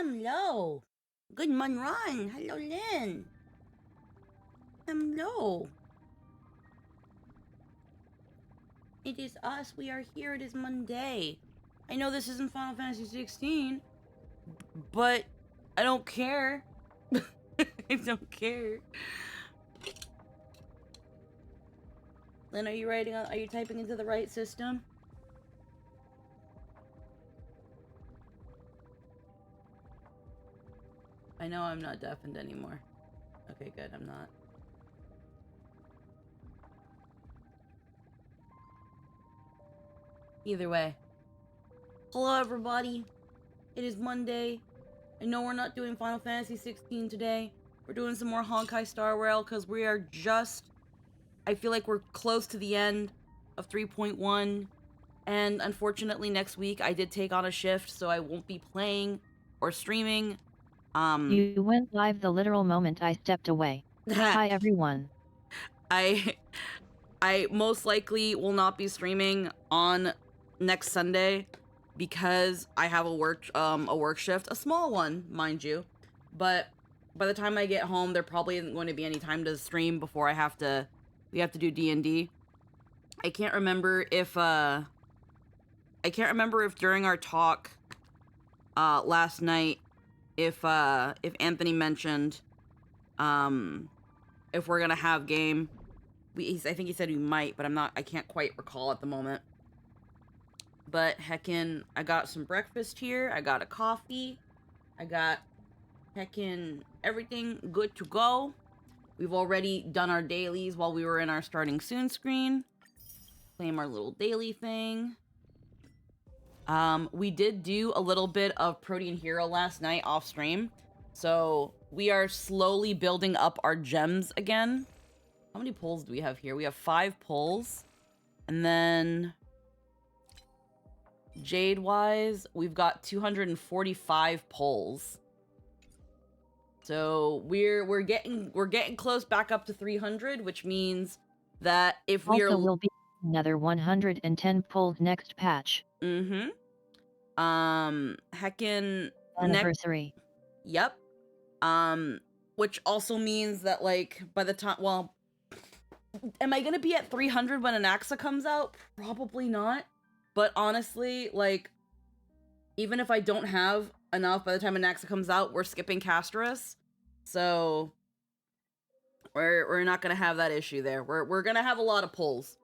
Hello. Good run. Hello, Lynn. Hello. It is us. We are here. It is Monday. I know this isn't Final Fantasy 16, but I don't care. I don't care. Lynn, are you typing into the right system? I know I'm not deafened anymore. Okay, good, I'm not. Either way. Hello, everybody. It is Monday. I know we're not doing Final Fantasy 16 today. We're doing some more Honkai Star Rail because we are just... I feel like we're close to the end of 3.1. And unfortunately, next week I did take on a shift, so I won't be playing or streaming. You went live the literal moment I stepped away. Hi everyone. I most likely will not be streaming on next Sunday because I have a work shift, a small one, mind you. But by the time I get home, there probably isn't going to be any time to stream before we have to do D&D. I can't remember if during our talk last night if Anthony mentioned if we're gonna have game. I think he said we might, but I can't quite recall at the moment. But heckin', I got some breakfast here. I got a coffee. I got heckin' everything good to go. We've already done our dailies while we were in our starting soon screen. Claim our little daily thing. We did do a little bit of Protean Hero last night off stream. So we are slowly building up our gems again. How many pulls do we have here? We have 5 pulls. And then Jade-wise, we've got 245 pulls. So we're getting close back up to 300, which means that if we also will be another 110 pulled next patch. Heckin' anniversary. Yep. Which also means that, like, by the time, well, am I gonna be at 300 when Anaxa comes out? Probably not. But honestly, like, even if I don't have enough by the time Anaxa comes out, we're skipping Casterus. So we're not gonna have that issue there. We're gonna have a lot of pulls.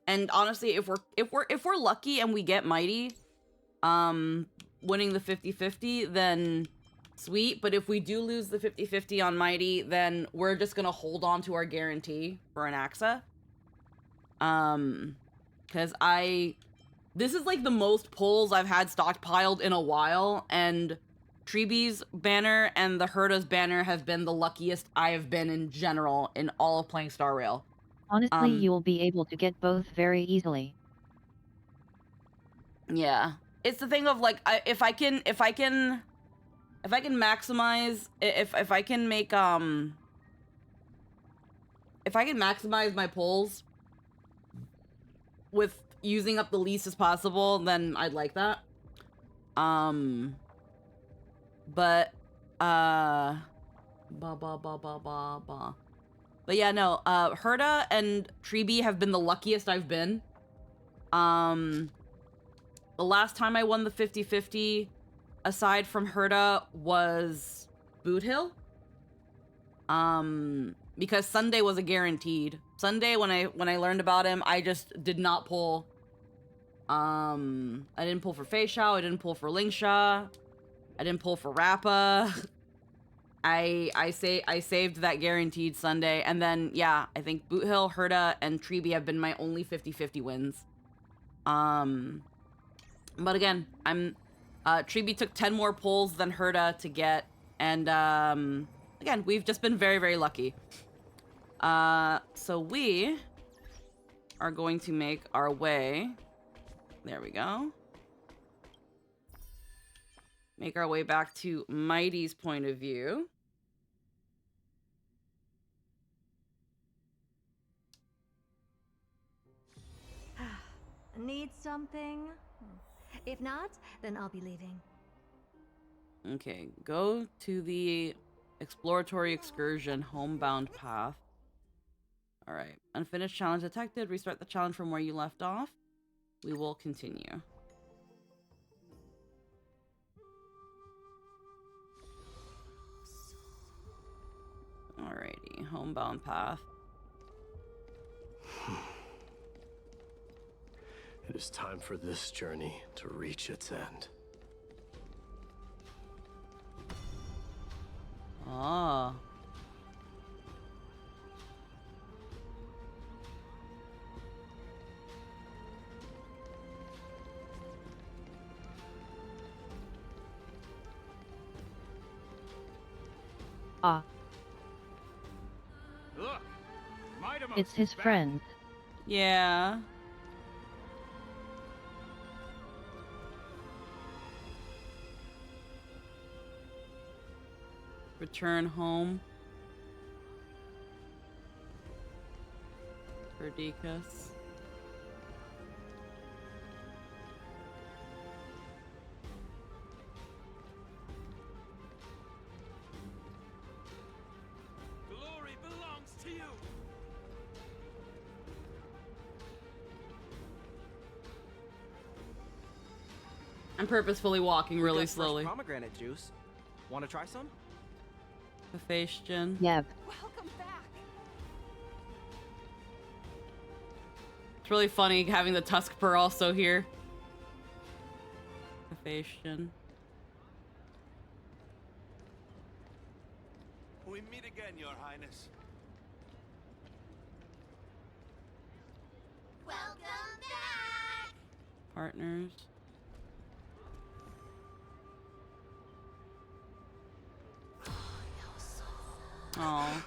And honestly, if we're lucky and we get Mighty, winning the 50-50, then sweet. But if we do lose the 50-50 on Mighty, then we're just gonna hold on to our guarantee for Anaxa. Because this is like the most pulls I've had stockpiled in a while, and Treebee's banner and the Herda's banner have been the luckiest I have been in general in all of playing Star Rail. Honestly, you'll be able to get both very easily. Yeah, it's the thing of, like, if I can maximize, if I can make if I can maximize my pulls with using up the least as possible, then I'd like that. But But yeah, no, Herda and Treebee have been the luckiest I've been. The last time I won the 50-50, aside from Herda, was Boot Hill. Because Sunday was a guaranteed. Sunday, when I learned about him, I just did not pull. I didn't pull for Fei Shao, I didn't pull for Lingsha, I didn't pull for Rappa. I saved that guaranteed Sunday, and then yeah, I think Boot Hill, Herda, and Treebee have been my only 50-50 wins. But again, Treebee took 10 more pulls than Herda to get, and again, we've just been very, very lucky. So we are going to make our way. There we go. Make our way back to Mighty's point of view. Need something? If not, then I'll be leaving. Okay, go to the exploratory excursion homebound path. Alright, unfinished challenge detected. Restart the challenge from where you left off. We will continue. Alrighty, homebound path. It is time for this journey to reach its end. Ah. Ah, Look, it's his friends. Yeah. Return home. Perdiccas. Glory belongs to you. I'm purposefully walking really Got fresh slowly. pomegranate juice. Want to try some? Hephaestion. Yep. Welcome back. It's really funny having the Tusk Purr also here. Hephaestion. We meet again, Your Highness. Welcome back. Partners. Oh.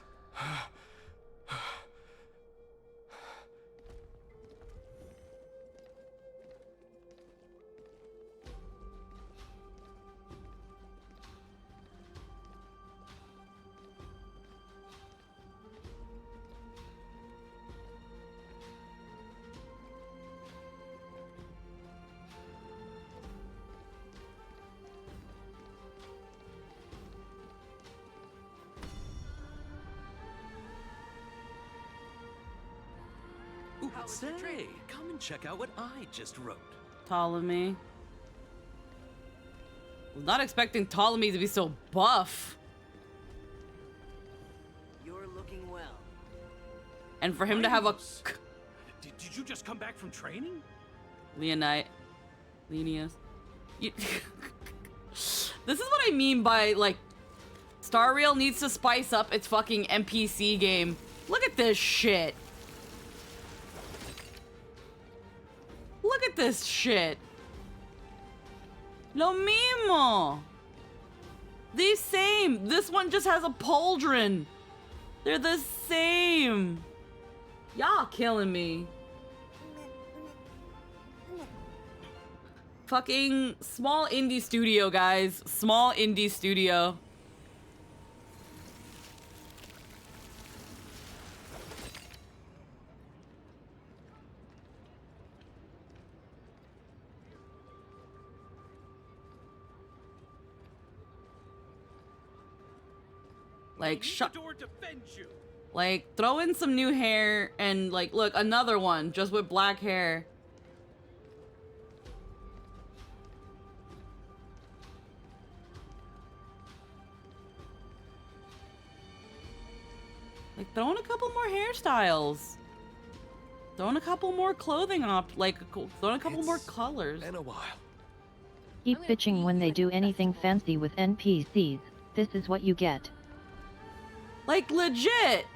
Ooh, say, come and check out what I just wrote. Ptolemy. Was not expecting Ptolemy to be so buff. You're looking well. And for him to have a Did you just come back from training? Leonite. Lenius. You... This is what I mean by, like, Star Rail needs to spice up its fucking NPC game. Look at this shit. Look at this shit. Lo mismo. The same. This one just has a pauldron. They're the same. Y'all killing me. Fucking small indie studio, guys. Small indie studio. Like, like, throw in some new hair and, like, look, another one just with black hair. Like, throw in a couple more hairstyles. Throw in a couple more clothing throw in a couple more colors. In a while. Keep bitching when they do anything fancy with NPCs. This is what you get. Like, legit.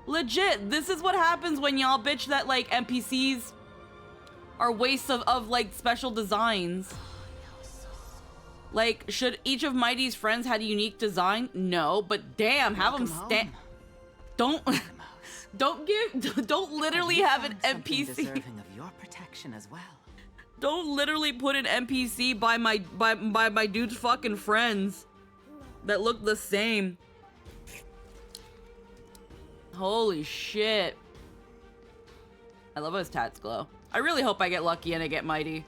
Legit. This is what happens when y'all bitch that, like, NPCs are wastes of like, special designs. Like, should each of Mighty's friends had a unique design? No, but damn, have them stand. Don't literally have an NPC. Deserving of your protection as well. Don't literally put an NPC by my dude's fucking friends that look the same. Holy shit. I love how his tats glow. I really hope I get lucky and I get Mighty.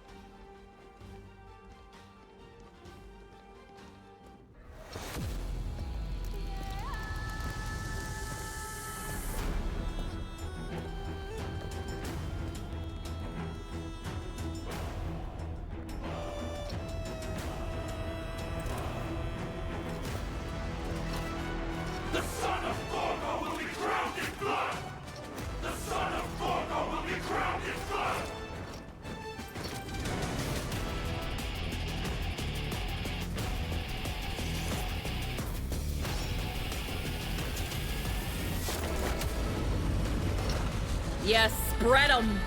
Yes, spread them.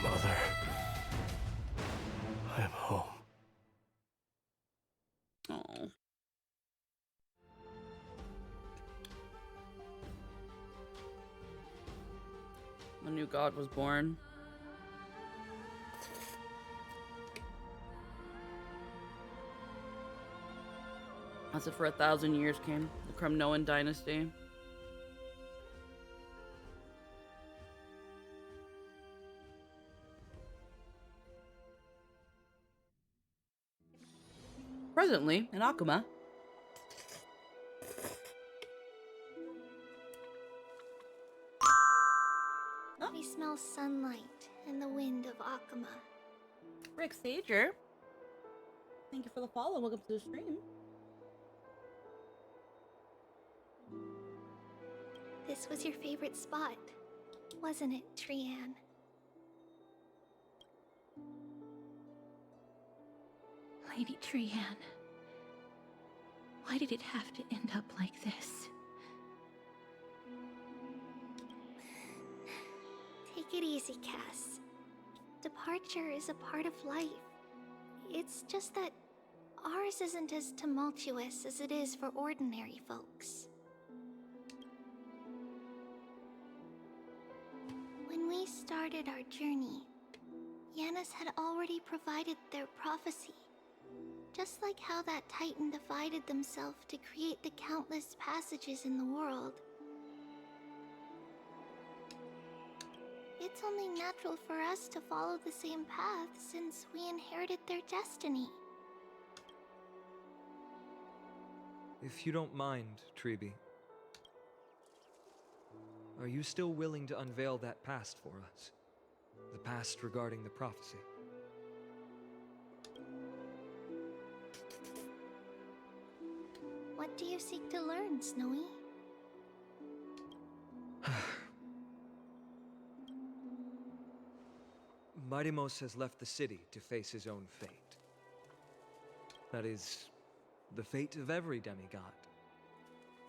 Mother. I am home. Oh. The new god was born. As if for 1,000 years came the Kremnoan dynasty. Presently, in Akuma. We smell sunlight and the wind of Akuma. Rick Sager. Thank you for the follow. Welcome to the stream. This was your favorite spot, wasn't it, Trian? Lady Trian, why did it have to end up like this? Take it easy, Cass. Departure is a part of life. It's just that ours isn't as tumultuous as it is for ordinary folks. When we started our journey, Yanis had already provided their prophecy. Just like how that Titan divided themselves to create the countless passages in the world. It's only natural for us to follow the same path since we inherited their destiny. If you don't mind, Treeby, are you still willing to unveil that past for us? The past regarding the prophecy? What do you seek to learn, Snowy? Mightimos has left the city to face his own fate. That is, the fate of every demigod.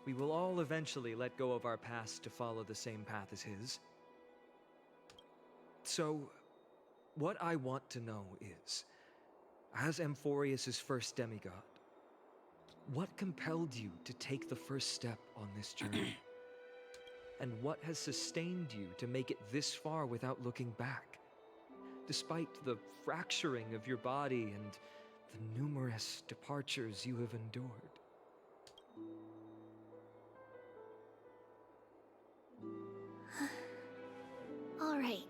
We will all eventually let go of our past to follow the same path as his. So, what I want to know is, as Amphoreus' first demigod, what compelled you to take the first step on this journey? And what has sustained you to make it this far without looking back? Despite the fracturing of your body and the numerous departures you have endured. All right.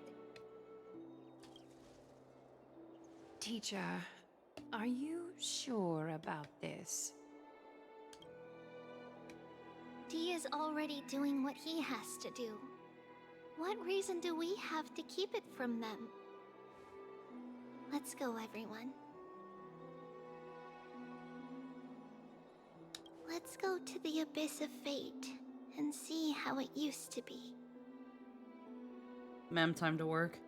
Teacher, are you sure about this? Dee is already doing what he has to do. What reason do we have to keep it from them? Let's go, everyone. Let's go to the Abyss of Fate and see how it used to be. Ma'am, time to work.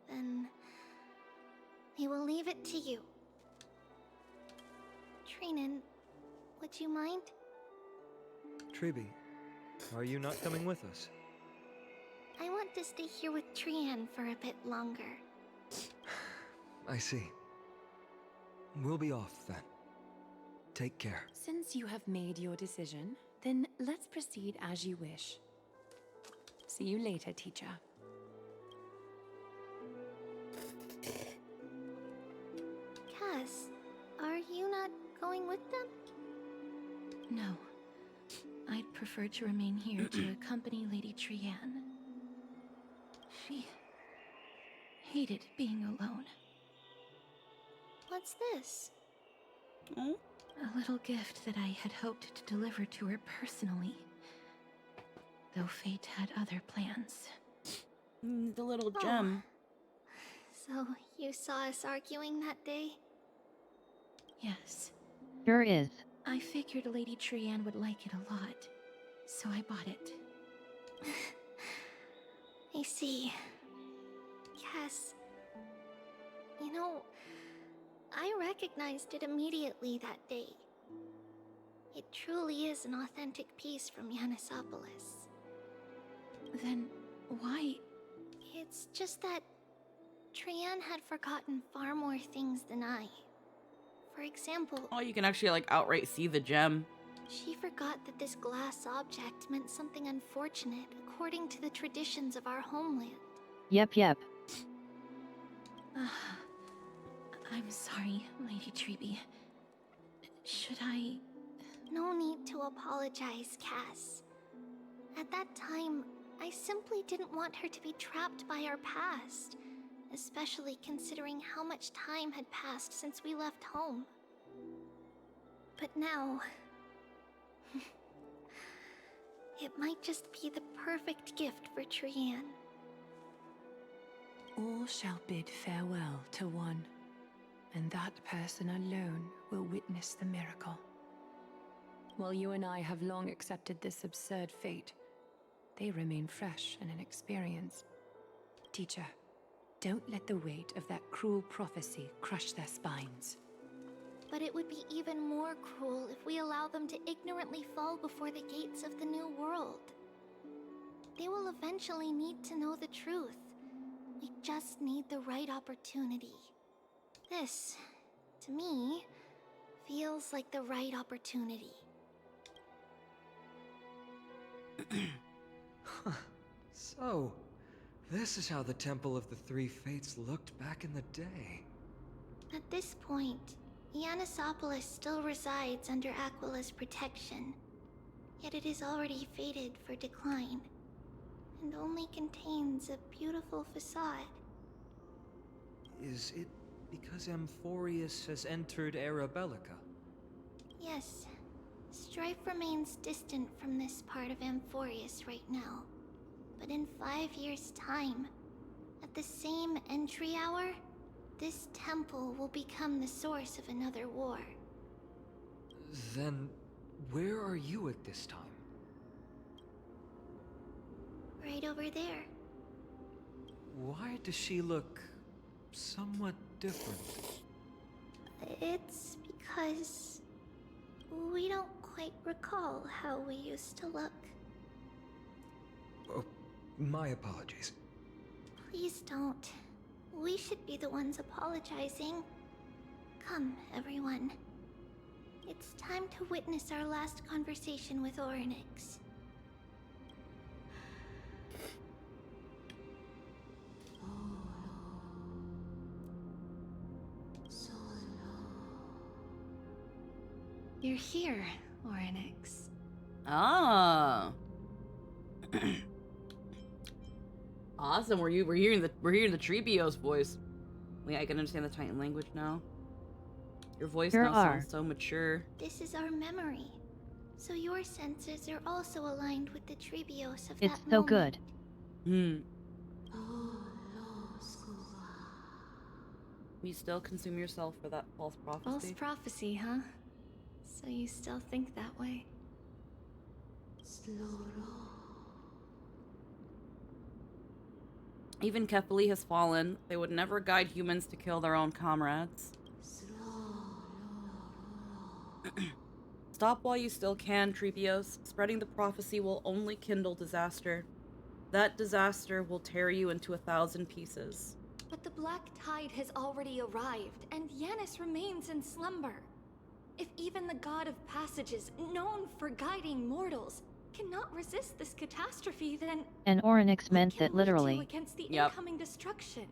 Then we will leave it to you. Trinan, would you mind? Treeby, are you not coming with us? I want to stay here with Trian for a bit longer. I see. We'll be off then. Take care. Since you have made your decision, then let's proceed as you wish. See you later, teacher. Cass, are you not going with them? No. I'd prefer to remain here to accompany Lady Trian. She hated being alone. What's this? Oh, A little gift that I had hoped to deliver to her personally. Though fate had other plans. the little gem. So, you saw us arguing that day? Yes. Sure is. I figured Lady Trian would like it a lot, so I bought it. I see. Cass, you know, I recognized it immediately that day. It truly is an authentic piece from Yanisopolis. Then why? It's just that Trian had forgotten far more things than I. For example, Oh, you can actually like outright see the gem. she forgot that this glass object meant something unfortunate according to the traditions of our homeland. Yep, yep. I'm sorry, Lady Treeby. Should I... No need to apologize, Cass. At that time, I simply didn't want her to be trapped by our past, especially considering how much time had passed since we left home. But now... it might just be the perfect gift for Trian. All shall bid farewell to one, and that person alone will witness the miracle. While you and I have long accepted this absurd fate, they remain fresh and inexperienced. Teacher, don't let the weight of that cruel prophecy crush their spines. But it would be even more cruel if we allow them to ignorantly fall before the gates of the new world. They will eventually need to know the truth. We just need the right opportunity. This, to me, feels like the right opportunity. So, this is how the Temple of the Three Fates looked back in the day. At this point, Yanisopolis still resides under Aquila's protection, yet it is already fated for decline, and only contains a beautiful facade. Is it because Amphoreus has entered Era Bellica? Yes, strife remains distant from this part of Amphoreus right now. But in 5 years' time, at the same entry hour, this temple will become the source of another war. Then, where are you at this time? Right over there. Why does she look somewhat different? It's because we don't quite recall how we used to look. Oh, my apologies. Please don't. We should be the ones apologizing. Come, everyone. It's time to witness our last conversation with Orynyx. You're here, Orynyx. Ah. Awesome. We're hearing the Treebios voice. Wait, I can understand the Titan language now. Your voice Sure now are. sounds so mature. This is our memory. So your senses are also aligned with the Treebios of It's that so moment. good. Hmm. You still consume yourself for that false False prophecy? prophecy, huh? So you still think that way? Even Kefali has fallen. They would never guide humans to kill their own comrades. Stop while you still can, Treebios. Spreading the prophecy will only kindle disaster. That disaster will tear you into 1,000 pieces. But the Black Tide has already arrived, and Yanis remains in slumber. If even the God of Passages, known for guiding mortals, cannot resist this catastrophe, then And Orynyx what meant can that we do literally. against the Yep. incoming destruction?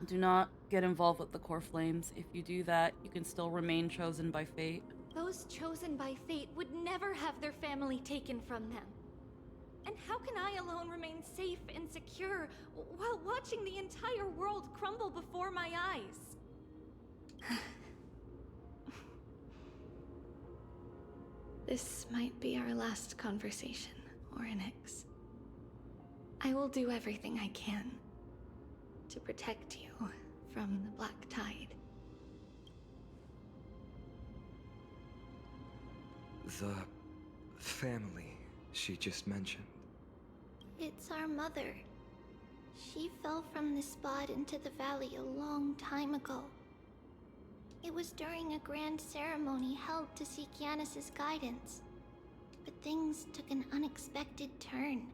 Do not get involved with the core flames. If you do that, you can still remain chosen by fate. Those chosen by fate would never have their family taken from them. And how can I alone remain safe and secure while watching the entire world crumble before my eyes? This might be our last conversation, Orynyx. I will do everything I can to protect you from the Black Tide. The family she just mentioned. It's our mother. She fell from the spot into the valley a long time ago. It was during a grand ceremony held to seek Yanis's guidance. But things took an unexpected turn.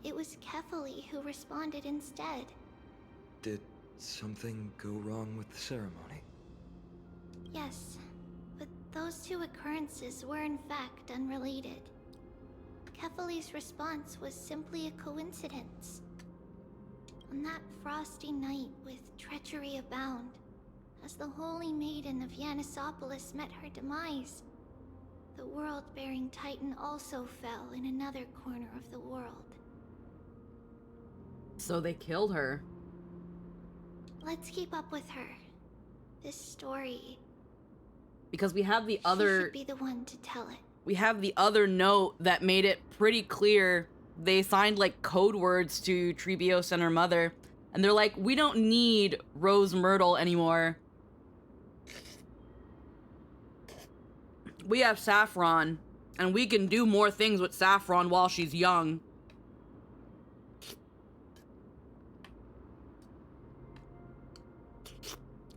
It was Kefali who responded instead. Did something go wrong with the ceremony? Yes, but those two occurrences were in fact unrelated. Kefali's response was simply a coincidence. On that frosty night with treachery abound, as the Holy Maiden of Yanisopolis met her demise, the world-bearing Titan also fell in another corner of the world. So they killed her. Let's keep up with her. This story... Because we have the She other... should be the one to tell it. We have the other note that made it pretty clear. They signed, like, code words to Trebios and her mother. And they're like, we don't need Rose Myrtle anymore. We have Saffron. And we can do more things with Saffron while she's young.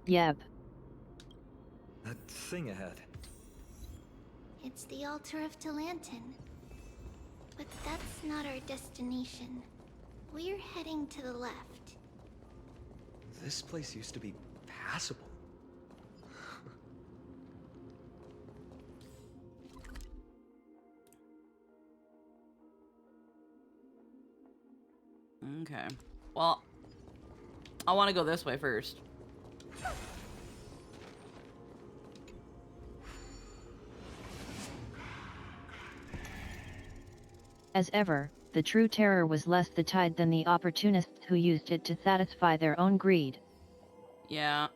Yep. That thing ahead. It's the altar of Talantin. But that's not our destination. We're heading to the left. This place used to be passable. Okay. Well, I want to go this way first. As ever, the true terror was less the tide than the opportunists who used it to satisfy their own greed. Yeah.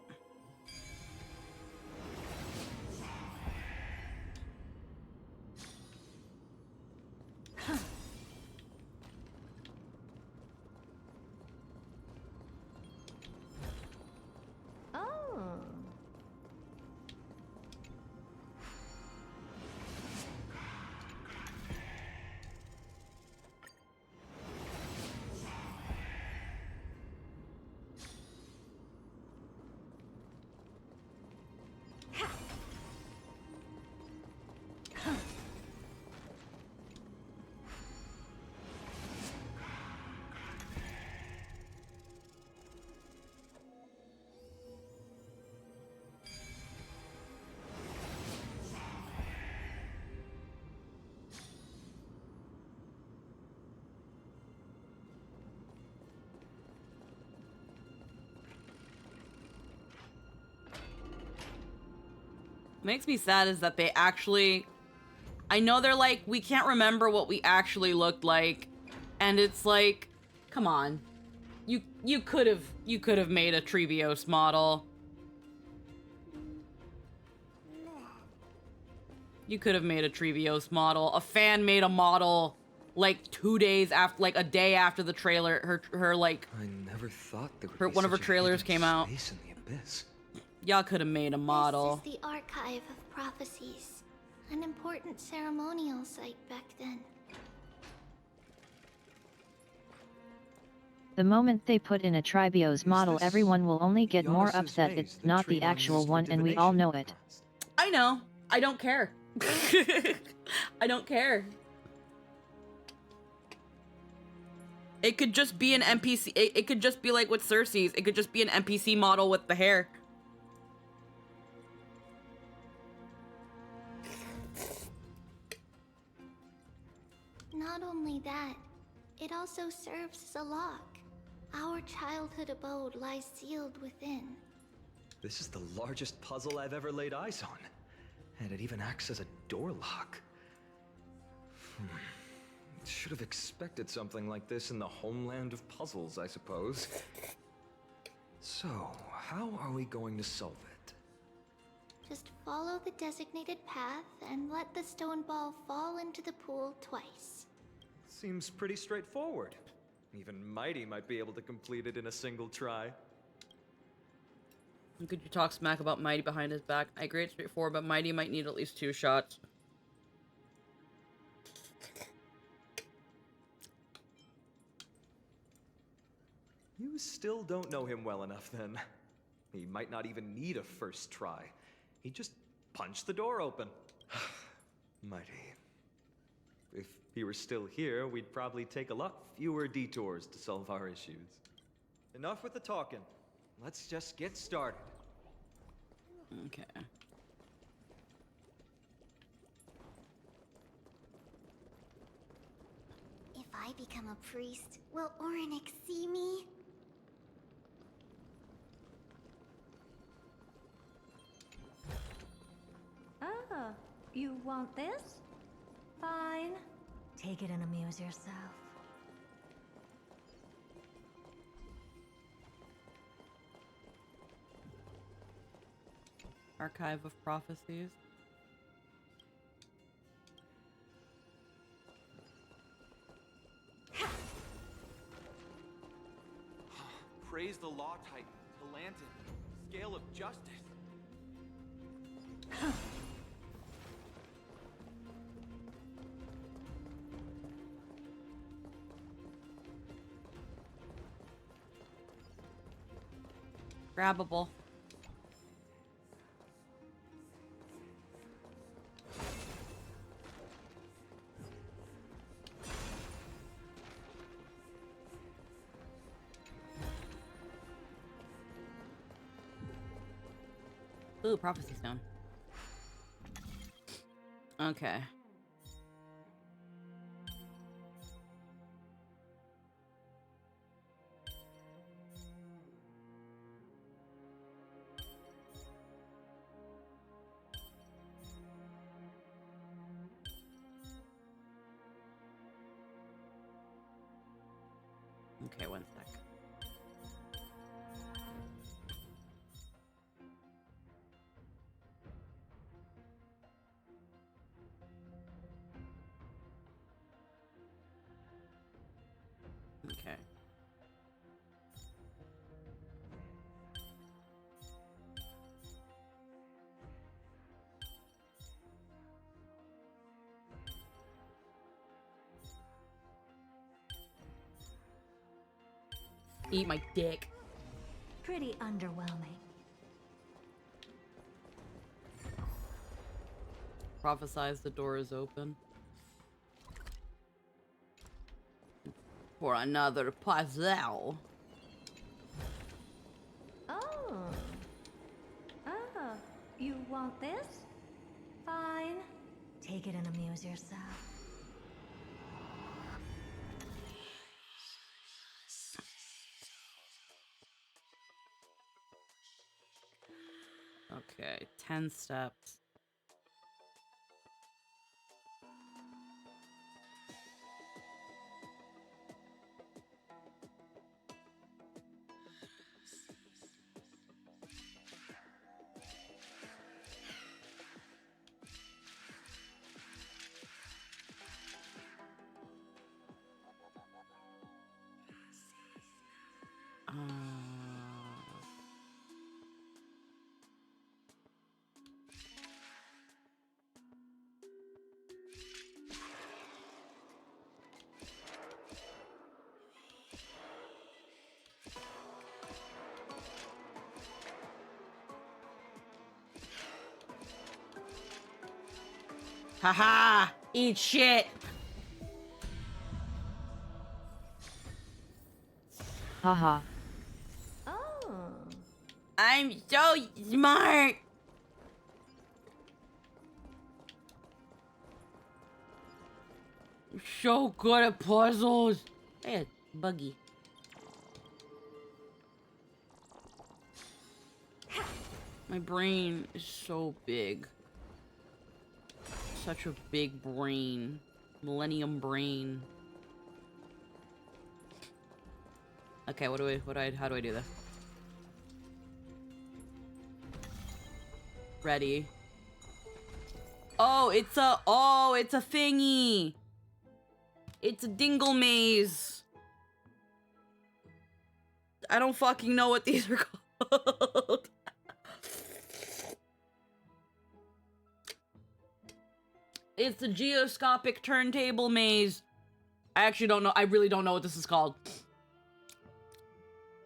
Oh. Makes me sad is that they actually... I know they're like, we can't remember what we actually looked like. And it's like, come on. You could have made a Trebios model. You could have made a Trebios model. A fan made a model like 2 days after, like a day after the trailer, her like... I never thought there would be one of her such a trailers hidden came out. space in the abyss. Y'all could have made a model. This is the Archive of Prophecies, an important ceremonial site back then. The moment they put in a Trebios model, everyone will only get more Giannis's upset maze it's that not the Trina actual used for one, and we all divination know in the it. past. I know. I don't care. I don't care. It could just be an NPC. It could just be like with Cersei's. It could just be an NPC model with the hair. Not only that, it also serves as a lock. Our childhood abode lies sealed within. This is the largest puzzle I've ever laid eyes on. And it even acts as a door lock. Should have expected something like this in the homeland of puzzles, I suppose. So, how are we going to solve it? Just follow the designated path and let the stone ball fall into the pool twice. Seems pretty straightforward. Even Mighty might be able to complete it in a single try. Could you talk smack about Mighty behind his back? I agree it's straightforward, but Mighty might need at least 2 shots. You still don't know him well enough then. He might not even need a first try. He just punched the door open. Mighty. If he were still here, we'd probably take a lot fewer detours to solve our issues. Enough with the talking. Let's just get started. Okay. If I become a priest, will Orynyx see me? Ah, you want this? Fine. Take it and amuse yourself. Archive of Prophecies. Praise the Law Titan, Talantin, Scale of Justice. Grabbable. Ooh, Prophecy Stone. Okay. Okay, one sec. Okay. Eat my dick. Pretty underwhelming. Prophesize the door is open. For another puzzle. Oh. Ah, you want this? Fine. Take it and amuse yourself. Okay, 10 steps. Haha! Eat shit! Haha. Oh. I'm so smart! I'm so good at puzzles! Hey, buggy. My brain is so big. Such a big brain. Millennium brain. Okay, how do I do this? Ready. Oh, it's a thingy. It's a dingle maze. I don't fucking know what these are called. It's the geoscopic turntable maze. I actually don't know. I really don't know what this is called.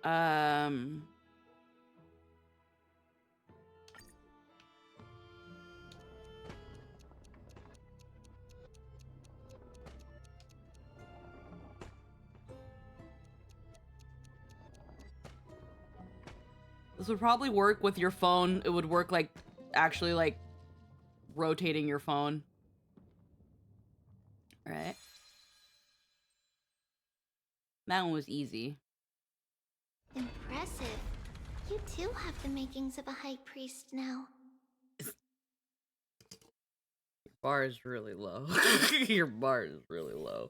Um. This would probably work with your phone. It would work like actually like rotating your phone. All right. That one was easy. Impressive. You too have the makings of a high priest now. Your bar is really low. Your bar is really low.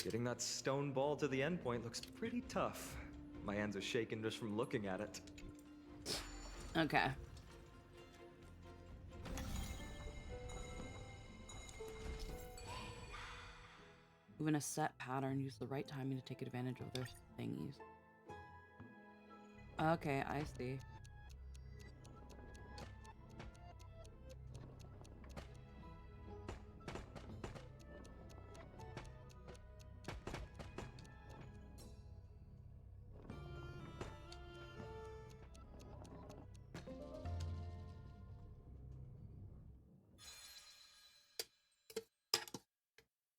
Getting that stone ball to the end point looks pretty tough. My hands are shaking just from looking at it. Okay. Move in a set pattern. Use the right timing to take advantage of their thingies. Okay, I see.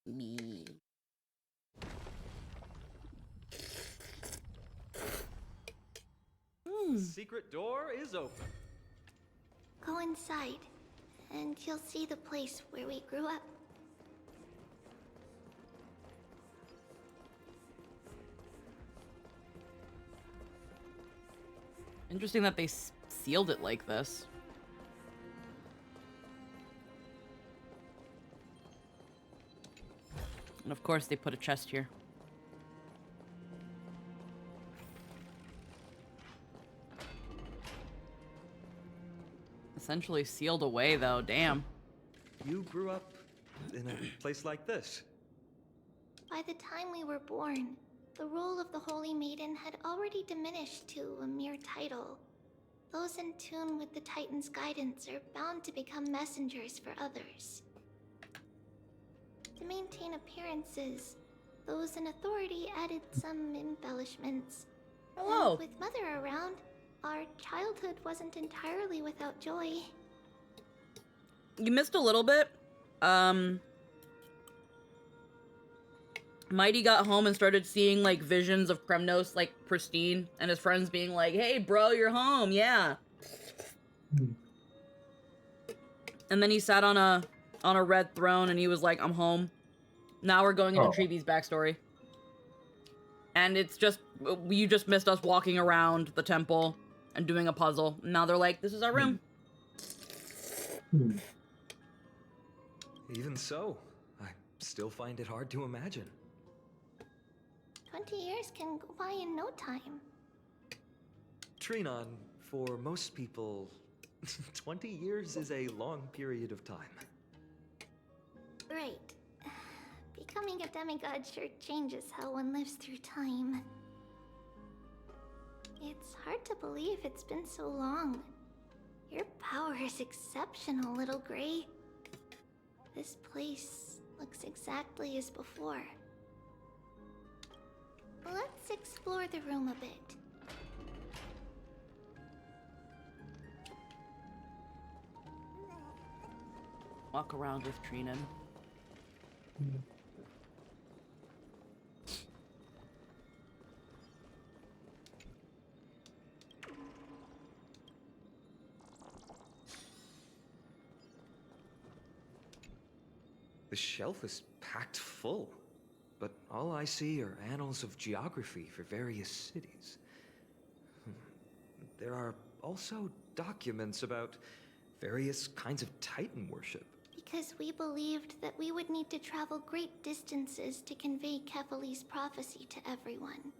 Me. The secret door is open. Go inside, and you'll see the place where we grew up. Interesting that they sealed it like this. And of course they put a chest here. Essentially sealed away though, damn. You grew up in a place like this. By the time we were born, the role of the Holy Maiden had already diminished to a mere title. Those in tune with the Titan's guidance are bound to become messengers for others. To maintain appearances, those in authority added some embellishments. Hello. And with Mother around, our childhood wasn't entirely without joy. You missed a little bit. Mighty got home and started seeing like visions of Kremnos like pristine, and his friends being like, "Hey, bro, you're home, yeah." And then he sat on a red throne, and he was like, "I'm home." Now we're going into Treebee's backstory, and it's just you just missed us walking around the temple and doing a puzzle. Now they're like, "This is our room." Even so, I still find it hard to imagine. 20 years can go by in no time. Trinon, for most people, 20 years is a long period of time. Right. Becoming a demigod sure changes how one lives through time. It's hard to believe it's been so long. Your power is exceptional, Little Gray. This place looks exactly as before. Let's explore the room a bit. Walk around with Trinon. The shelf is packed full, but all I see are annals of geography for various cities. There are also documents about various kinds of Titan worship. Because we believed that we would need to travel great distances to convey Kefali's prophecy to everyone,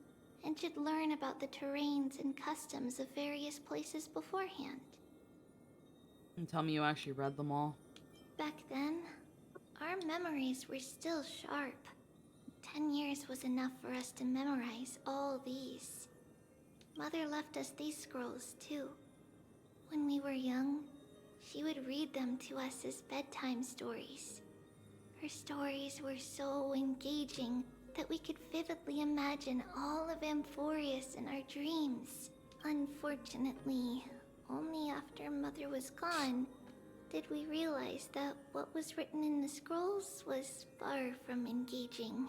and should learn about the terrains and customs of various places beforehand. And tell me you actually read them all. Back then, our memories were still sharp. 10 years was enough for us to memorize all these. Mother left us these scrolls too. When we were young, she would read them to us as bedtime stories. Her stories were so engaging that we could vividly imagine all of Amphoreus in our dreams. Unfortunately, only after Mother was gone did we realize that what was written in the scrolls was far from engaging.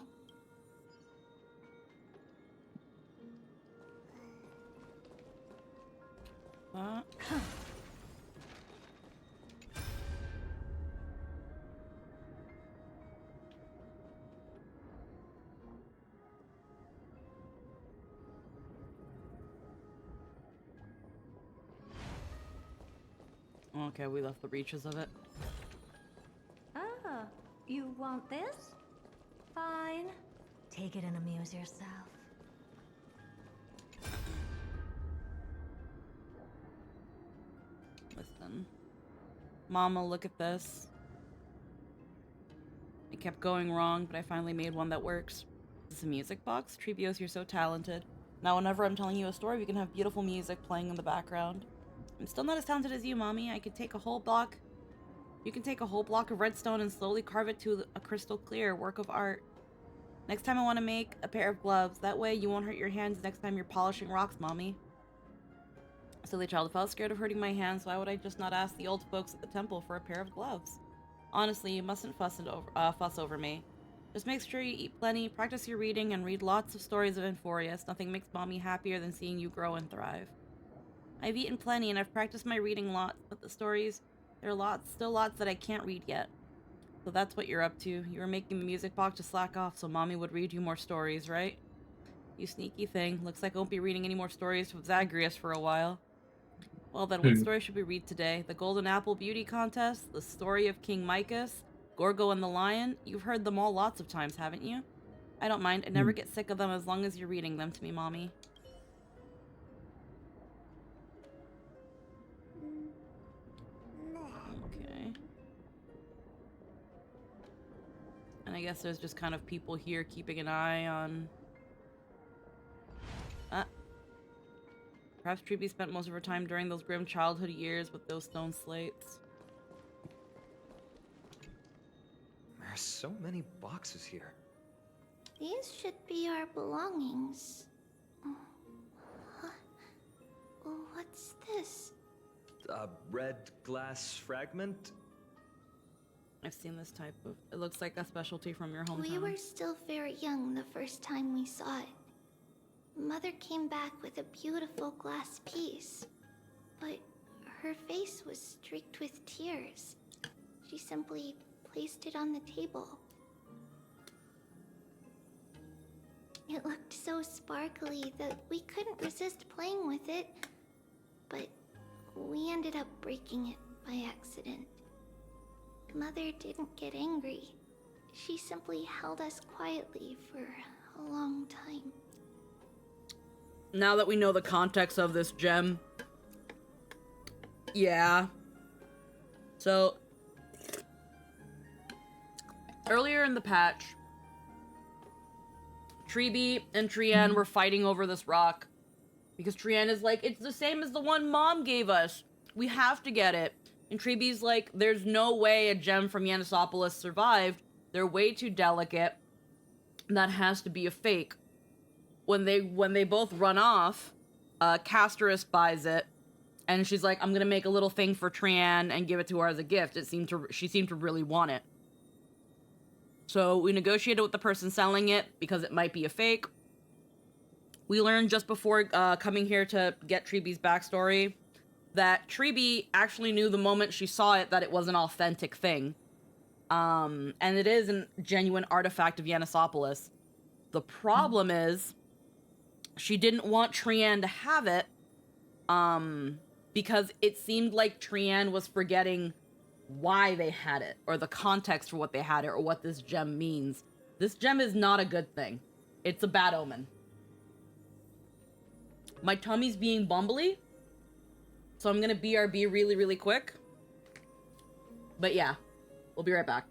Okay, we left the reaches of it. Ah, you want this? Fine. Take it and amuse yourself. Listen. Mama, look at this. It kept going wrong, but I finally made one that works. Is this a music box? Treebios, you're so talented. Now whenever I'm telling you a story, we can have beautiful music playing in the background. I'm still not as talented as you, Mommy. I could take a whole block... You can take a whole block of redstone and slowly carve it to a crystal clear work of art. Next time I want to make a pair of gloves. That way you won't hurt your hands next time you're polishing rocks, Mommy. Silly child, if I was scared of hurting my hands, why would I just not ask the old folks at the temple for a pair of gloves? Honestly, you mustn't fuss over me. Just make sure you eat plenty, practice your reading, and read lots of stories of Amphoreus. Nothing makes Mommy happier than seeing you grow and thrive. I've eaten plenty and I've practiced my reading lots, but the stories, there are still lots that I can't read yet. So that's what you're up to. You were making the music box to slack off so Mommy would read you more stories, right? You sneaky thing. Looks like I won't be reading any more stories from Zagreus for a while. Well then, what story should we read today? The Golden Apple Beauty Contest? The story of King Micus? Gorgo and the Lion? You've heard them all lots of times, haven't you? I don't mind. I never get sick of them as long as you're reading them to me, Mommy. Okay. And I guess there's just kind of people here keeping an eye on... Perhaps Treeby spent most of her time during those grim childhood years with those stone slates. There's so many boxes here. These should be our belongings. Huh? What's this? A red glass fragment? I've seen this type of... It looks like a specialty from your hometown. We were still very young the first time we saw it. Mother came back with a beautiful glass piece, but her face was streaked with tears. She simply placed it on the table. It looked so sparkly that we couldn't resist playing with it, but we ended up breaking it by accident. Mother didn't get angry. She simply held us quietly for a long time. Now that we know the context of this gem... Yeah. So... Earlier in the patch, Treeby and Trian were fighting over this rock. Because Trian is like, it's the same as the one Mom gave us. We have to get it. And Treeby's like, there's no way a gem from Yanisopolis survived. They're way too delicate. That has to be a fake. When they both run off, Casterus buys it, and she's like, I'm gonna make a little thing for Trian and give it to her as a gift. She seemed to really want it. So we negotiated with the person selling it because it might be a fake. We learned just before coming here to get Treeby's backstory that Treeby actually knew the moment she saw it that it was an authentic thing. And it is a genuine artifact of Yanisopolis. The problem is, she didn't want Trian to have it, because it seemed like Trian was forgetting why they had it, or the context for what they had it, or what this gem means. This gem is not a good thing. It's a bad omen. My tummy's being bumbly, so I'm gonna BRB really, really quick. But yeah, we'll be right back.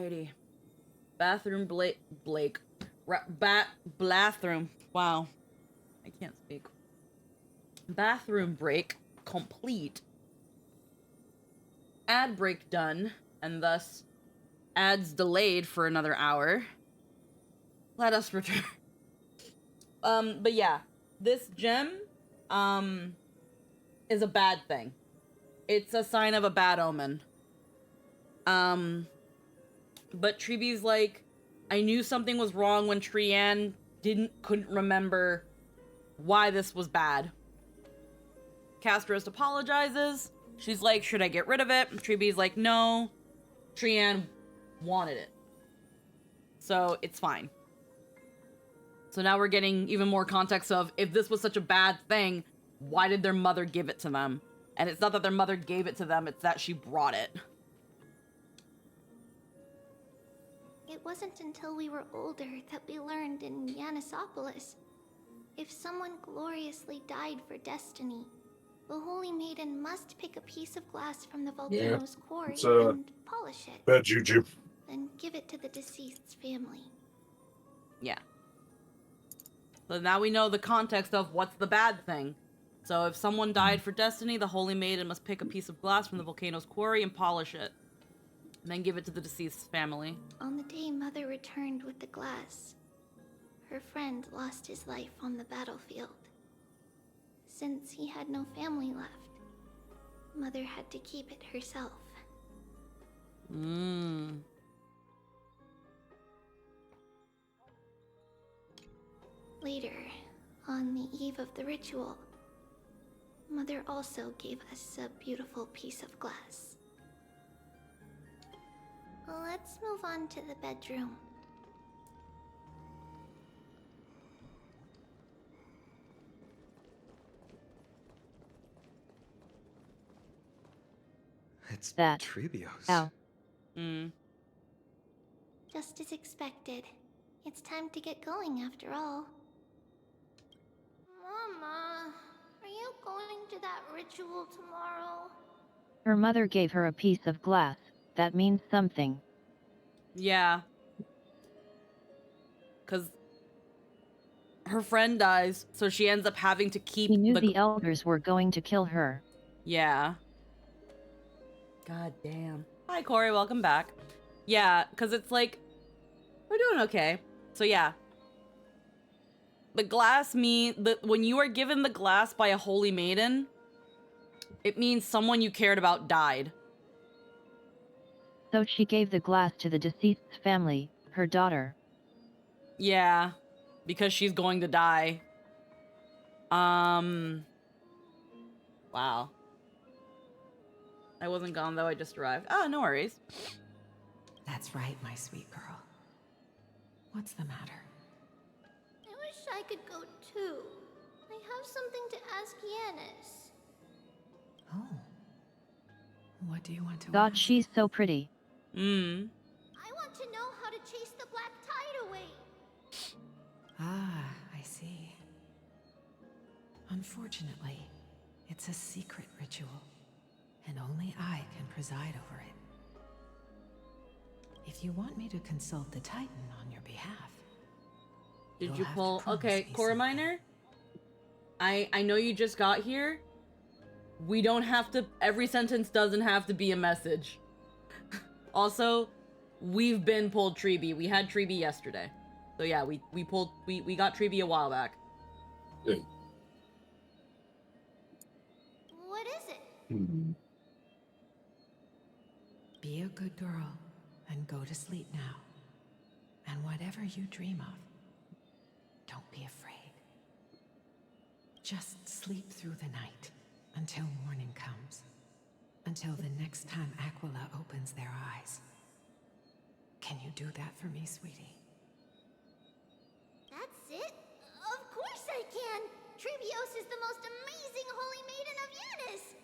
Alrighty. Bathroom Blake. Bathroom. Wow. I can't speak. Bathroom break complete. Ad break done, and thus ads delayed for another hour. Let us return. But yeah, this gem, is a bad thing. It's a sign of a bad omen. But Treebee's like, I knew something was wrong when Trianne couldn't remember why this was bad. Castros apologizes. She's like, should I get rid of it? Treebee's like, no. Trianne wanted it. So it's fine. So now we're getting even more context of, if this was such a bad thing, why did their mother give it to them? And it's not that their mother gave it to them, it's that she brought it. It wasn't until we were older that we learned in Yanisopolis. If someone gloriously died for destiny, the Holy Maiden must pick a piece of glass from the volcano's quarry and polish it. Bad juju. Then give it to the deceased's family. Yeah. So now we know the context of what's the bad thing. So if someone died for destiny, the Holy Maiden must pick a piece of glass from the volcano's quarry and polish it. And then give it to the deceased's family. On the day Mother returned with the glass, her friend lost his life on the battlefield. Since he had no family left, Mother had to keep it herself. Later, on the eve of the ritual, Mother also gave us a beautiful piece of glass. Let's move on to the bedroom. It's that. Trebios. Ow. Just as expected. It's time to get going after all. Mama, are you going to that ritual tomorrow? Her mother gave her a piece of glass. That means something. Yeah. Because her friend dies, so she ends up having to keep He knew the elders were going to kill her. Yeah. God damn. Hi, Corey. Welcome back. Yeah, because it's like, we're doing okay. So yeah. The glass when you are given the glass by a holy maiden, it means someone you cared about died. So she gave the glass to the deceased's family, her daughter. Yeah, because she's going to die. Wow. I wasn't gone though, I just arrived. Oh, no worries. That's right, my sweet girl. What's the matter? I wish I could go too. I have something to ask Yanis. Oh. What do you want to God, ask? she's so pretty. I want to know how to chase the black tide away. Ah, I see. Unfortunately, it's a secret ritual, and only I can preside over it. If you want me to consult the Titan on your behalf, Did you'll you have pull? to promise Okay, me Core something. Miner. I know you just got here. We don't have to. Every sentence doesn't have to be a message. Also, we've been pulled Treebee. We had Treebee yesterday. So yeah, we got Treebee a while back. What is it? Be a good girl and go to sleep now. And whatever you dream of, don't be afraid. Just sleep through the night until morning comes. Until the next time Aquila opens their eyes. Can you do that for me, sweetie? That's it? Of course I can! Trebios is the most amazing holy maiden of Yanis!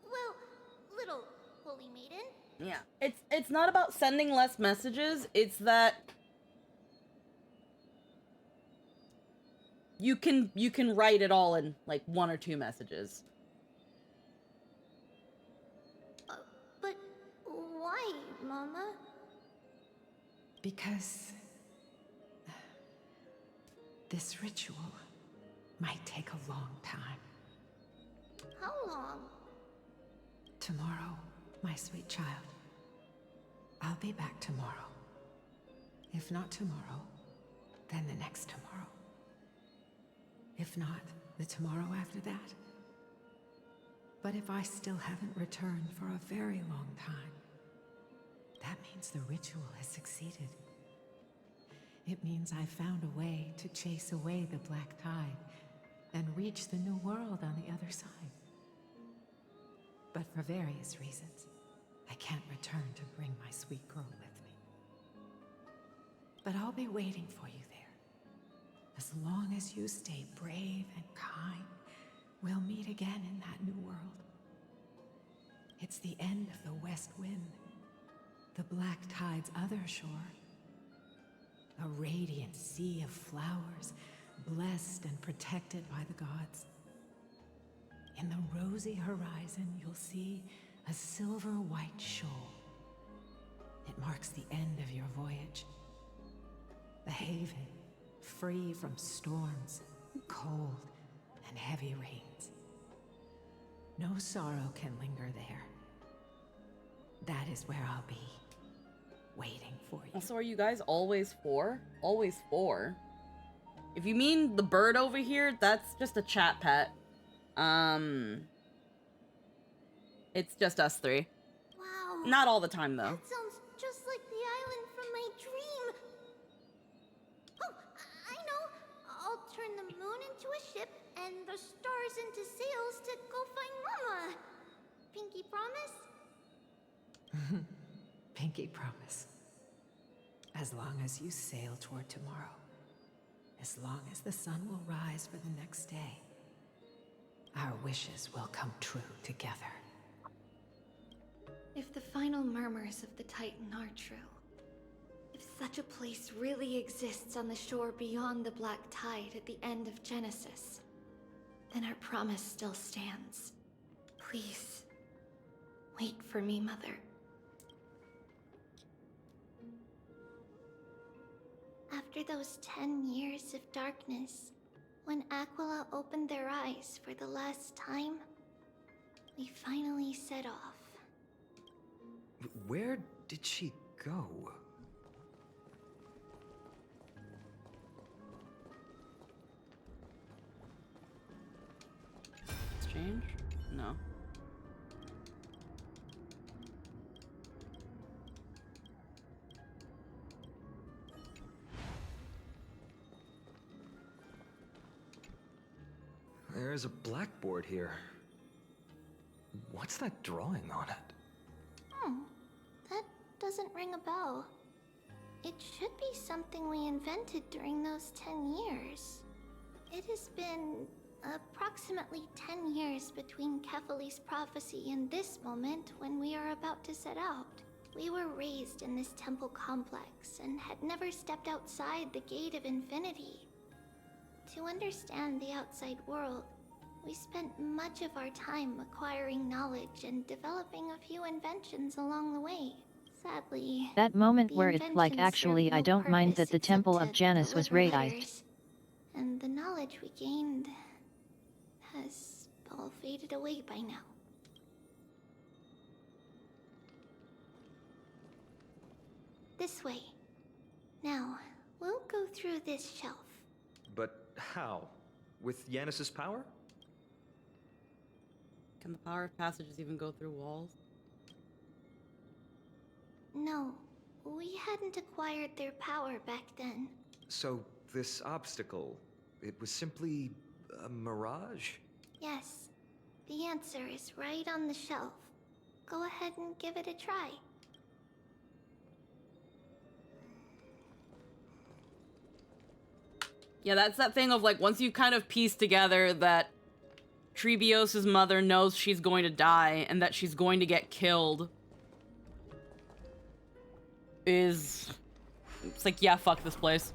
Well, little holy maiden. Yeah, it's not about sending less messages. It's that you can write it all in like 1 or 2 messages. But why, Mama? Because this ritual might take a long time. How long? Tomorrow, my sweet child. I'll be back tomorrow. If not tomorrow, then the next tomorrow. If not, the tomorrow after that. But if I still haven't returned for a very long time, that means the ritual has succeeded. It means I found a way to chase away the black tide and reach the new world on the other side. But for various reasons, I can't return to bring my sweet girl with me. But I'll be waiting for you there. As long as you stay brave and kind, we'll meet again in that new world. It's the end of the West Wind, the black tide's other shore. A radiant sea of flowers, blessed and protected by the gods. In the rosy horizon, you'll see a silver-white shoal. It marks the end of your voyage. A haven, free from storms, cold, and heavy rains. No sorrow can linger there. That is where I'll be, waiting for you. So are you guys always four? Always four? If you mean the bird over here, that's just a chat pet. It's just us three. Wow. Not all the time, though. That sounds just like the island from my dream. Oh, I know. I'll turn the moon into a ship and the stars into sails to go find Mama. Pinky promise? Pinky promise. As long as you sail toward tomorrow. As long as the sun will rise for the next day. Our wishes will come true together. If the final murmurs of the Titan are true, if such a place really exists on the shore beyond the black tide at the end of Genesis, then our promise still stands. Please, wait for me, Mother. After those 10 years of darkness, when Aquila opened their eyes for the last time, we finally set off. Where did she go? Exchange? No. There's a blackboard here. What's that drawing on it? That doesn't ring a bell. It should be something we invented during those 10 years. It has been approximately 10 years between Kefali's prophecy and this moment when we are about to set out. We were raised in this temple complex and had never stepped outside the gate of infinity. To understand the outside world, we spent much of our time acquiring knowledge and developing a few inventions along the way. Sadly, that moment the where it's like, inventions actually, served I no don't mind that purpose the Temple except of to Janus was deliver raided. letters. And the knowledge we gained has all faded away by now. This way. Now, we'll go through this shelf. But how? With Janus's power? Can the power of passages even go through walls? No, we hadn't acquired their power back then. So, this obstacle, it was simply a mirage? Yes, the answer is right on the shelf. Go ahead and give it a try. Yeah, that's that thing of like, once you kind of piece together that Trebios's mother knows she's going to die and that she's going to get killed, it's like, yeah, fuck this place.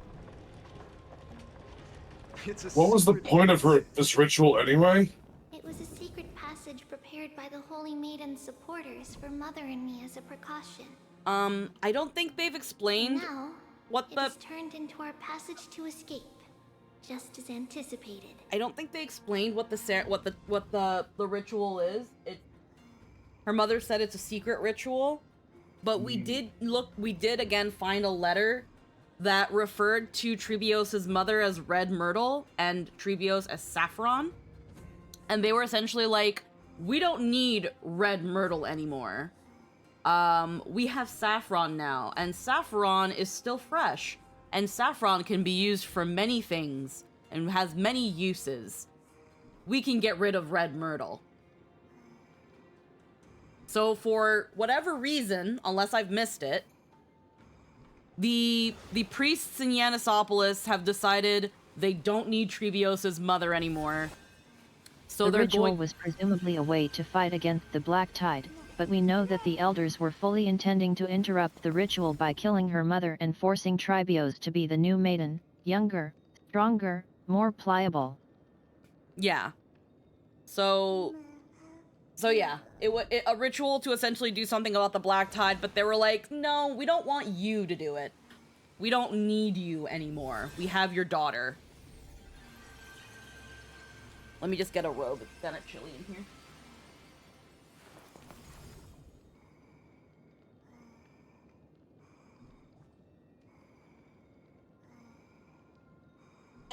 What was the point of this ritual anyway? It was a secret passage prepared by the Holy Maiden's supporters for Mother and me as a precaution. I don't think they've explained Now, what it the... has turned into our passage to escape, just as anticipated. I don't think they explained what the ritual is. Her mother said it's a secret ritual, but we did again find a letter that referred to Trebios's mother as Red Myrtle and Trebios as Saffron. And they were essentially like, we don't need Red Myrtle anymore. We have Saffron now, and Saffron is still fresh. And Saffron can be used for many things and has many uses. We can get rid of Red Myrtle. So for whatever reason, unless I've missed it, the priests in Yanisopolis have decided they don't need Trebios's mother anymore. So the ritual was presumably a way to fight against the Black Tide, but we know that the elders were fully intending to interrupt the ritual by killing her mother and forcing Trebios to be the new maiden, younger, stronger, more pliable. Yeah. So yeah, it was a ritual to essentially do something about the Black Tide, but they were like, no, we don't want you to do it. We don't need you anymore. We have your daughter. Let me just get a robe. It's kind of chilly in here.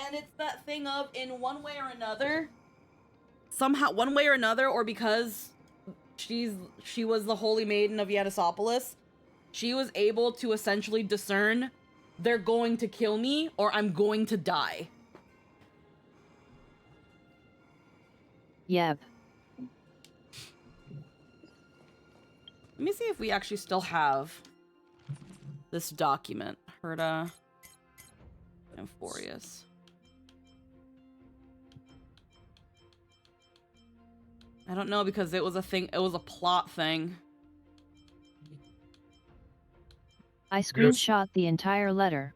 And it's that thing of, in one way or another, somehow, one way or another, or because she was the Holy Maiden of Yanisopolis, she was able to essentially discern, they're going to kill me, or I'm going to die. Yep. Let me see if we actually still have this document. Herta Amphoreus. I don't know, because it was a thing, it was a plot thing. I screenshot the entire letter.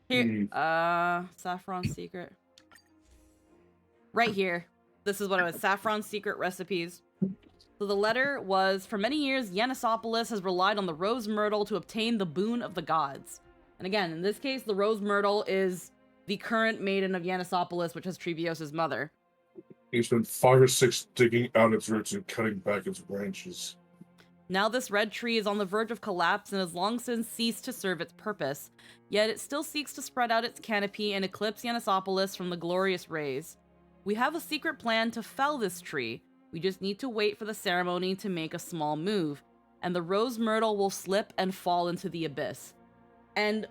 Here, Saffron secret. Right here. This is what it was, Saffron secret recipes. So the letter was, for many years, Yanisopolis has relied on the Rose Myrtle to obtain the boon of the gods. And again, in this case, the Rose Myrtle is the current maiden of Yanisopolis, which is Trebios' mother. He spent 5 or 6 digging out its roots and cutting back its branches. Now this red tree is on the verge of collapse and has long since ceased to serve its purpose, yet it still seeks to spread out its canopy and eclipse Yanisopolis from the glorious rays. We have a secret plan to fell this tree. We just need to wait for the ceremony to make a small move, and the Rose Myrtle will slip and fall into the abyss. And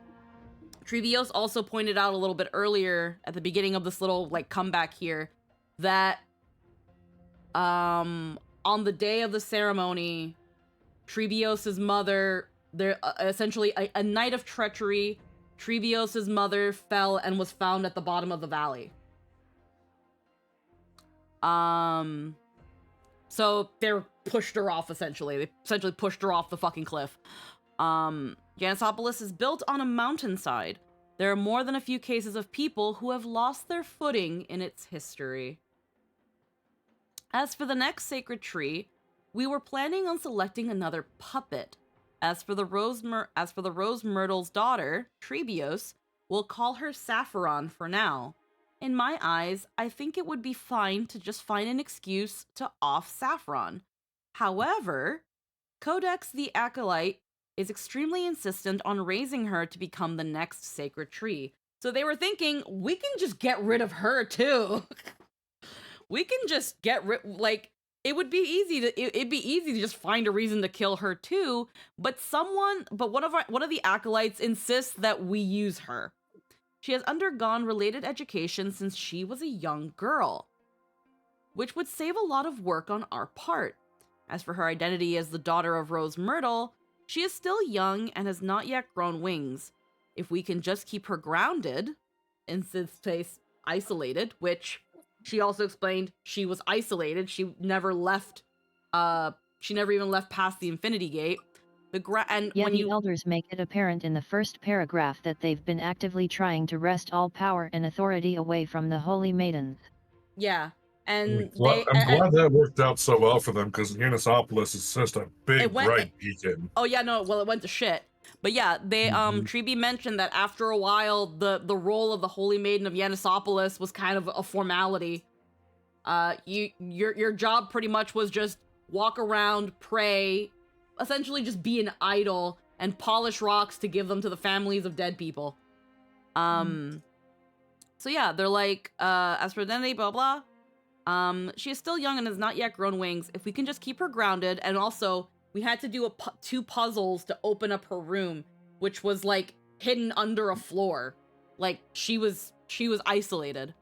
Trebios also pointed out a little bit earlier, at the beginning of this little, like, comeback here, that, on the day of the ceremony, Trebios' mother, essentially a night of treachery, Trebios' mother fell and was found at the bottom of the valley. So they pushed her off, essentially. They essentially pushed her off the fucking cliff. Yanisopolis is built on a mountainside. There are more than a few cases of people who have lost their footing in its history. As for the next sacred tree, we were planning on selecting another puppet. As for the Rose Myrtle's daughter, Trebios, we'll call her Saffron for now. In my eyes, I think it would be fine to just find an excuse to off Saffron. However, Codex the Acolyte is extremely insistent on raising her to become the next sacred tree. So they were thinking, we can just get rid of her too. We can just get rid, like, it would be easy to, it'd be easy to just find a reason to kill her too, but one of the acolytes insists that we use her. She has undergone related education since she was a young girl, which would save a lot of work on our part. As for her identity as the daughter of Rose Myrtle, she is still young and has not yet grown wings. If we can just keep her grounded, in this case, isolated, which she also explained she was isolated. She never even left past the Infinity Gate. The elders make it apparent in the first paragraph that they've been actively trying to wrest all power and authority away from the Holy Maidens. Yeah, And I'm glad that worked out so well for them because Yanisopolis is just a big bright beacon. Oh yeah, no, well it went to shit. But yeah, they Treeby mentioned that after a while the role of the Holy Maiden of Yanisopolis was kind of a formality. Your job pretty much was just walk around, pray, essentially just be an idol and polish rocks to give them to the families of dead people. So yeah, they're like, as for identity, blah blah. She is still young and has not yet grown wings. If we can just keep her grounded, and also we had to do two puzzles to open up her room, which was like hidden under a floor. Like she was isolated.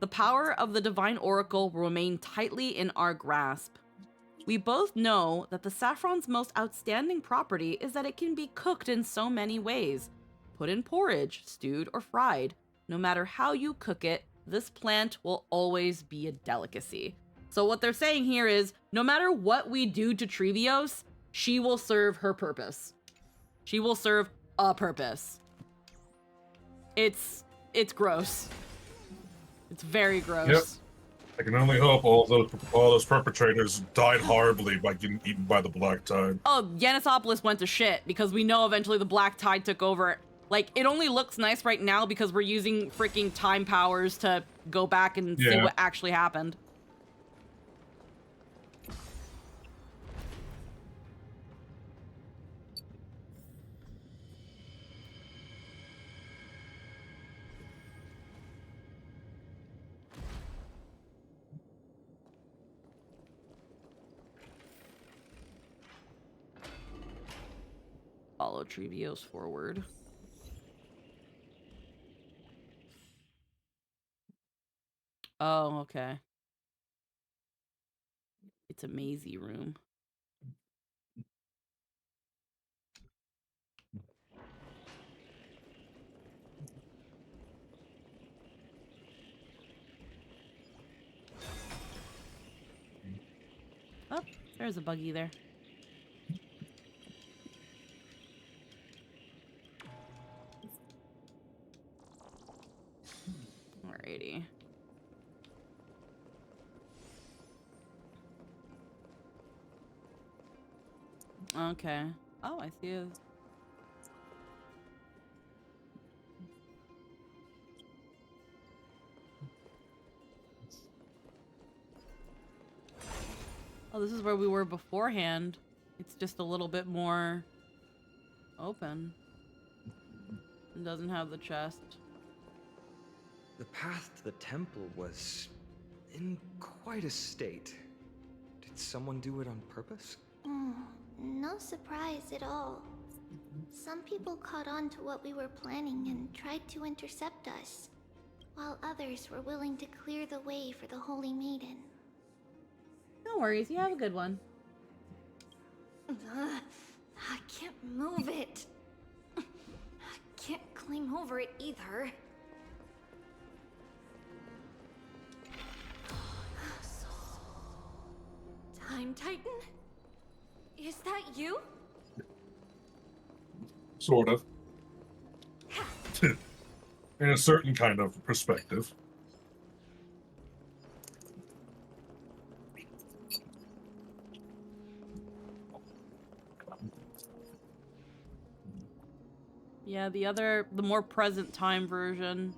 The power of the Divine Oracle will remain tightly in our grasp. We both know that the saffron's most outstanding property is that it can be cooked in so many ways. Put in porridge, stewed, or fried. No matter how you cook it, this plant will always be a delicacy. So what they're saying here is, no matter what we do to Trevios, she will serve her purpose. She will serve a purpose. It's gross. It's very gross. Yep. I can only hope all those perpetrators died horribly by getting eaten by the Black Tide. Oh, Yanisopolis went to shit because we know eventually the Black Tide took over. Like, it only looks nice right now because we're using freaking time powers to go back and see what actually happened. Follow Trevios forward. Oh, okay. It's a mazy room. Oh, there's a buggy there. Alrighty. Okay. Oh, I see it. Oh, this is where we were beforehand. It's just a little bit more open. It doesn't have the chest. The path to the temple was in quite a state. Did someone do it on purpose? No surprise at all. Some people caught on to what we were planning and tried to intercept us, while others were willing to clear the way for the Holy Maiden. No worries, you have a good one. I can't move it. I can't climb over it either. Time Titan? Is that you? Sort of. In a certain kind of perspective. Yeah, the more present time version,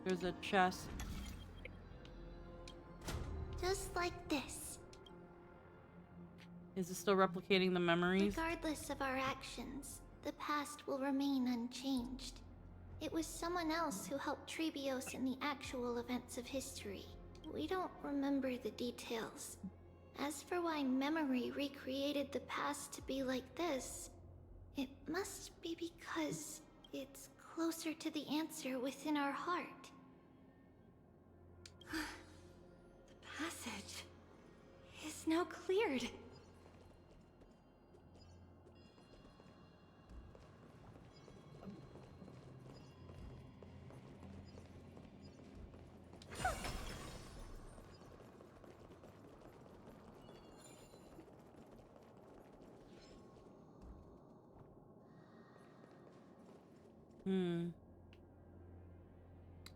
there's a chest. Just like this. Is it still replicating the memories? Regardless of our actions, the past will remain unchanged. It was someone else who helped Trebios in the actual events of history. We don't remember the details. As for why memory recreated the past to be like this, it must be because it's closer to the answer within our heart. The passage is now cleared.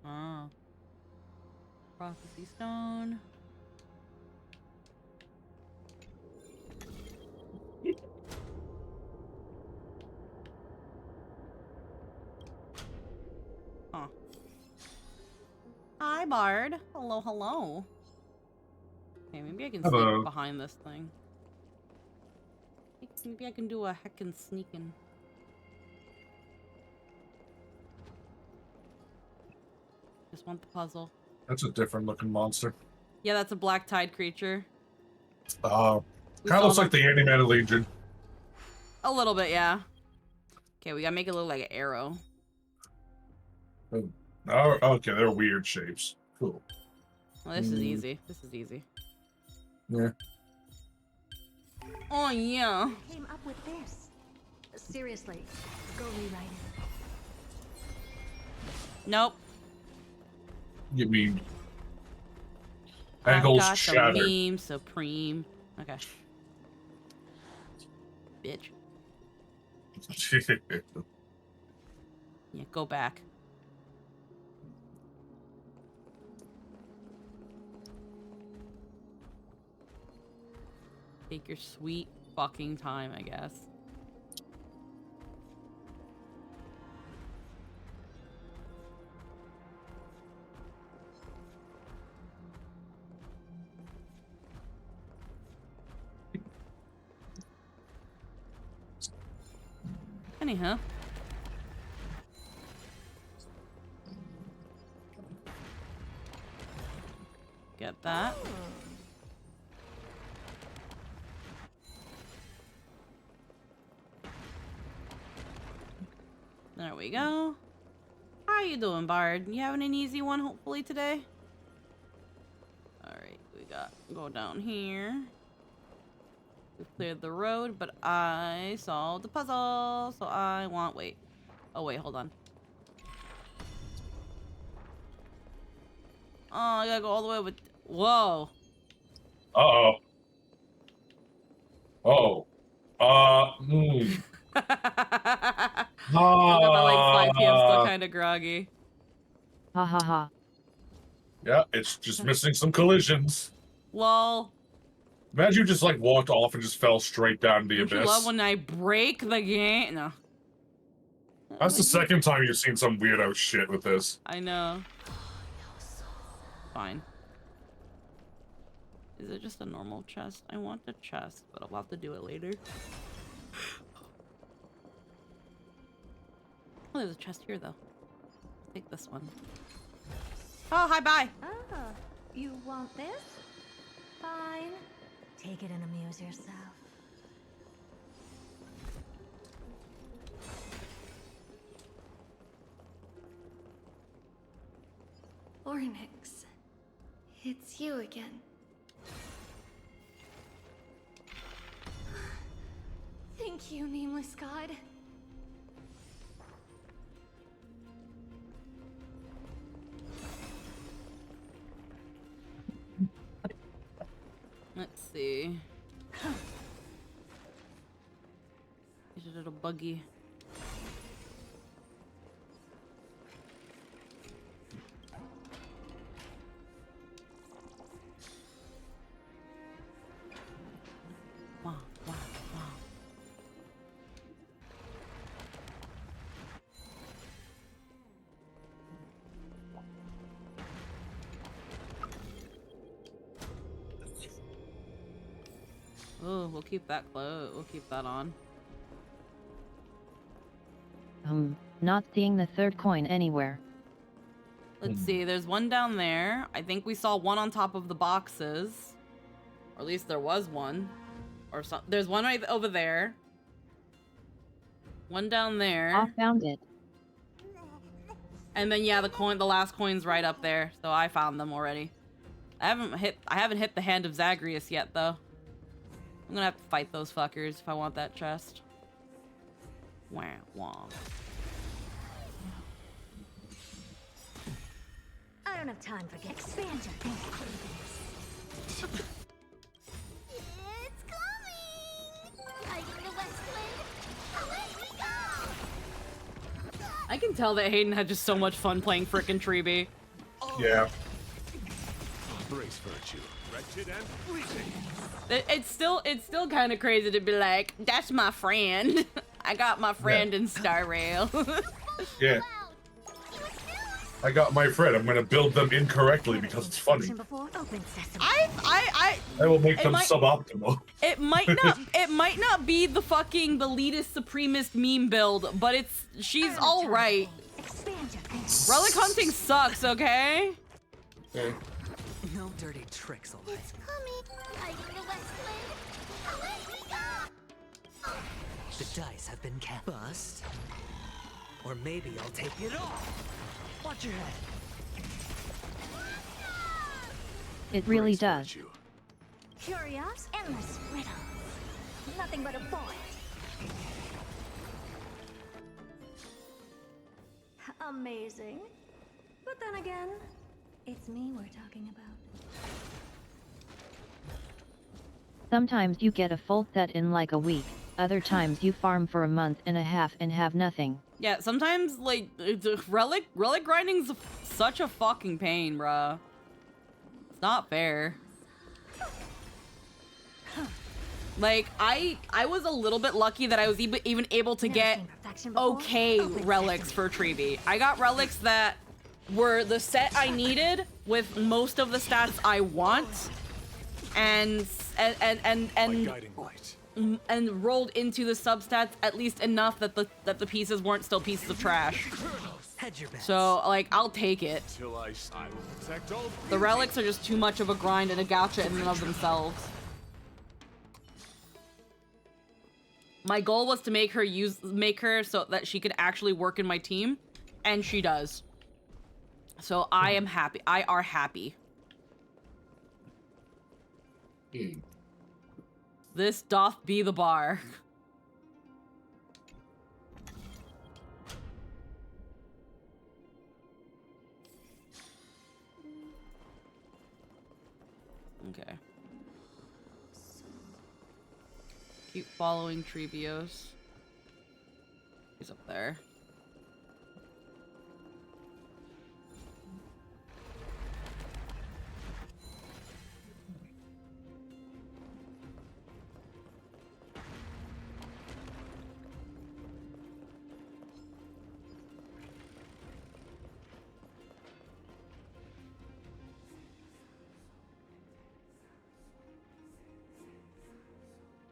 Ah. Prophecy Stone. Bard. Hello, hello. Okay, maybe I can Hello. sneak behind this thing. Maybe I can do a heckin' sneaking. Just want the puzzle. That's a different looking monster. Yeah, that's a black tide creature. We Kind saw of looks them- like the animated Legion. A little bit, yeah. Okay, we gotta make it look like an arrow. Oh, okay, they're weird shapes. Cool. Well, this is easy. This is easy. Yeah. Oh, yeah. Came up with this. Seriously, go rewrite it. Nope. You mean I ankles got shattered. the meme supreme. Okay. Bitch. Yeah, go back. Take your sweet fucking time, I guess. Anyhow. Get that. There we go. How you doing, Bard? You having an easy one, hopefully, today? Alright, we got... Go down here. We cleared the road, but I solved the puzzle, so I want... Wait. Oh, wait, hold on. Oh, I gotta go all the way with... Whoa. Uh-oh. Uh-oh. I woke up at like 5 p.m. still kind of groggy. Ha ha ha. Yeah, it's just missing some collisions. Lol. Imagine you just like walked off and just fell straight down the Don't you abyss. love when I break the game? No. That's the second time you've seen some weirdo shit with this. I know. Fine. Is it just a normal chest? I want the chest, but I'll have to do it later. Oh, there's a chest here, though. Take this one. Oh, hi, bye. Oh, you want this? Fine. Take it and amuse yourself. Ornix, it's you again. Thank you, nameless god. Let's see. There's a little buggy. Wow, wow, wow. Oh, we'll keep that close. We'll keep that on. Not seeing the third coin anywhere. Let's see. There's one down there. I think we saw one on top of the boxes. Or at least there was one. Or some. There's one right over there. One down there. I found it. And then yeah, the last coin's right up there. So I found them already. I haven't hit the hand of Zagreus yet though. I'm gonna have to fight those fuckers if I want that chest. Wah, wah. I don't have time for games. Expand your thinking. It's coming! Fighting the West Wind! Away we go! I can tell that Hayden had just so much fun playing frickin' Treeby. Yeah. Brace virtue, wretched and fleeting. It's still kind of crazy to be like, that's my friend. I got my friend in Star Rail. Yeah. I got my friend. I'm gonna build them incorrectly because it's funny. I will make them might, suboptimal. It might not be the fucking the elitist supremist meme build, but she's all right. Relic hunting sucks, okay? Okay. No dirty tricks, all right. It's coming. Light in the west wind. Away we go. The dice have been cast. Bust. Or maybe I'll take it off. Watch your head. It really does. Curious, endless riddles. Nothing but a boy. Amazing. But then again, it's me we're talking about. Sometimes you get a full set in like a week, other times you farm for a month and a half and have nothing. Yeah, sometimes, like, relic grinding's such a fucking pain, bruh. It's not fair. Like, I was a little bit lucky that I was even able to get okay relics for Treevee. I got relics that were the set I needed with most of the stats I want, and rolled into the substats at least enough that the pieces weren't still pieces of trash. So, like, I'll take it. The relics are just too much of a grind and a gacha in and of themselves. My goal was to make her so that she could actually work in my team, and she does. So I am happy. I are happy. This doth be the bar. Okay. Keep following Treevios. He's up there.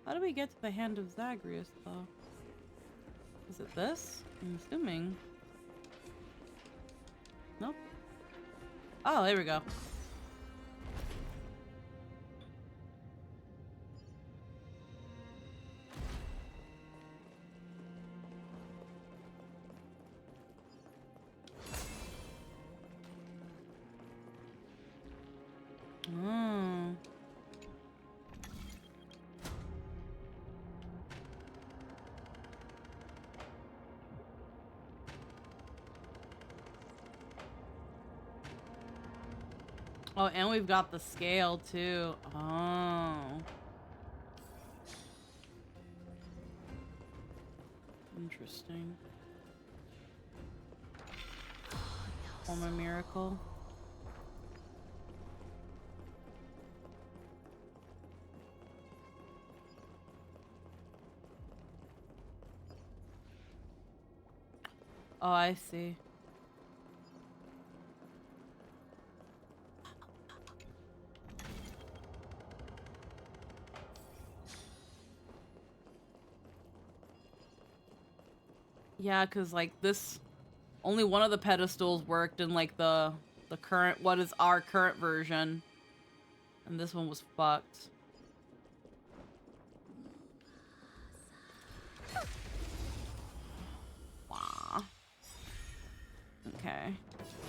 How do we get to the hand of Zagreus, though? Is it this? I'm assuming. Nope. Oh, there we go. Oh. Oh, and we've got the scale too. Oh. Interesting. Form a miracle. Oh, I see. Yeah, because like this, only one of the pedestals worked in like the current, what is our current version, and this one was fucked. Wow. Okay.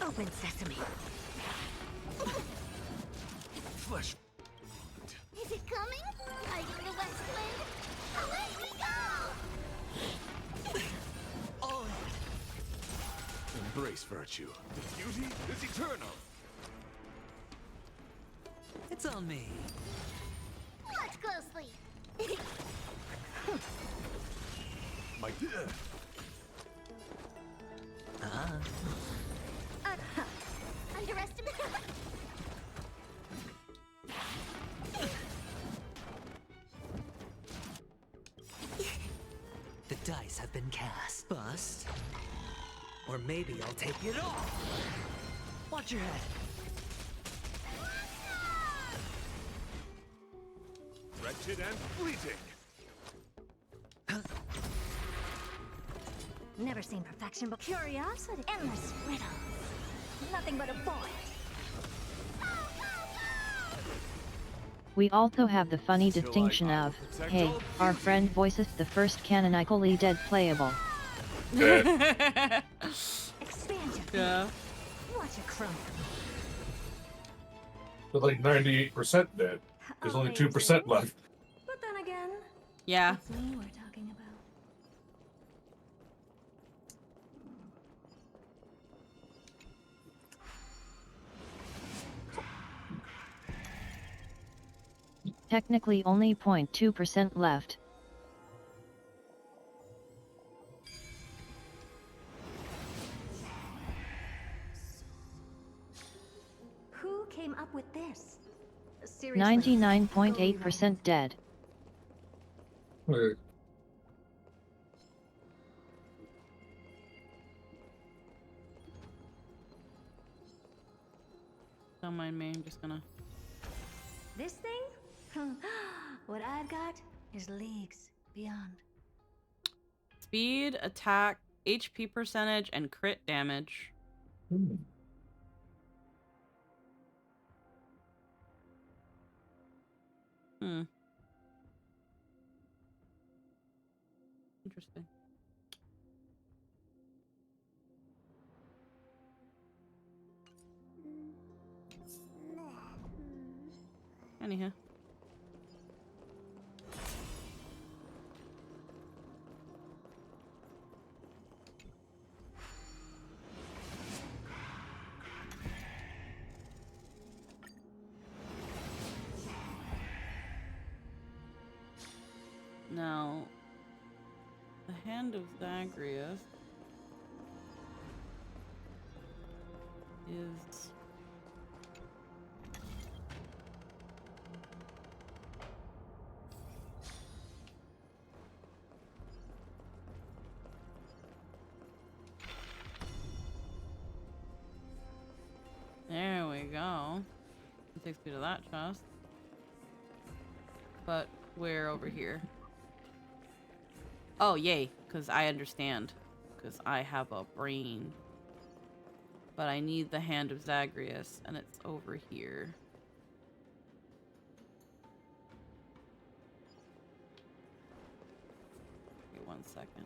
Open sesame. Flesh. Is it coming? Light in the west wind. Away we go. Embrace virtue. Beauty is eternal. It's on me. Watch closely. My Underestimate. The dice have been cast. Bust. Or maybe I'll take it all. Watch your head. Wretched and fleeting. Never seen perfection, but curiosity. Endless riddles. Nothing but a void. We also have the funny distinction of, hey, our friend voices the first canonically dead playable. Expand your Yeah. Watch it crumble. They're like 98% dead. There's only 2% left. But then again, Yeah. it's me we're talking about. Technically only 0.2% left. Who came up with this? Seriously. 99.8% dead. Wait. Don't mind me, I'm just gonna... This thing? What I've got is leagues beyond. Speed, attack, HP percentage, and crit damage. Interesting. Anyhow. Now, the Hand of Zagreus is... There we go. It takes me to that chest. But we're over here. Oh, yay, because I understand. Because I have a brain. But I need the Hand of Zagreus, and it's over here. Wait 1 second.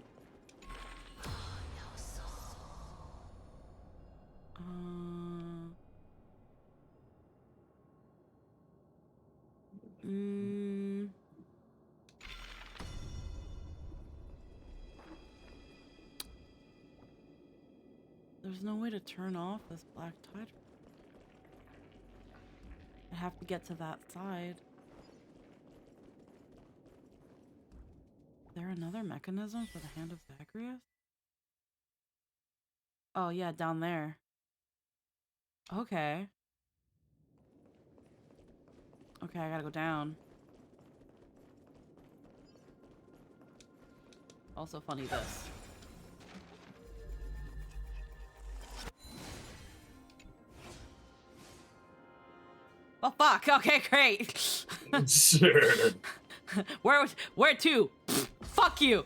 There's no way to turn off this black tide. I have to get to that side. Is there another mechanism for the Hand of Zagreus? Oh yeah, down there. Okay. Okay, I gotta go down. Also funny this. Oh fuck, okay, great. Sure. Where to? Fuck you.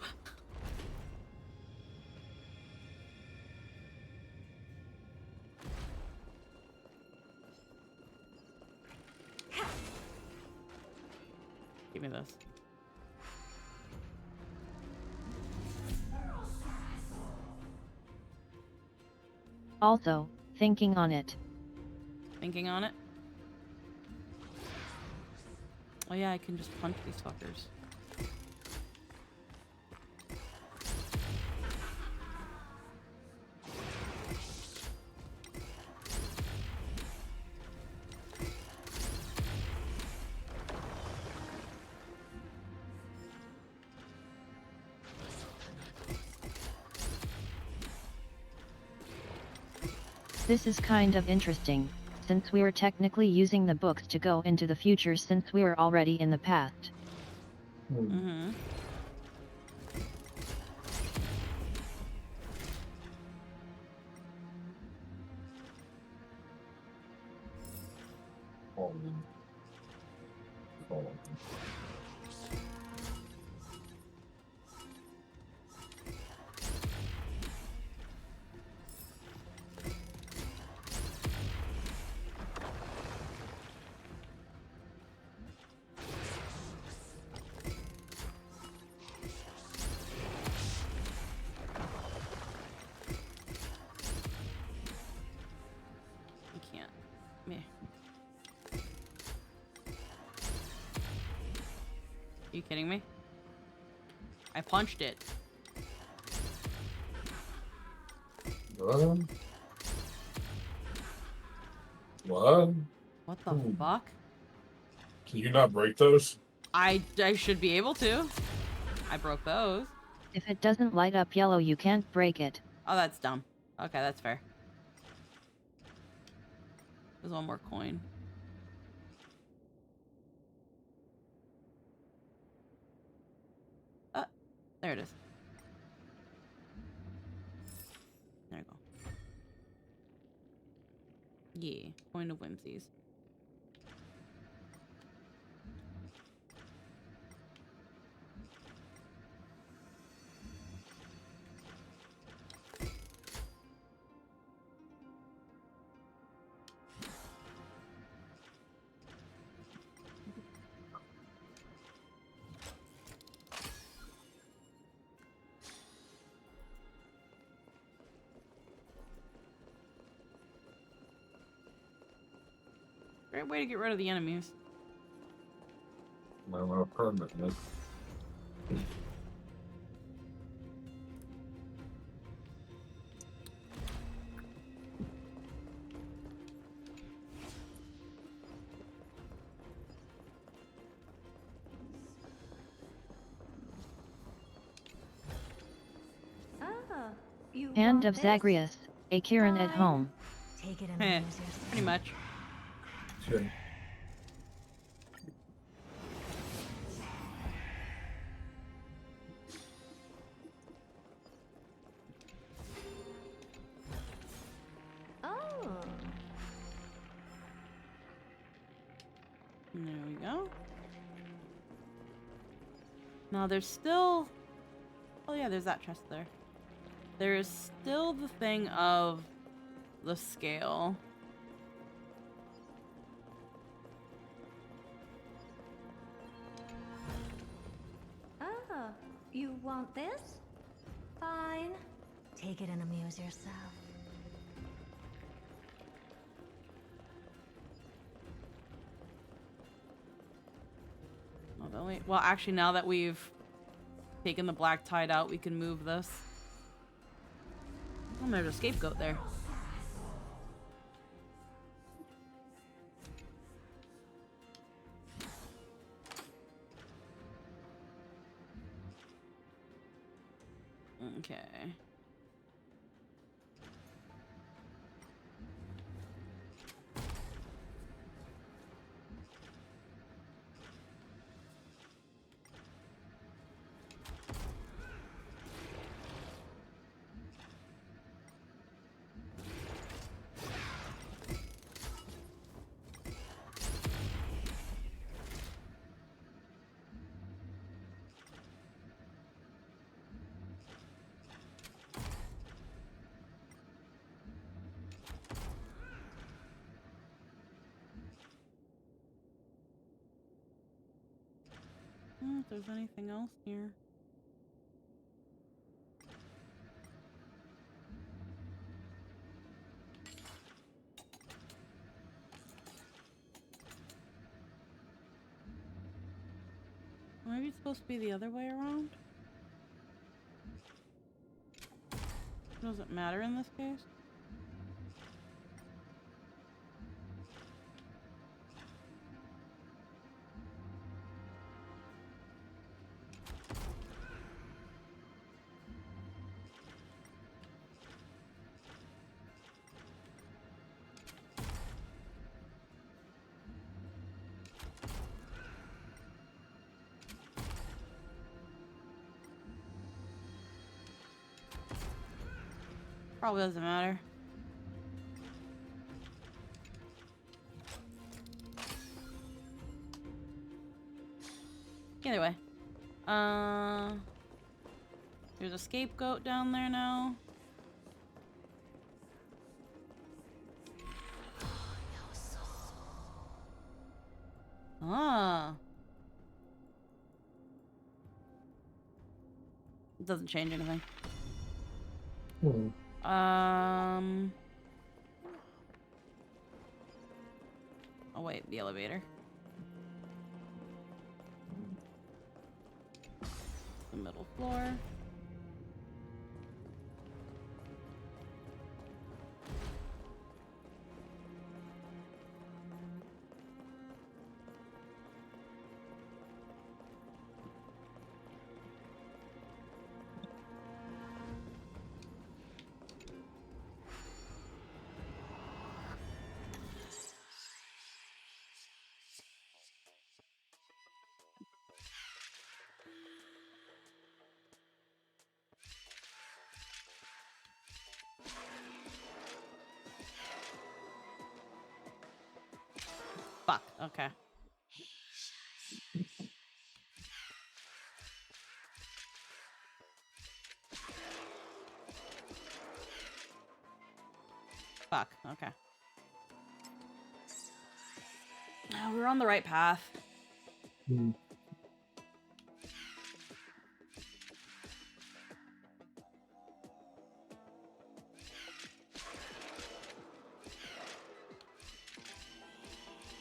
Give me this. Also, thinking on it. Thinking on it? Oh yeah, I can just punch these fuckers. This is kind of interesting, since we were technically using the books to go into the future since we were already in the past. Mm-hmm. can't. Meh. Are you kidding me? I punched it. What? What? What the fuck? Can you not break those? I should be able to. I broke those. If it doesn't light up yellow, you can't break it. Oh, that's dumb. Okay, that's fair. There's one more coin. There it is. There you go. Yeah, coin of whimsies. Great way to get rid of the enemies. No, permanently. Hand of Zagreus, a Kieran at home. Take it and pretty much. Sure. Oh. There we go. Now there's still... Oh yeah, there's that chest there. There is still the thing of the scale. Ah, you want this? Fine. Take it and amuse yourself. Oh, well, actually, now that we've taken the black tide out, we can move this. Oh, there's a scapegoat there. Okay. If there's anything else here. Maybe it's supposed to be the other way around? Doesn't matter in this case. Probably doesn't matter. Either way. There's a scapegoat down there now. Ah. It doesn't change anything. Oh wait, the elevator. The middle floor. Fuck, okay. Fuck, okay. Oh, we're on the right path.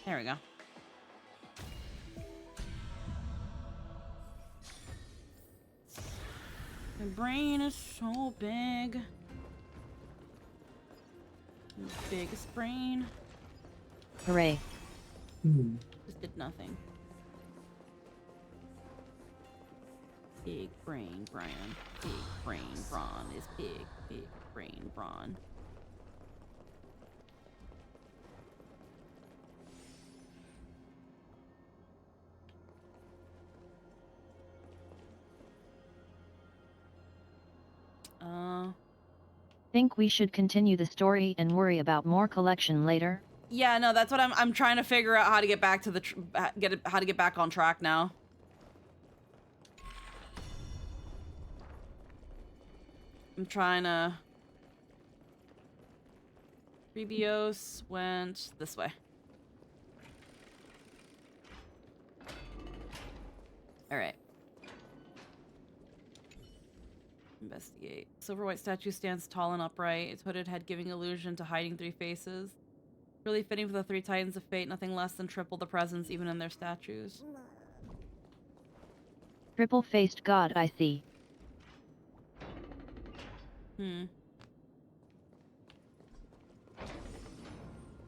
There we go. My brain is so big. The biggest brain. Hooray. Just did nothing. Big brain, Brian. Big brain, Braun is big. Big brain, Braun. Think we should continue the story and worry about more collection later? Yeah, no, that's what I'm trying to figure out how to get back to the how to get back on track now. I'm trying to. Rebios went this way. All right. Investigate. Silver white statue stands tall and upright, its hooded head giving illusion to hiding three faces. Really fitting for the three titans of fate, nothing less than triple the presence even in their statues. Triple-faced god, I see.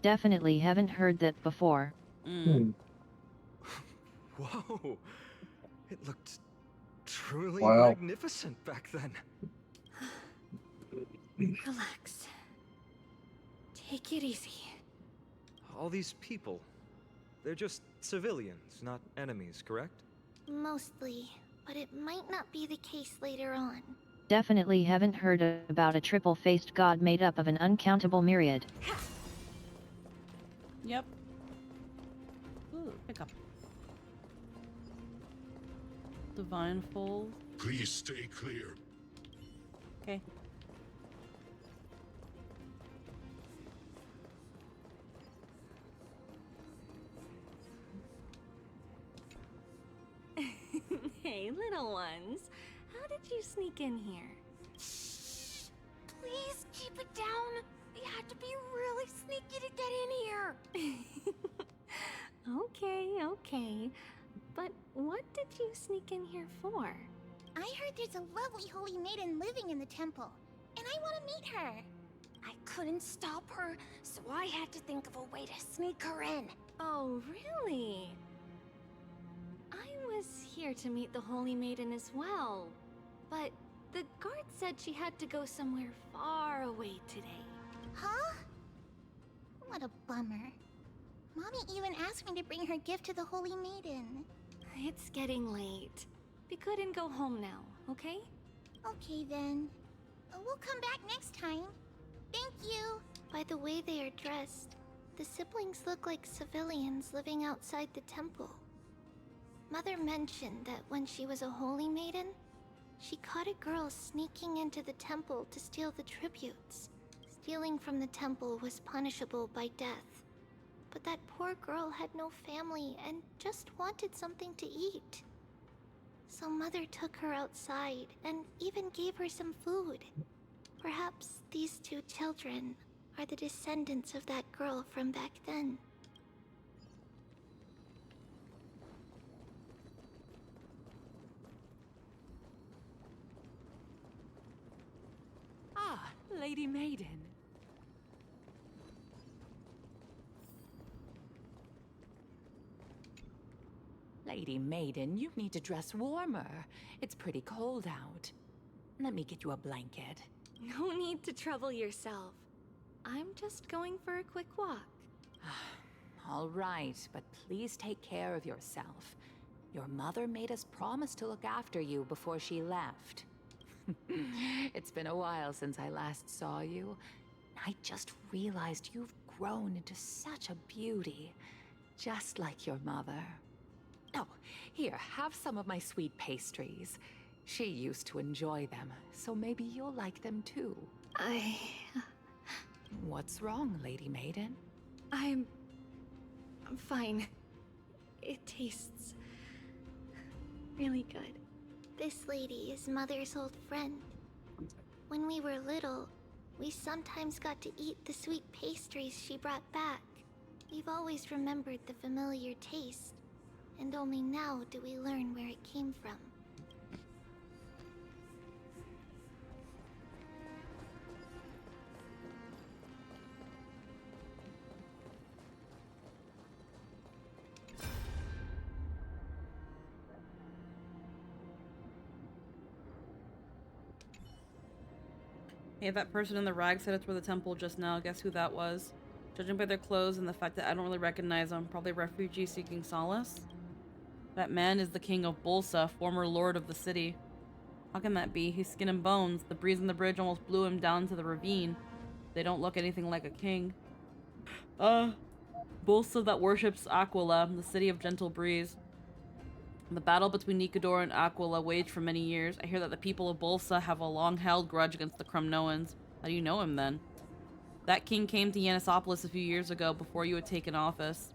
Definitely haven't heard that before. Whoa! It looked truly Wow. magnificent back then. Relax. Take it easy. All these people, they're just civilians, not enemies, correct? Mostly, but it might not be the case later on. Definitely haven't heard about a triple-faced god made up of an uncountable myriad. Yep. Ooh, pick up. Divine fold. Please stay clear. Okay. Hey, little ones. How did you sneak in here? Please keep it down. You had to be really sneaky to get in here. Okay. But what did you sneak in here for? I heard there's a lovely holy maiden living in the temple, and I want to meet her. I couldn't stop her, so I had to think of a way to sneak her in. Oh, really? I was here to meet the Holy Maiden as well, but the guard said she had to go somewhere far away today. Huh? What a bummer. Mommy even asked me to bring her gift to the Holy Maiden. It's getting late. We couldn't go home now, okay? Okay then. We'll come back next time. Thank you. By the way they are dressed, the siblings look like civilians living outside the temple. Mother mentioned that when she was a holy maiden, she caught a girl sneaking into the temple to steal the tributes. Stealing from the temple was punishable by death. But that poor girl had no family and just wanted something to eat. So Mother took her outside and even gave her some food. Perhaps these two children are the descendants of that girl from back then. Ah, Lady Maiden. Lady Maiden, you need to dress warmer. It's pretty cold out. Let me get you a blanket. No need to trouble yourself. I'm just going for a quick walk. All right, but please take care of yourself. Your mother made us promise to look after you before she left. It's been a while since I last saw you. I just realized you've grown into such a beauty, just like your mother. Oh, here, have some of my sweet pastries. She used to enjoy them, so maybe you'll like them too. What's wrong, Lady Maiden? I'm fine. It tastes really good. This lady is Mother's old friend. When we were little, we sometimes got to eat the sweet pastries she brought back. We've always remembered the familiar taste, and only now do we learn where it came from. Hey, that person in the rags headed toward the temple just now. Guess who that was? Judging by their clothes and the fact that I don't really recognize them, probably a refugee seeking solace. That man is the king of Bolsa, former lord of the city. How can that be? He's skin and bones. The breeze on the bridge almost blew him down to the ravine. They don't look anything like a king. Bolsa that worships Aquila, the city of gentle breeze. The battle between Nicodor and Aquila waged for many years. I hear that the people of Bolsa have a long-held grudge against the Crumnoans. How do you know him, then? That king came to Yanissopolis a few years ago, before you had taken office.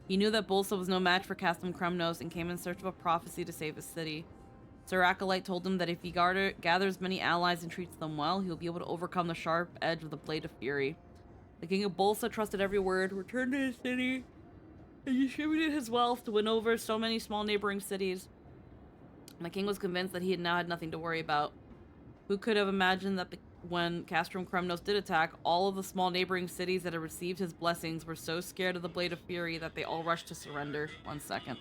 He knew that Bolsa was no match for Castum Crumnos and came in search of a prophecy to save his city. Sir Acolyte told him that if he gathers many allies and treats them well, he'll be able to overcome the sharp edge of the Blade of Fury. The king of Bolsa trusted every word, returned to his city, and distributed his wealth to win over so many small neighboring cities. The king was convinced that he had now had nothing to worry about. Who could have imagined that when Castrum Crumnos did attack, all of the small neighboring cities that had received his blessings were so scared of the Blade of Fury that they all rushed to surrender. 1 second.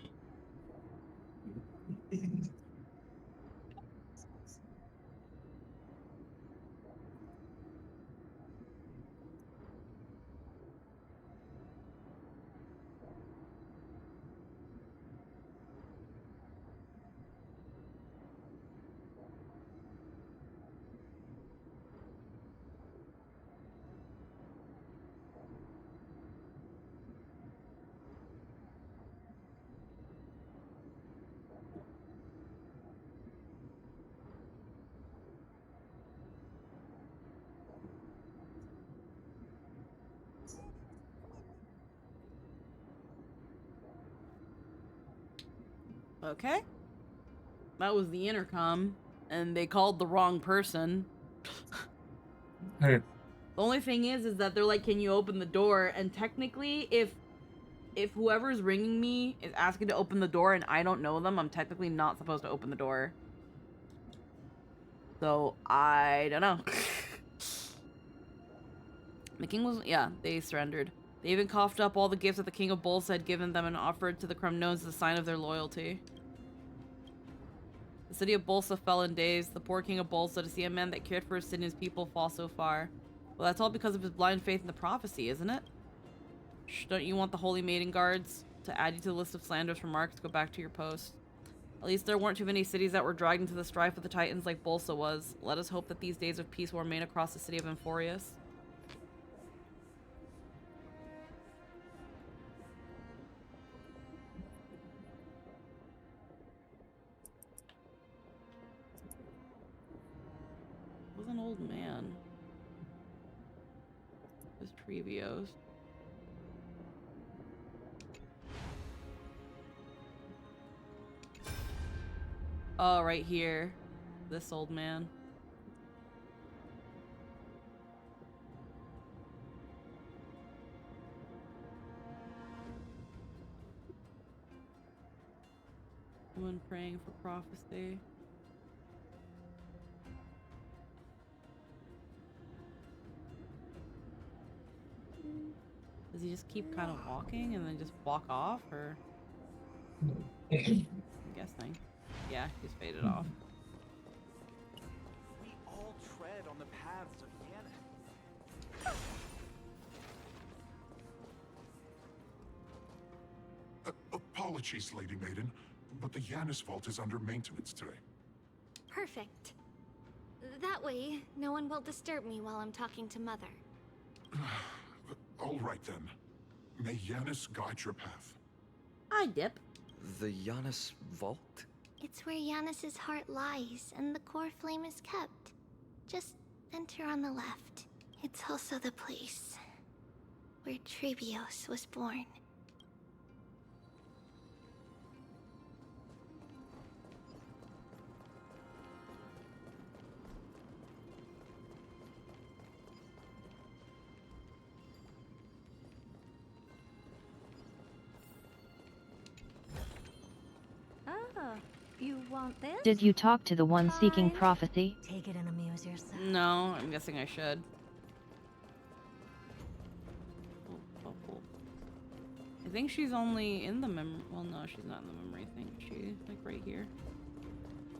Okay. That was the intercom, and they called the wrong person. Hey. The only thing is that they're like, can you open the door? And technically, if whoever's ringing me is asking to open the door and I don't know them, I'm technically not supposed to open the door. So, I don't know. The king was, yeah, they surrendered. They even coughed up all the gifts that the king of Bolsa had given them and offered to the Crumnoans as a sign of their loyalty. The city of Bolsa fell in days. The poor king of Bolsa, to see a man that cared for his city and his people fall so far. Well, that's all because of his blind faith in the prophecy, isn't it? Shh, don't you want the Holy Maiden Guards to add you to the list of slanderous remarks? Go back to your post. At least there weren't too many cities that were dragged into the strife with the Titans like Bolsa was. Let us hope that these days of peace will remain across the city of Amphoreus. old man. This Trevios. Oh, right here. This old man. Woman praying for prophecy. Does he just keep kind of walking and then just walk off, or? I'm guessing. Yeah, he's faded off. We all tread on the paths of Yanis. Apologies, Lady Maiden, but the Yanis vault is under maintenance today. Perfect. That way, no one will disturb me while I'm talking to Mother. All right then. May Yanis guide your path. Hi, Dip. The Yanis vault? It's where Yanis's heart lies and the core flame is kept. Just enter on the left. It's also the place where Trevios was born. Ah, you want this? Did you talk to the one seeking prophecy? Take it and amuse yourself. No, I'm guessing I should. I think she's only in the memory. Well, no, she's not in the memory thing. She's like right here.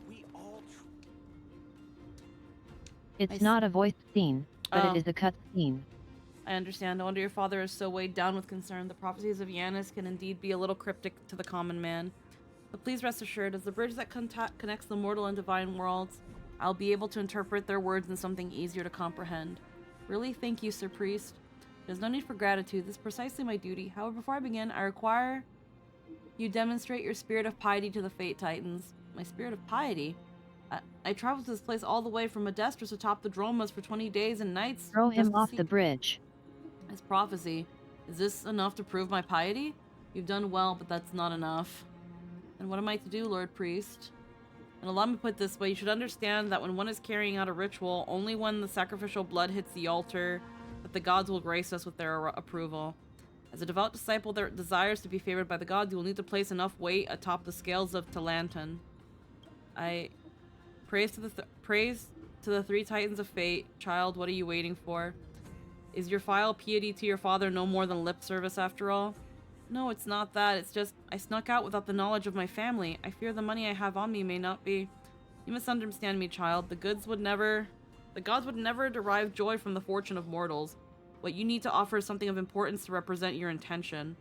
We all It's not a voiced scene, but Oh. it is a cut scene. I understand. No wonder your father is so weighed down with concern. The prophecies of Yanis can indeed be a little cryptic to the common man. But please rest assured, as the bridge that connects the mortal and divine worlds, I'll be able to interpret their words in something easier to comprehend. Really, thank you, Sir Priest. There's no need for gratitude. This is precisely my duty. However, before I begin, I require you demonstrate your spirit of piety to the Fate Titans. My spirit of piety? I traveled to this place all the way from Modestris atop the Dromas for 20 days and nights. Throw just him to off see the bridge. his prophecy. Is this enough to prove my piety? You've done well, but that's not enough. And what am I to do, Lord Priest? And allow me to put it this way, you should understand that when one is carrying out a ritual, only when the sacrificial blood hits the altar, that the gods will grace us with their approval. As a devout disciple that desires to be favored by the gods, you will need to place enough weight atop the scales of Talanton. I praise to the three titans of fate. Child, what are you waiting for? Is your vile piety to your father no more than lip service after all? No, it's not that. It's just, I snuck out without the knowledge of my family. I fear the money I have on me may not be. You misunderstand me, child. The gods would never derive joy from the fortune of mortals. What you need to offer is something of importance to represent your intention.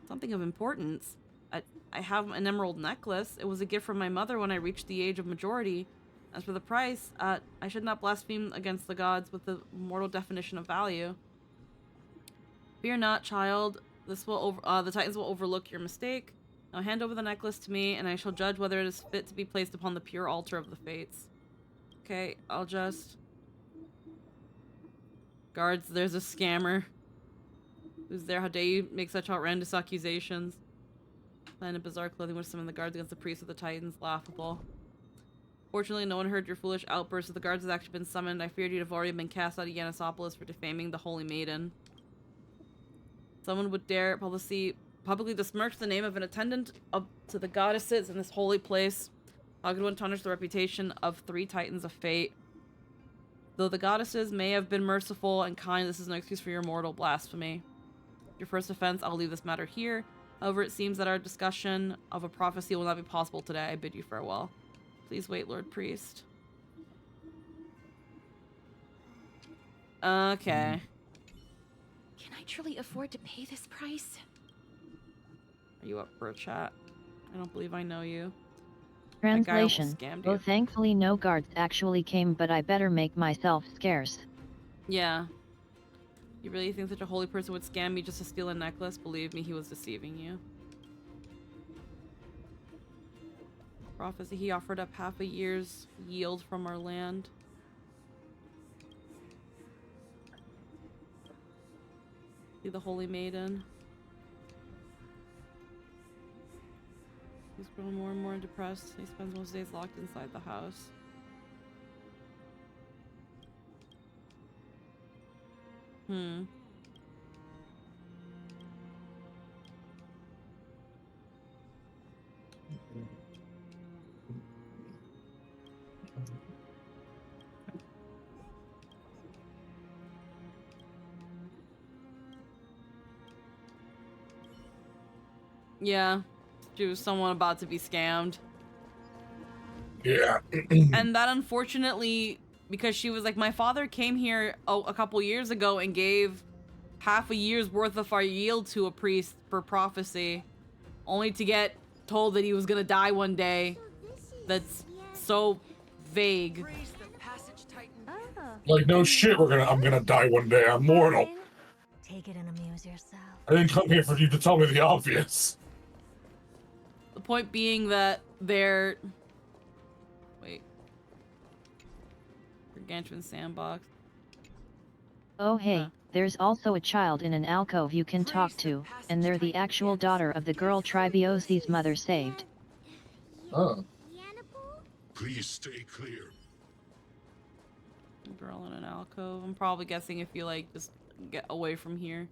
Something of importance? I have an emerald necklace. It was a gift from my mother when I reached the age of majority. As for the price, I should not blaspheme against the gods with the mortal definition of value. Fear not, child. The Titans will overlook your mistake. Now hand over the necklace to me, and I shall judge whether it is fit to be placed upon the pure altar of the fates. Okay, I'll just... Guards, there's a scammer. Who's there? How dare you make such outrageous accusations? Find a bizarre clothing which summon the guards against the priests of the Titans. Laughable. Fortunately, no one heard your foolish outburst. If the guards had actually been summoned, I feared you'd have already been cast out of Yanisopolis for defaming the Holy Maiden. Someone would dare publicly besmirch the name of an attendant to the goddesses in this holy place. How could one tarnish the reputation of three titans of fate? Though the goddesses may have been merciful and kind, this is no excuse for your mortal blasphemy. Your first offense, I'll leave this matter here. However, it seems that our discussion of a prophecy will not be possible today. I bid you farewell. Please wait, Lord Priest. Okay. Can I truly afford to pay this price? Are you up for a chat? I don't believe I know you. Translation. That guy almost scammed Oh, you. thankfully no guards actually came, but I better make myself scarce. Yeah. You really think such a holy person would scam me just to steal a necklace? Believe me, he was deceiving you. Prophecy, he offered up half a year's yield from our land. See the Holy Maiden. He's growing more and more depressed. He spends most days locked inside the house. Yeah, she was someone about to be scammed. Yeah. And that unfortunately, because she was like, my father came here a couple years ago and gave half a year's worth of our yield to a priest for prophecy, only to get told that he was gonna die one day. That's so vague. Like, no shit, I'm gonna die one day. I'm mortal. Take it and amuse yourself. I didn't come here for you to tell me the obvious. The point being that they're... Wait. Gargantuan sandbox. Oh hey, there's also a child in an alcove you can talk to, and they're the actual daughter of the girl Tribiosi's mother saved. Oh. Please stay clear. Girl in an alcove. I'm probably guessing if you like just get away from here.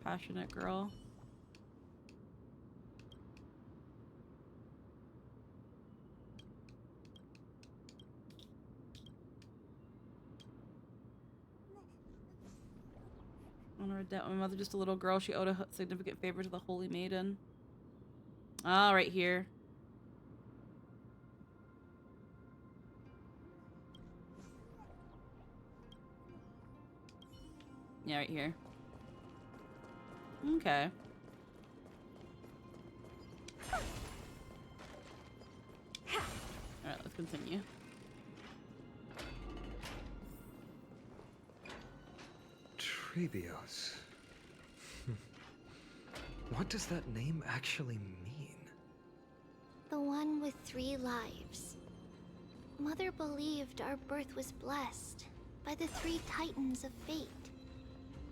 Passionate girl. On her debt, my mother just a little girl. She owed a significant favor to the Holy Maiden. Ah, right here. Yeah, right here. Okay. Alright, let's continue. Trebios. What does that name actually mean? The one with 3 lives. Mother believed our birth was blessed by the 3 titans of fate.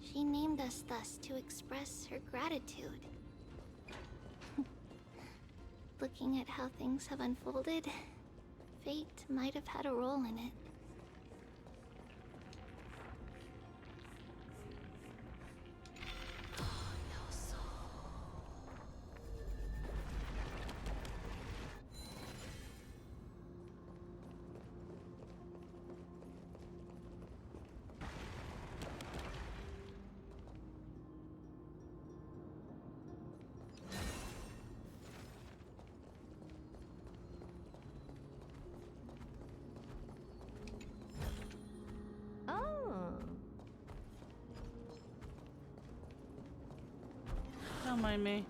She named us thus to express her gratitude. Looking at how things have unfolded, fate might have had a role in it. Don't mind me.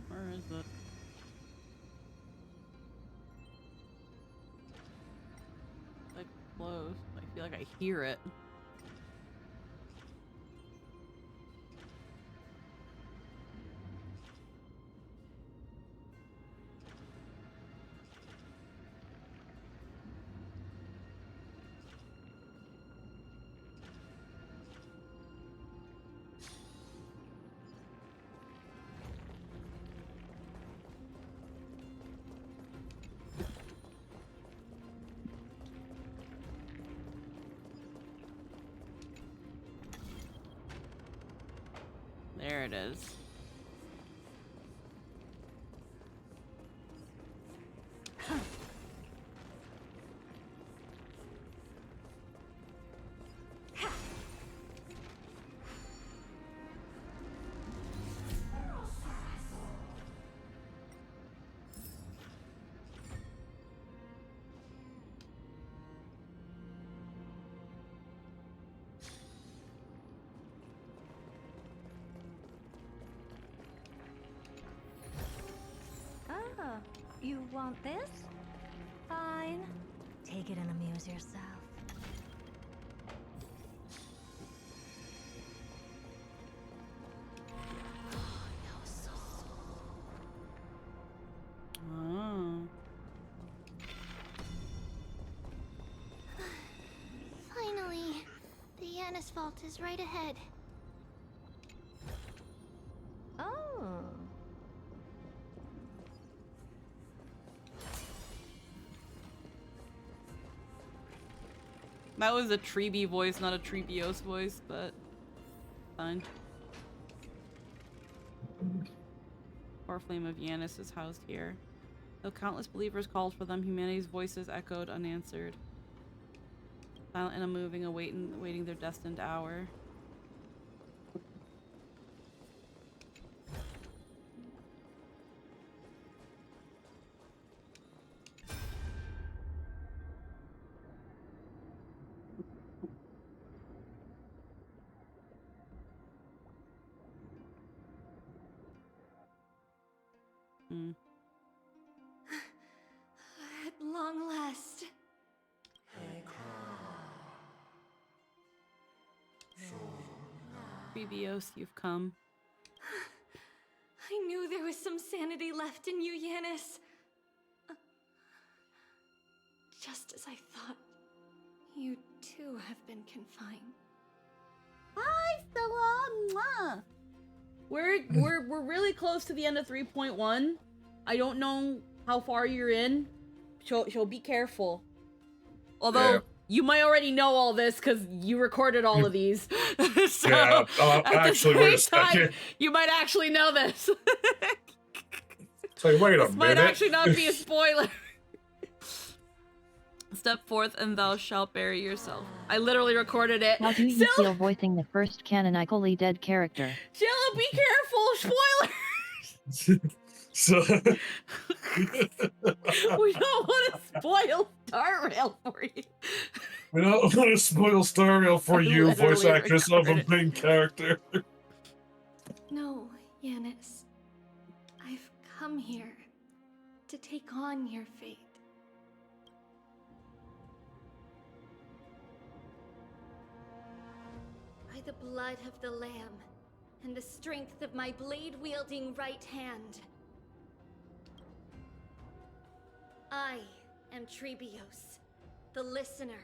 Where is it? close. I feel like I hear it. There it is. Ah, you want this? Fine. Take it and amuse yourself. Oh. Finally, the Yanis vault is right ahead. Oh. That was a Treebee voice, not a Treebios voice, but fine. Core flame of Yanis is housed here. Though countless believers called for them, humanity's voices echoed unanswered. Silent and unmoving, awaiting their destined hour. Hmm. At long last. Treebios, you've come. I knew there was some sanity left in you, Yanis. Just as I thought, you too have been confined. Hi, Stella! We're really close to the end of 3.1. I don't know how far you're in. She'll be careful. Although Yeah. you might already know all this because you recorded all of these. So Yeah, at actually, the wait a same time, second. you might actually know this. Say, wait a This might minute. actually not be a spoiler. Step forth and thou shalt bury yourself. I literally recorded it. How do you feel voicing the first canonically dead character? Shilla, be careful! Spoiler! So We don't want to spoil Star Rail for you. we don't want to spoil Star Rail for I you, voice literally actress of a recorded main character. No, Yanis. I've come here to take on your fate. By the blood of the Lamb and the strength of my blade-wielding right hand, I am Treebios, the listener,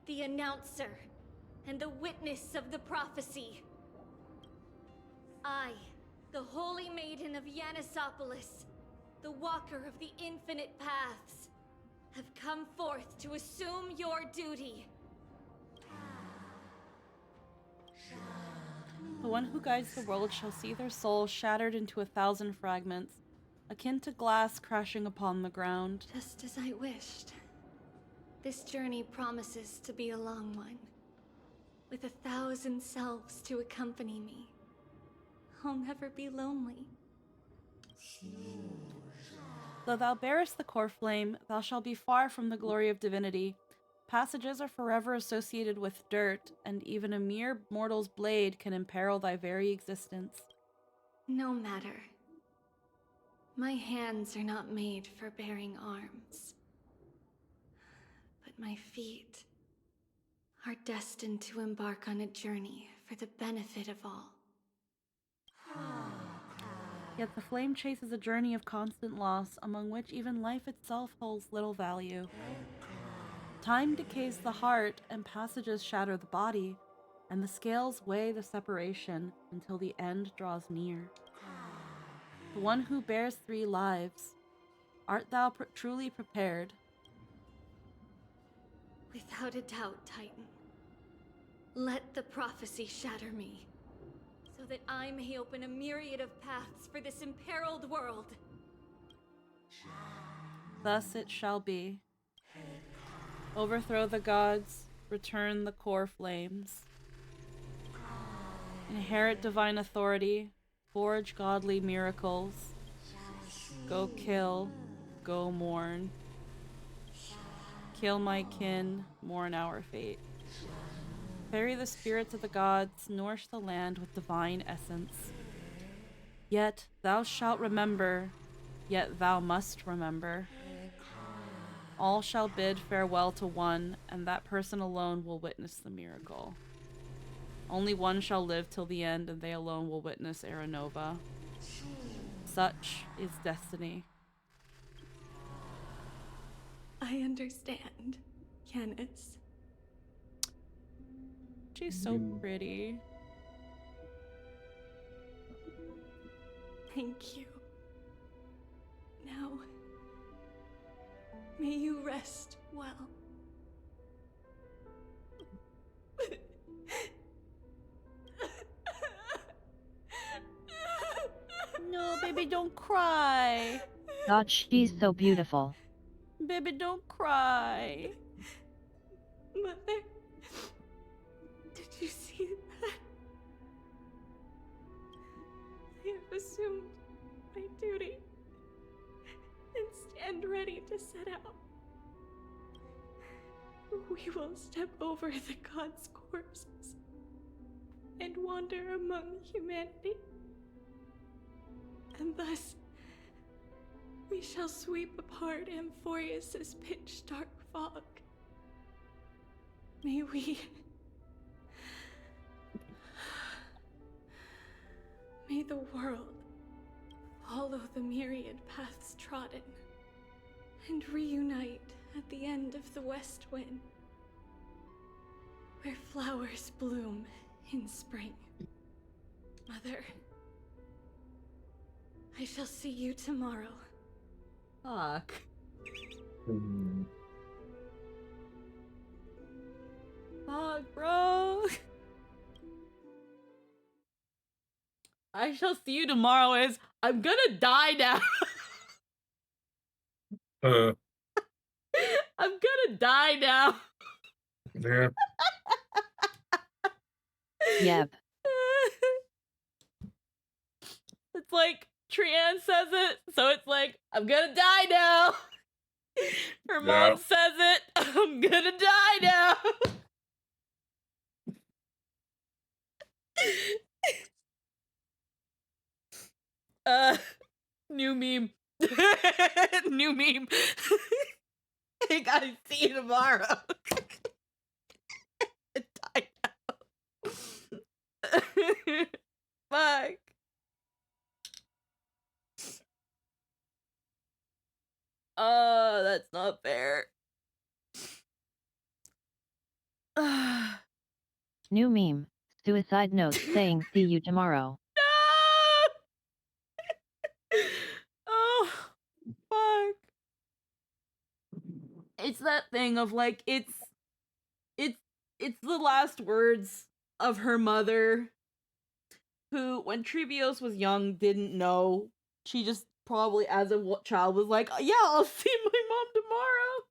the announcer, and the witness of the prophecy. I, the Holy Maiden of Yanisopolis, the Walker of the Infinite Paths, have come forth to assume your duty. The one who guides the world shall see their souls shattered into 1,000 fragments, akin to glass crashing upon the ground. Just as I wished. This journey promises to be a long one, with 1,000 selves to accompany me. I'll never be lonely. Though thou bearest the core flame, thou shalt be far from the glory of divinity. Passages are forever associated with dirt, and even a mere mortal's blade can imperil thy very existence. No matter. My hands are not made for bearing arms. But my feet are destined to embark on a journey for the benefit of all. Yet the flame chase is a journey of constant loss, among which even life itself holds little value. Time decays the heart, and passages shatter the body, and the scales weigh the separation until the end draws near. The one who bears 3 lives, art thou truly prepared? Without a doubt, Titan. Let the prophecy shatter me, so that I may open a myriad of paths for this imperiled world. Thus it shall be. Overthrow the gods, return the core flames. Inherit divine authority, forge godly miracles. Go kill, go mourn. Kill my kin, mourn our fate. Bury the spirits of the gods, nourish the land with divine essence. Yet thou shalt remember, yet thou must remember. All shall bid farewell to one, and that person alone will witness the miracle. Only one shall live till the end, and they alone will witness Era Nova. Such is destiny. I understand, Yanis. She's so pretty. Thank you. Now, may you rest well. No, baby, don't cry. God, she's so beautiful. Baby, don't cry. Mother, did you see that? I have assumed my duty and stand ready to set out. We will step over the gods' corpses and wander among humanity. And thus, we shall sweep apart Amphoreus' pitch-dark fog. May the world follow the myriad paths trodden and reunite at the end of the west wind, where flowers bloom in spring. Mother, I shall see you tomorrow. Fuck. Fuck, bro. I shall see you tomorrow is, I'm gonna die now. I'm gonna die now. Yeah. Yep. It's like Trianne says it, so it's like, I'm gonna die now. Her mom says it, I'm gonna die now. New meme. New meme. Hey guys, see you tomorrow. Die now. Fuck. Oh, that's not fair. New meme. Suicide note saying see you tomorrow. Oh, fuck. It's that thing of like, it's the last words of her mother, who, when Trevios was young, didn't know. She just probably, as a child, was like, yeah, I'll see my mom tomorrow.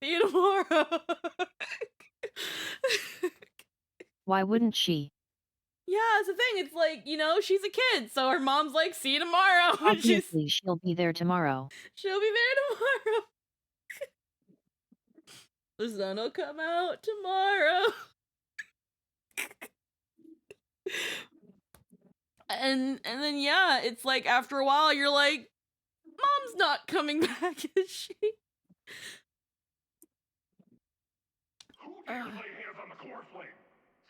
See you tomorrow. Why wouldn't she? Yeah, it's the thing. It's like, you know, she's a kid, so her mom's like, see you tomorrow. Obviously, she'll be there tomorrow. She'll be there tomorrow. The sun will come out tomorrow. And then yeah, it's like after a while you're like, mom's not coming back, is she?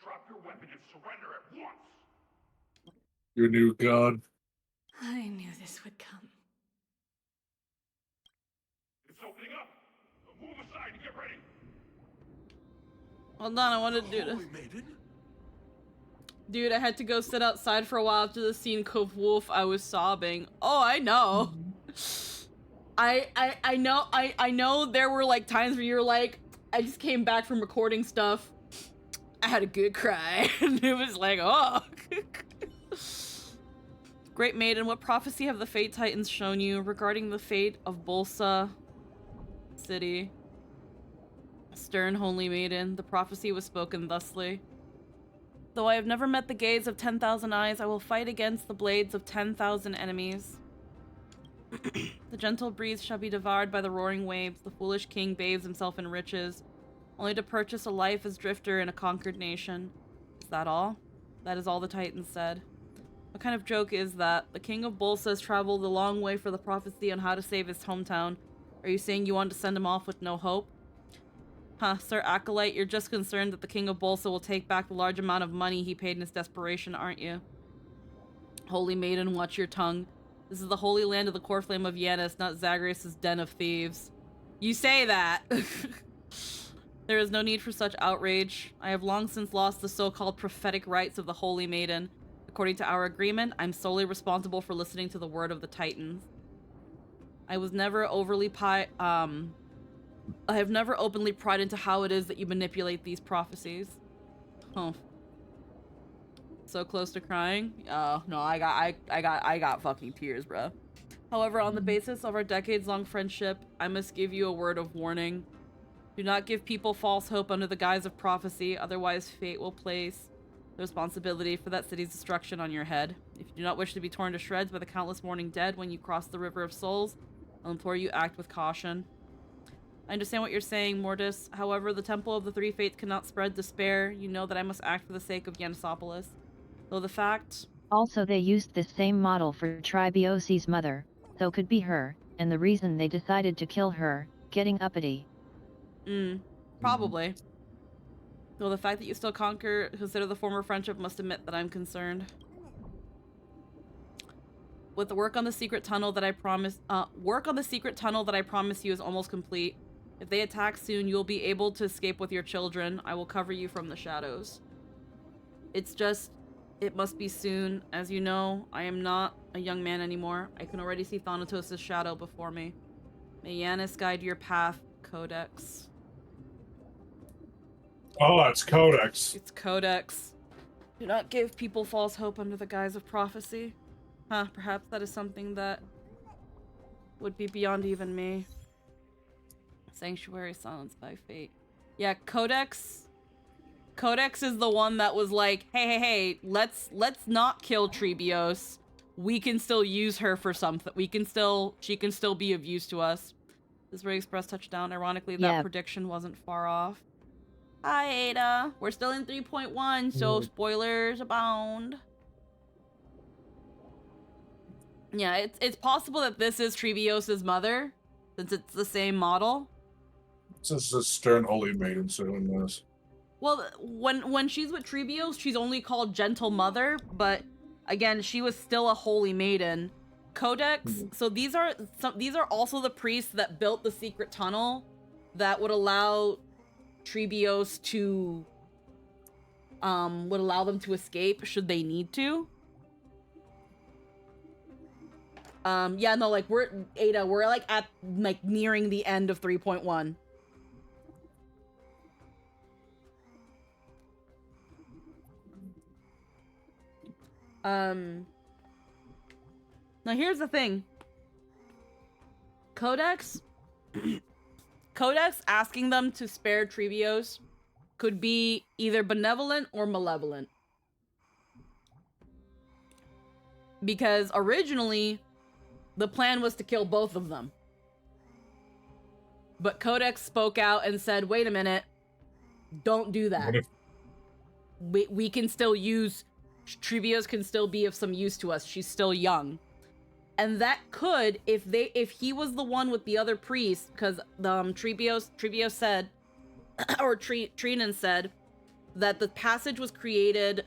Drop your weapon and surrender at once! Your new god. I knew this would come. It's opening up! Move aside and get ready! Hold on, I wanted to do this. Dude, I had to go sit outside for a while after the scene Cove Wolf. I was sobbing. Oh, I know. I know there were like times where you were like, I just came back from recording stuff. I had a good cry. And it was like, oh. Great Maiden, what prophecy have the Fate Titans shown you regarding the fate of Bolsa City? Stern Holy Maiden, the prophecy was spoken thusly. Though I have never met the gaze of 10,000 eyes, I will fight against the blades of 10,000 enemies. The gentle breeze shall be devoured by the roaring waves. The foolish king bathes himself in riches, only to purchase a life as drifter in a conquered nation. Is that all? That is all the Titans said. What kind of joke is that? The king of Bolsa has traveled a long way for the prophecy on how to save his hometown. Are you saying you want to send him off with no hope? Huh, Sir Acolyte, you're just concerned that the king of Bolsa will take back the large amount of money he paid in his desperation, aren't you? Holy Maiden, watch your tongue. This is the holy land of the core flame of Yanis, not Zagreus' den of thieves. You say that! There is no need for such outrage. I have long since lost the so-called prophetic rights of the Holy Maiden. According to our agreement, I'm solely responsible for listening to the word of the Titans. I was never overly I have never openly pried into how it is that you manipulate these prophecies. Oh. So close to crying? Oh, no, I got fucking tears, bro. However, on the basis of our decades-long friendship, I must give you a word of warning. Do not give people false hope under the guise of prophecy, otherwise fate will place the responsibility for that city's destruction on your head. If you do not wish to be torn to shreds by the countless mourning dead when you cross the River of Souls, I'll implore you act with caution. I understand what you're saying, Mortis. However, the Temple of the Three Fates cannot spread despair. You know that I must act for the sake of Yanisopolis. Though the fact... Also, they used this same model for Tribiosi's mother, so could be her, and the reason they decided to kill her, getting uppity. Probably. Though the fact that you still consider the former friendship must admit that I'm concerned. With the work on the secret tunnel that I promised you is almost complete. If they attack soon, you'll be able to escape with your children. I will cover you from the shadows. It's just, it must be soon. As you know, I am not a young man anymore. I can already see Thanatos' shadow before me. May Yanis guide your path, Codex. Oh, it's Codex. It's Codex. Do not give people false hope under the guise of prophecy. Huh, perhaps that is something that would be beyond even me. Sanctuary silenced by fate. Yeah, Codex is the one that was like, hey, let's not kill Trebios. We can still use her for something. She can still be of use to us. This Ray Express touchdown. Ironically, that prediction wasn't far off. Hi, Ada. We're still in 3.1, so spoilers abound. Yeah, it's possible that this is Trebios' mother, since it's the same model. This is Stern Holy Maiden, so who knows? Well, when she's with Trebios, she's only called Gentle Mother, but again, she was still a Holy Maiden. Codex. So these are also the priests that built the secret tunnel that would allow Trebios to would allow them to escape should they need to. Yeah, no, like we're like at like nearing the end of 3.1. Now here's the thing. Codex asking them to spare Trebios could be either benevolent or malevolent. Because originally, the plan was to kill both of them. But Codex spoke out and said, wait a minute, don't do that. We can still use... Trebios can still be of some use to us. She's still young. And that could, if he was the one with the other priest, because Trebios said, or Trinan said, that the passage was created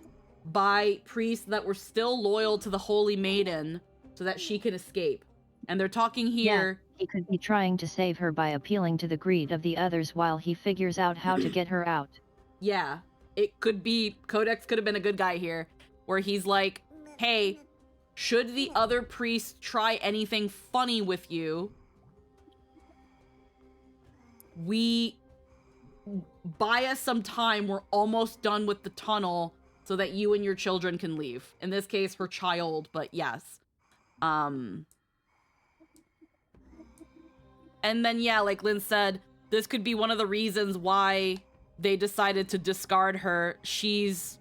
by priests that were still loyal to the Holy Maiden so that she could escape. And they're talking here... Yeah, he could be trying to save her by appealing to the greed of the others while he figures out how to get her out. Yeah, it could be... Codex could have been a good guy here, where he's like, hey, should the other priests try anything funny with you, buy us some time, we're almost done with the tunnel so that you and your children can leave. In this case, her child, but yes. And then, yeah, like Lynn said, this could be one of the reasons why they decided to discard her. She's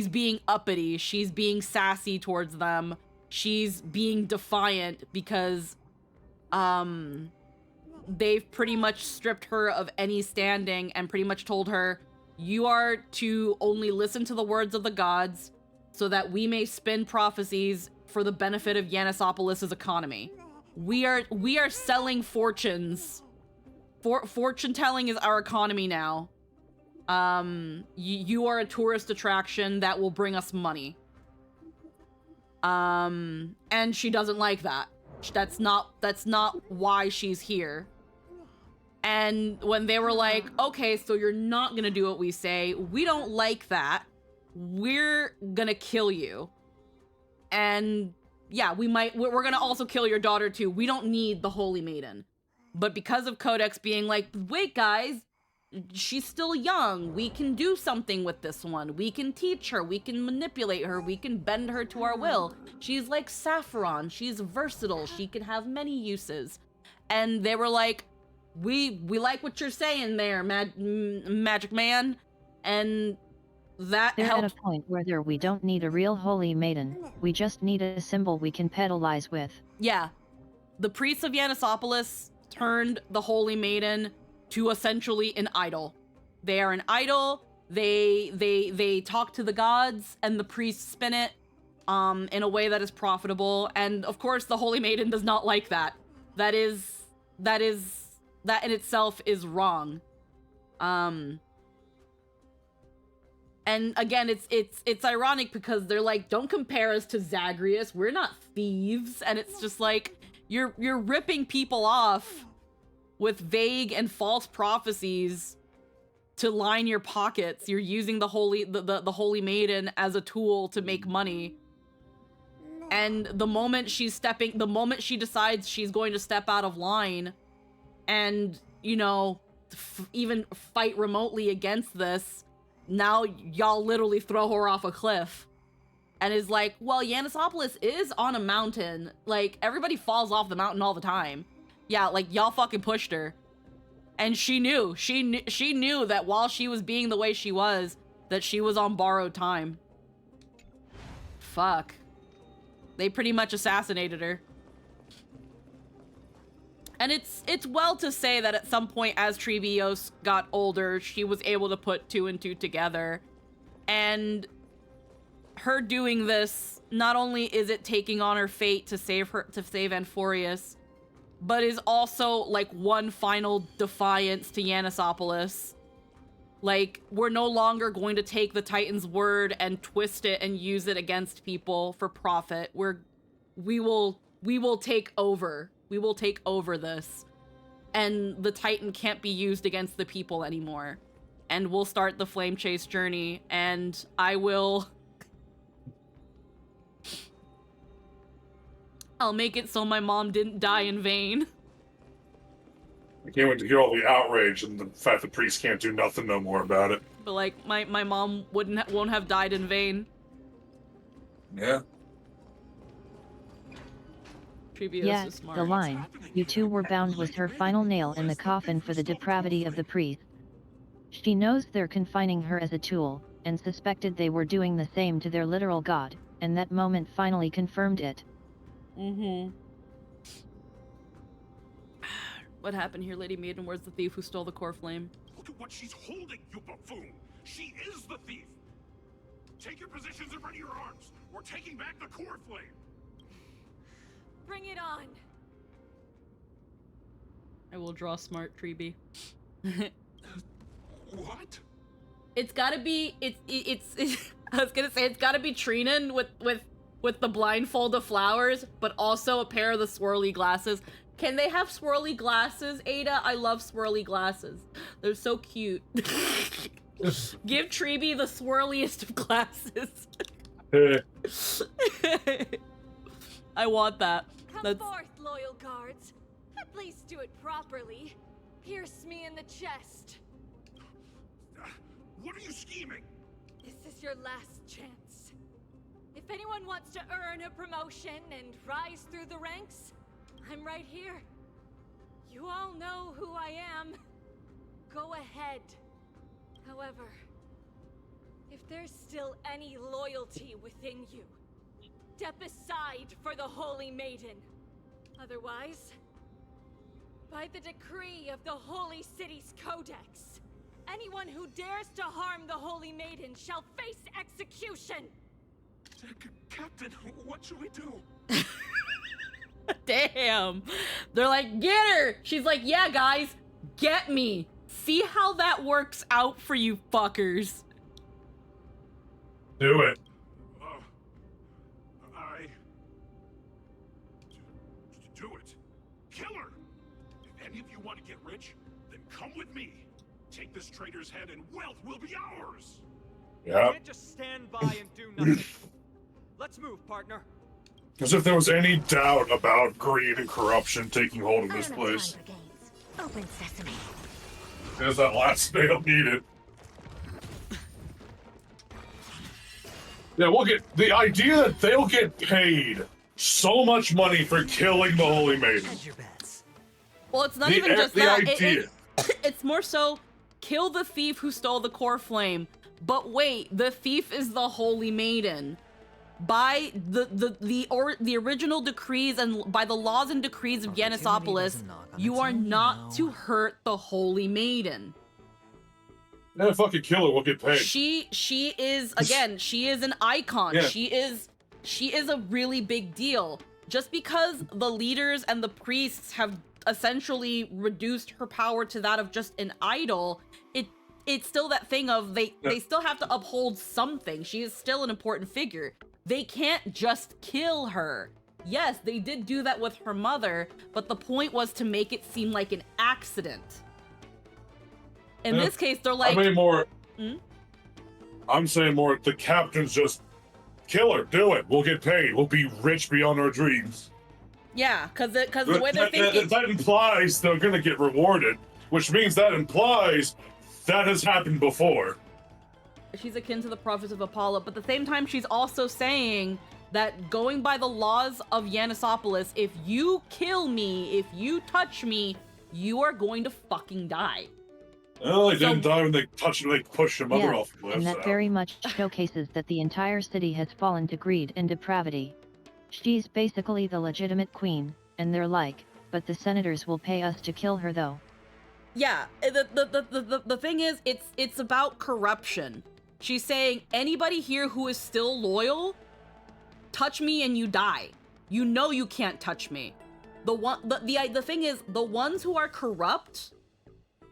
being uppity. She's being sassy towards them. She's being defiant because, they've pretty much stripped her of any standing and pretty much told her, you are to only listen to the words of the gods so that we may spin prophecies for the benefit of Yanisopolis' economy. We are selling fortunes. Fortune telling is our economy now. You are a tourist attraction that will bring us money. And she doesn't like that. That's not why she's here. And when they were like, okay, so you're not gonna do what we say, we don't like that, we're gonna kill you. And yeah, we're gonna also kill your daughter too. We don't need the Holy Maiden. But because of Codex being like, wait guys, she's still young, we can do something with this one. We can teach her, we can manipulate her, we can bend her to our will. She's like Saffron, she's versatile, she can have many uses. And they were like, we like what you're saying there, Magic Man. And that They're helped. at a point where we don't need a real Holy Maiden, we just need a symbol we can pedalize with. Yeah. The priests of Yanisopolis turned the Holy Maiden to essentially an idol. They are an idol. They talk to the gods, and the priests spin it in a way that is profitable. And of course, the Holy Maiden does not like that. That in itself is wrong. And again, it's ironic because they're like, don't compare us to Zagreus. We're not thieves. And it's just like, you're ripping people off with vague and false prophecies to line your pockets. You're using the Holy Maiden as a tool to make money. And the moment she decides she's going to step out of line and, you know, even fight remotely against this, now y'all literally throw her off a cliff. And is like, well, Yanisopolis is on a mountain. Like, everybody falls off the mountain all the time. Yeah, like, y'all fucking pushed her. And she knew that while she was being the way she was, that she was on borrowed time. Fuck. They pretty much assassinated her. And it's well to say that at some point as Trebios got older, she was able to put two and two together. And her doing this, not only is it taking on her fate to save Amphoreus, but is also like one final defiance to Yanisopolis. Like, we're no longer going to take the Titan's word and twist it and use it against people for profit. We will take over. We will take over this. And the Titan can't be used against the people anymore. And we'll start the Flame Chase journey, and I'll make it so my mom didn't die in vain. I can't wait to hear all the outrage and the fact that priests can't do nothing no more about it. But like, my mom won't have died in vain. Yeah. Yeah, the line, you two were bound, was her final nail in the coffin for the depravity of the priest. She knows they're confining her as a tool, and suspected they were doing the same to their literal god, and that moment finally confirmed it. Mm-hmm. What happened here, Lady Maiden? Where's the thief who stole the core flame? Look at what she's holding, you buffoon! She is the thief! Take your positions and ready your arms! We're taking back the core flame! Bring it on! I will draw smart, Treeby. What? It's gotta be, I was gonna say, it's gotta be Trinan with the blindfold of flowers, but also a pair of the swirly glasses. Can they have swirly glasses, Ada? I love swirly glasses. They're so cute. Give Treeby the swirliest of glasses. I want that. Come forth, loyal guards. At least do it properly. Pierce me in the chest. What are you scheming? This is your last chance. If anyone wants to earn a promotion and rise through the ranks, I'm right here. You all know who I am. Go ahead. However, if there's still any loyalty within you, step aside for the Holy Maiden. Otherwise, by the decree of the Holy City's Codex, anyone who dares to harm the Holy Maiden shall face execution! Captain, what should we do? Damn. They're like, get her! She's like, yeah, guys, get me. See how that works out for you fuckers. Do it. Do it. Kill her! If any of you want to get rich, then come with me. Take this traitor's head and wealth will be ours! Yeah. You can't just stand by and do nothing. Let's move, partner. As if there was any doubt about greed and corruption taking hold of this place. Open sesame. There's that last nail needed. Yeah, we'll get the idea that they'll get paid so much money for killing the Holy Maiden. Well, it's not even just that. It's more so, kill the thief who stole the core flame. But wait, the thief is the Holy Maiden. By the original decrees and by the laws and decrees of Yanisopolis, you are not to hurt the Holy Maiden. Yeah, fucking kill her, we'll get paid. She is, again, she is an icon. Yeah. She is a really big deal. Just because the leaders and the priests have essentially reduced her power to that of just an idol, it's still that thing of they still have to uphold something. She is still an important figure. They can't just kill her. Yes, they did do that with her mother, but the point was to make it seem like an accident. In this case, they're like... I'm saying more, the captain's just, kill her, do it, we'll get paid, we'll be rich beyond our dreams. Yeah, because the way they're thinking... That implies they're gonna get rewarded, which means that implies that has happened before. She's akin to the prophets of Apollo, but at the same time, she's also saying that going by the laws of Yanisopolis, if you kill me, if you touch me, you are going to fucking die. Well, they didn't die when they touched her, they pushed her mother off the cliff. And that very much showcases that the entire city has fallen to greed and depravity. She's basically the legitimate queen, and they're like, but the senators will pay us to kill her though. Yeah, the thing is, it's about corruption. She's saying, anybody here who is still loyal, touch me and you die. You know you can't touch me. The thing is, the ones who are corrupt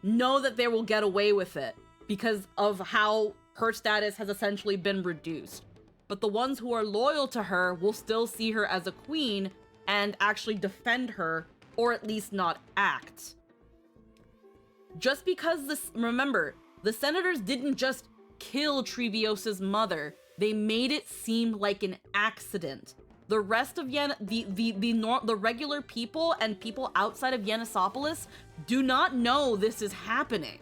know that they will get away with it because of how her status has essentially been reduced. But the ones who are loyal to her will still see her as a queen and actually defend her, or at least not act. Just because remember, the senators didn't just kill Trevios's mother, they made it seem like an accident. The rest of the regular people and people outside of Yanisopolis do not know this is happening.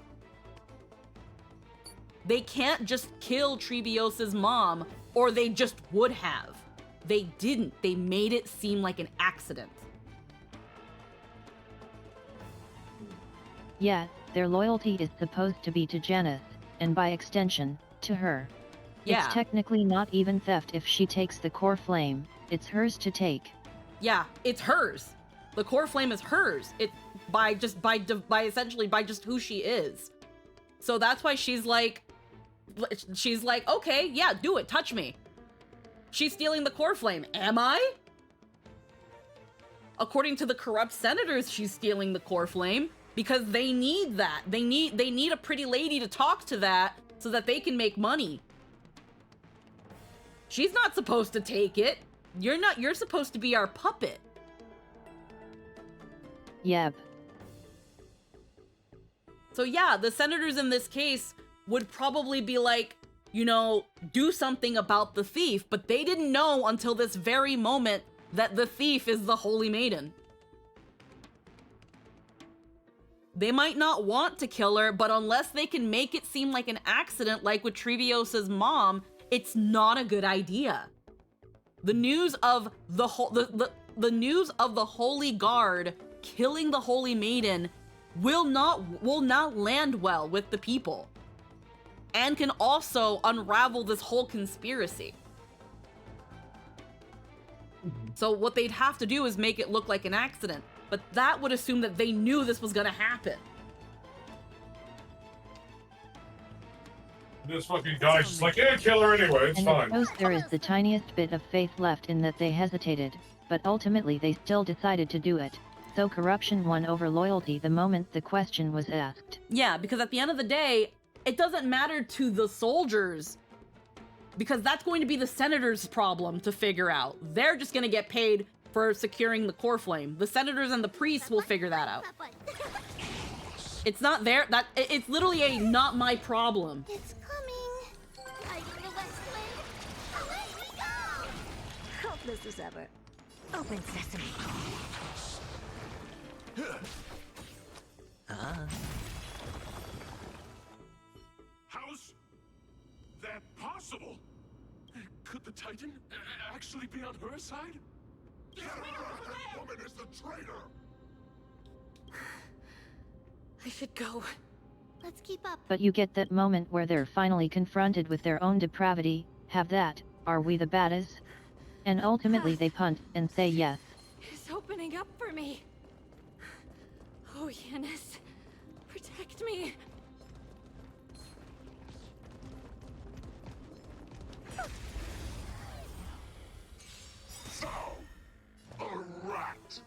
They can't just kill Trevios's mom, or they just would have. They didn't. They made it seem like an accident. Yeah, their loyalty is supposed to be to Janeth, and by extension, to her. Yeah. It's technically not even theft if she takes the core flame, it's hers to take. Yeah, it's hers. The core flame is hers. By essentially who she is. So that's why she's like, okay, yeah, do it, touch me. She's stealing the core flame, am I? According to the corrupt senators, she's stealing the core flame because they need that. They need a pretty lady to talk to that so that they can make money. She's not supposed to take it. You're supposed to be our puppet. Yep. So yeah, the senators in this case would probably be like, you know, do something about the thief, but they didn't know until this very moment that the thief is the Holy Maiden. They might not want to kill her, but unless they can make it seem like an accident, like with Trevios's mom, it's not a good idea. The news of the news of the Holy Guard killing the Holy Maiden will not land well with the people, and can also unravel this whole conspiracy. So what they'd have to do is make it look like an accident, but that would assume that they knew this was gonna happen. This fucking guy's just like, yeah, kill her anyway, it's And fine. suppose there is the tiniest bit of faith left in that they hesitated, but ultimately they still decided to do it. So corruption won over loyalty the moment the question was asked. Yeah, because at the end of the day, it doesn't matter to the soldiers, because that's going to be the senators' problem to figure out. They're just going to get paid for securing the core flame. The senators and the priests will figure that out. It's not their, it's literally a not my problem. It's coming. Fighting the West Wind. Away we go! Hopeless as ever. Open sesame. How's that possible? Could the Titan actually be on her side? That woman is the traitor! I should go. Let's keep up. But you get that moment where they're finally confronted with their own depravity, have that, are we the baddies? And ultimately they punt and say yes. It's opening up for me. Oh, Yanis, protect me. So, a rat.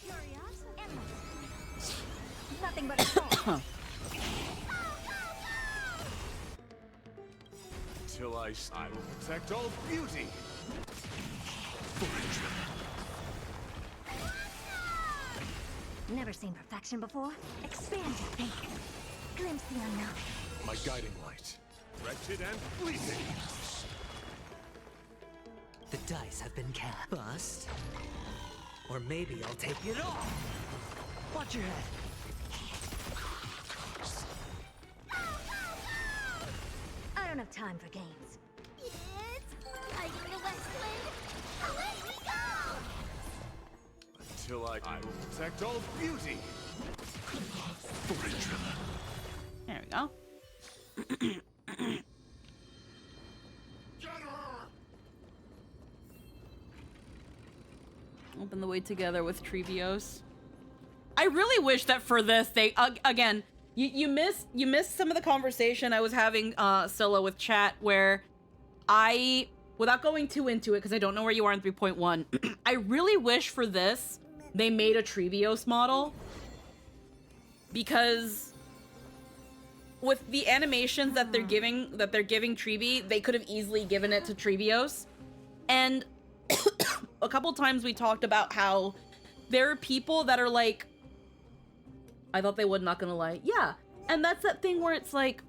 Curious? Animals. Nothing but a troll. Till I will protect all beauty. Never seen perfection before? Expand your thinking. Glimpse the unknown. My guiding light. Wretched and fleeting. The dice have been cast. Bust. Or maybe I'll take it all. Watch your head. I don't have time for games. It's fighting the West Wind. Away we go! Till I will protect all beauty. There we go. Get her! Open the way together with Trevios. I really wish that for this they again, you missed some of the conversation I was having solo with chat, where I, without going too into it because I don't know where you are in 3.1, I really wish for this they made a Trevios model, because with the animations that they're giving Trevi, they could have easily given it to Trevios. And a couple times we talked about how there are people that are like, I thought they would, not gonna lie. Yeah, and that's that thing where it's like,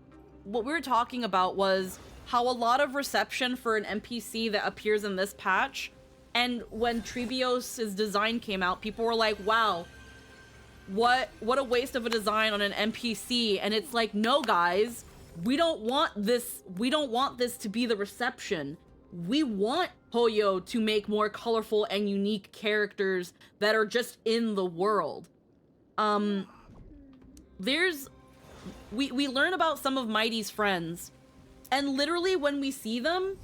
what we were talking about was how a lot of reception for an NPC that appears in this patch, and when Trevios' design came out, people were like, wow, what a waste of a design on an NPC. And it's like, no guys, we don't want this to be the reception. We want Hoyo to make more colorful and unique characters that are just in the world. We learn about some of Mighty's friends, and literally when we see them,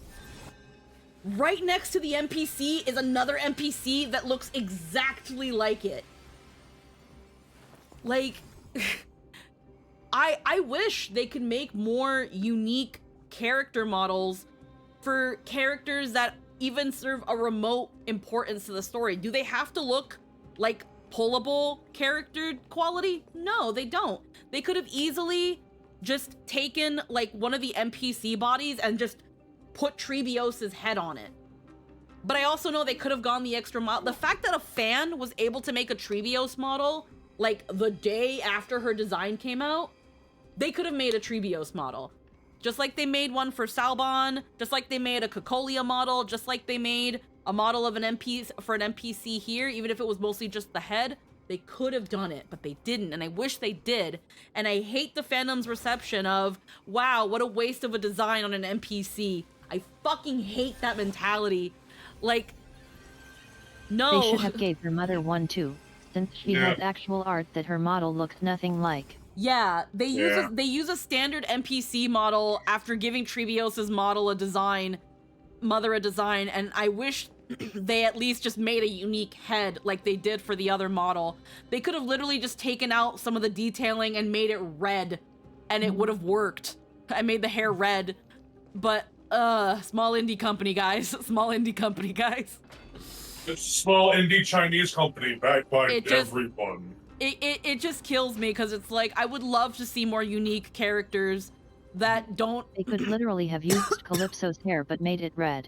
right next to the NPC is another NPC that looks exactly like it. Like, I wish they could make more unique character models for characters that even serve a remote importance to the story. Do they have to look like pullable character quality? No, they don't. They could have easily just taken like one of the NPC bodies and just put Trebios's head on it. But I also know they could have gone the extra mile. The fact that a fan was able to make a Trebios model like the day after her design came out, they could have made a Trebios model. Just like they made one for Salbon, just like they made a Cocolia model, just like they made a model of an NPC here, even if it was mostly just the head. They could have done it, but they didn't, and I wish they did. And I hate the fandom's reception of, wow, what a waste of a design on an NPC. I fucking hate that mentality. Like, no. They should have gave her mother one too, since she has actual art that her model looks nothing like. Yeah, they use a standard NPC model after giving Trebios's model a design, mother a design, and I wish they at least just made a unique head like they did for the other model. They could have literally just taken out some of the detailing and made it red, and it would have worked. I made the hair red, but small indie company, guys. Small indie company, guys. It's a small indie Chinese company backed by everyone. It just kills me because it's like, I would love to see more unique characters that don't... They could literally have used Calypso's hair but made it red.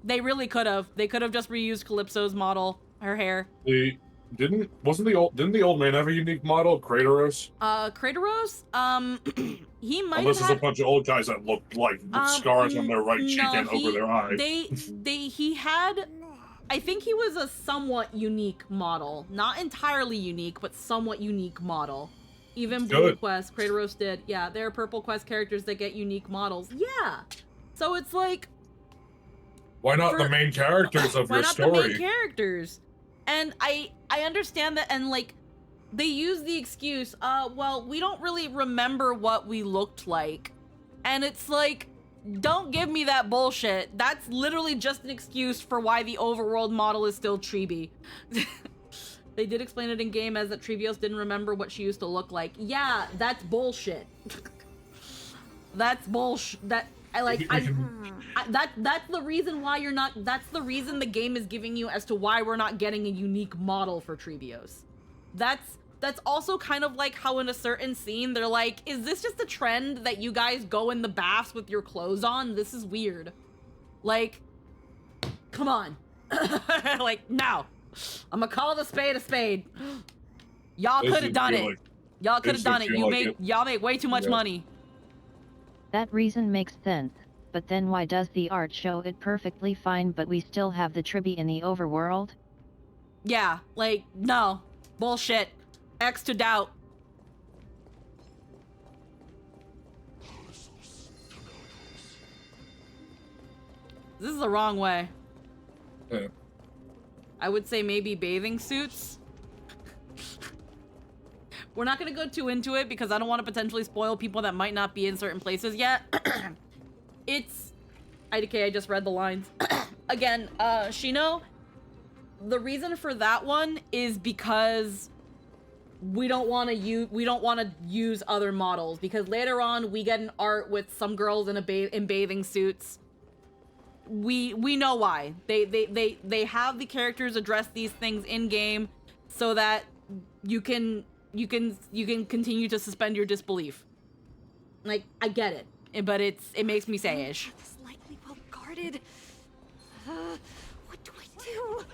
They really could have. They could have just reused Calypso's model, her hair. Didn't the old man have a unique model, Crateros? Crateros? He might Unless have there's a bunch of old guys that look like with scars on their right cheek and over their eye. He had... I think he was a somewhat unique model. Not entirely unique, but somewhat unique model. Even Blue Quest, Crateros did. Yeah, there are Purple Quest characters that get unique models. Yeah! So it's like... Why not the main characters of your story? Why not the main characters? And I understand that, and like, they use the excuse, well, we don't really remember what we looked like. And it's like, don't give me that bullshit. That's literally just an excuse for why the overworld model is still Trebi. They did explain it in game as that Trebios didn't remember what she used to look like. Yeah, that's bullshit. That's bullshit. That's the reason why you're not, that's the reason the game is giving you as to why we're not getting a unique model for Trebios. That's also kind of like how in a certain scene, they're like, is this just a trend that you guys go in the baths with your clothes on? This is weird. Like, come on. Like, no. I'm gonna call the spade a spade. Y'all could have done it. Y'all could have done it. Y'all make way too much money. That reason makes sense, but then why does the art show it perfectly fine but we still have the Trebi in the overworld? Yeah, like, no. Bullshit. X to doubt. This is the wrong way. Yeah. I would say maybe bathing suits. We're not gonna go too into it because I don't want to potentially spoil people that might not be in certain places yet. It's... IDK, I just read the lines. Again, Shino, the reason for that one is because we don't want to use other models, because later on we get an art with some girls in in bathing suits. We know why. They have the characters address these things in game so that you can continue to suspend your disbelief. Like, I get it, but it makes me say-ish. This likely well guarded. What do I do?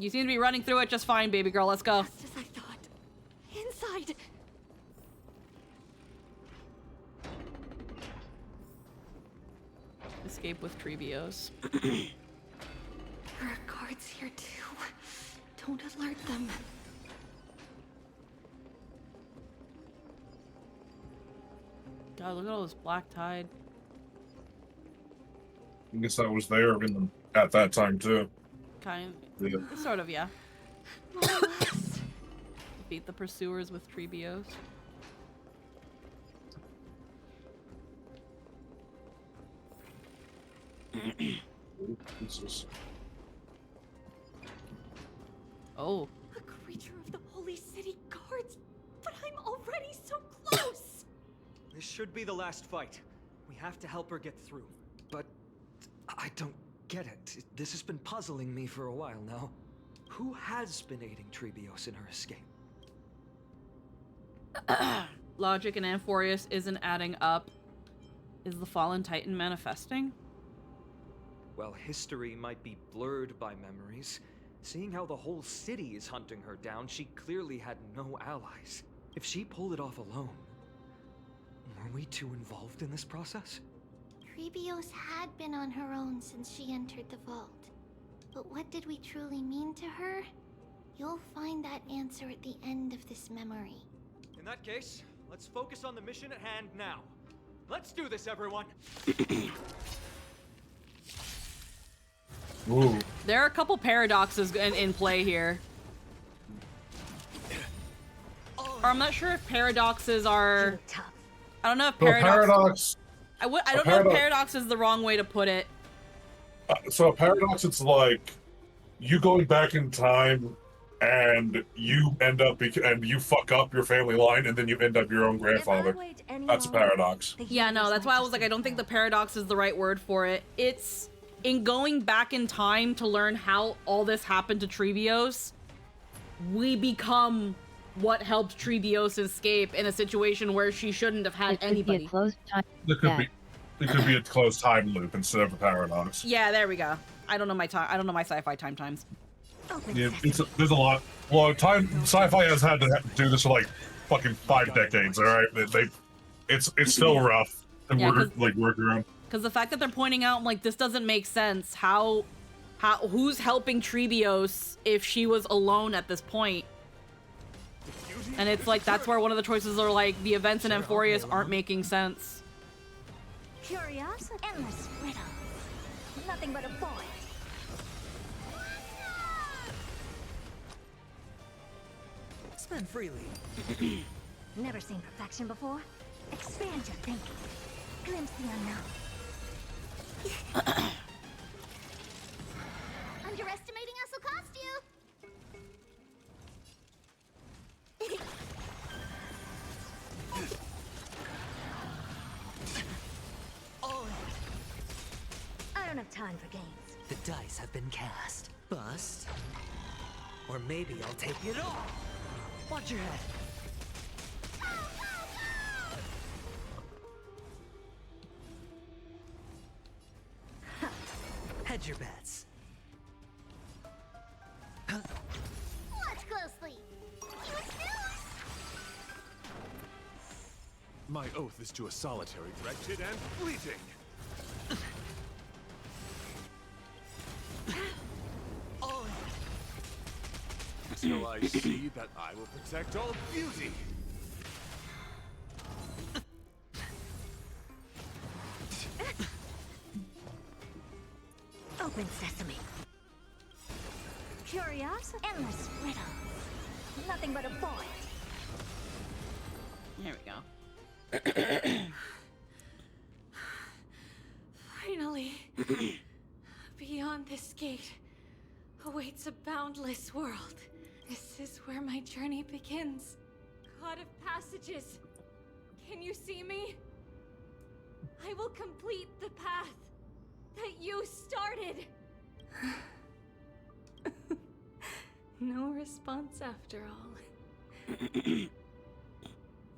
You seem to be running through it just fine, baby girl. Let's go. Just as I thought. Inside. Escape with Trebios. There are guards here too. Don't alert them. God, look at all this black tide. I guess I was there at that time too. Kind of. Yeah. Sort of, yeah. Defeat the pursuers with Trebios. Oh. A creature of the Holy City Guards, but I'm already so close. This should be the last fight. We have to help her get through. But I don't get it. This has been puzzling me for a while now. Who has been aiding Trebios in her escape? logic in Amphoreus isn't adding up. Is the fallen titan manifesting? Well, history might be blurred by memories. Seeing how the whole city is hunting her down, she clearly had no allies. If she pulled it off alone, were we too involved in this process? Trebios had been on her own since she entered the vault. But what did we truly mean to her? You'll find that answer at the end of this memory. In that case, let's focus on the mission at hand now. Let's do this, everyone! Ooh. There are a couple paradoxes in play here. Or I'm not sure if paradoxes are... I don't know if paradox... I don't know if paradox is the wrong way to put it. So a paradox, it's like you going back in time and you end up and you fuck up your family line and then you end up your own grandfather. That's a paradox. Yeah, no, that's why I was like, I don't think the paradox is the right word for it. It's in going back in time to learn how all this happened to Trebios, we become what helped Trebios escape in a situation where she shouldn't have had anybody. Be a closed time. It could be a closed time loop instead of a paradox. Yeah, there we go. I don't know my sci-fi times. Yeah, there's a lot. Well, sci-fi has had to do this for like fucking 5 decades. All right, it's still rough to work around. Because the fact that they're pointing out like this doesn't make sense. Who's helping Trebios if she was alone at this point? And it's like that's where one of the choices are like the events in Amphoreus aren't making sense. Curiosity, endless riddles. Nothing but a void. Spend freely. Never seen perfection before? Expand your thinking. Glimpse the unknown. Underestimating us will cost you! I don't have time for games. The dice have been cast. Bust. Or maybe I'll take it all. Watch your head. Hedge your bets. Watch closely! You snooze! My oath is to a solitary, wretched and fleeting. Till I see that I will protect all beauty. Open sesame. Curiosity, endless riddles. Nothing but a void. There we go. Finally, beyond this gate awaits a boundless world. This is where my journey begins. God of passages, can you see me? I will complete the path that you started. No response after all.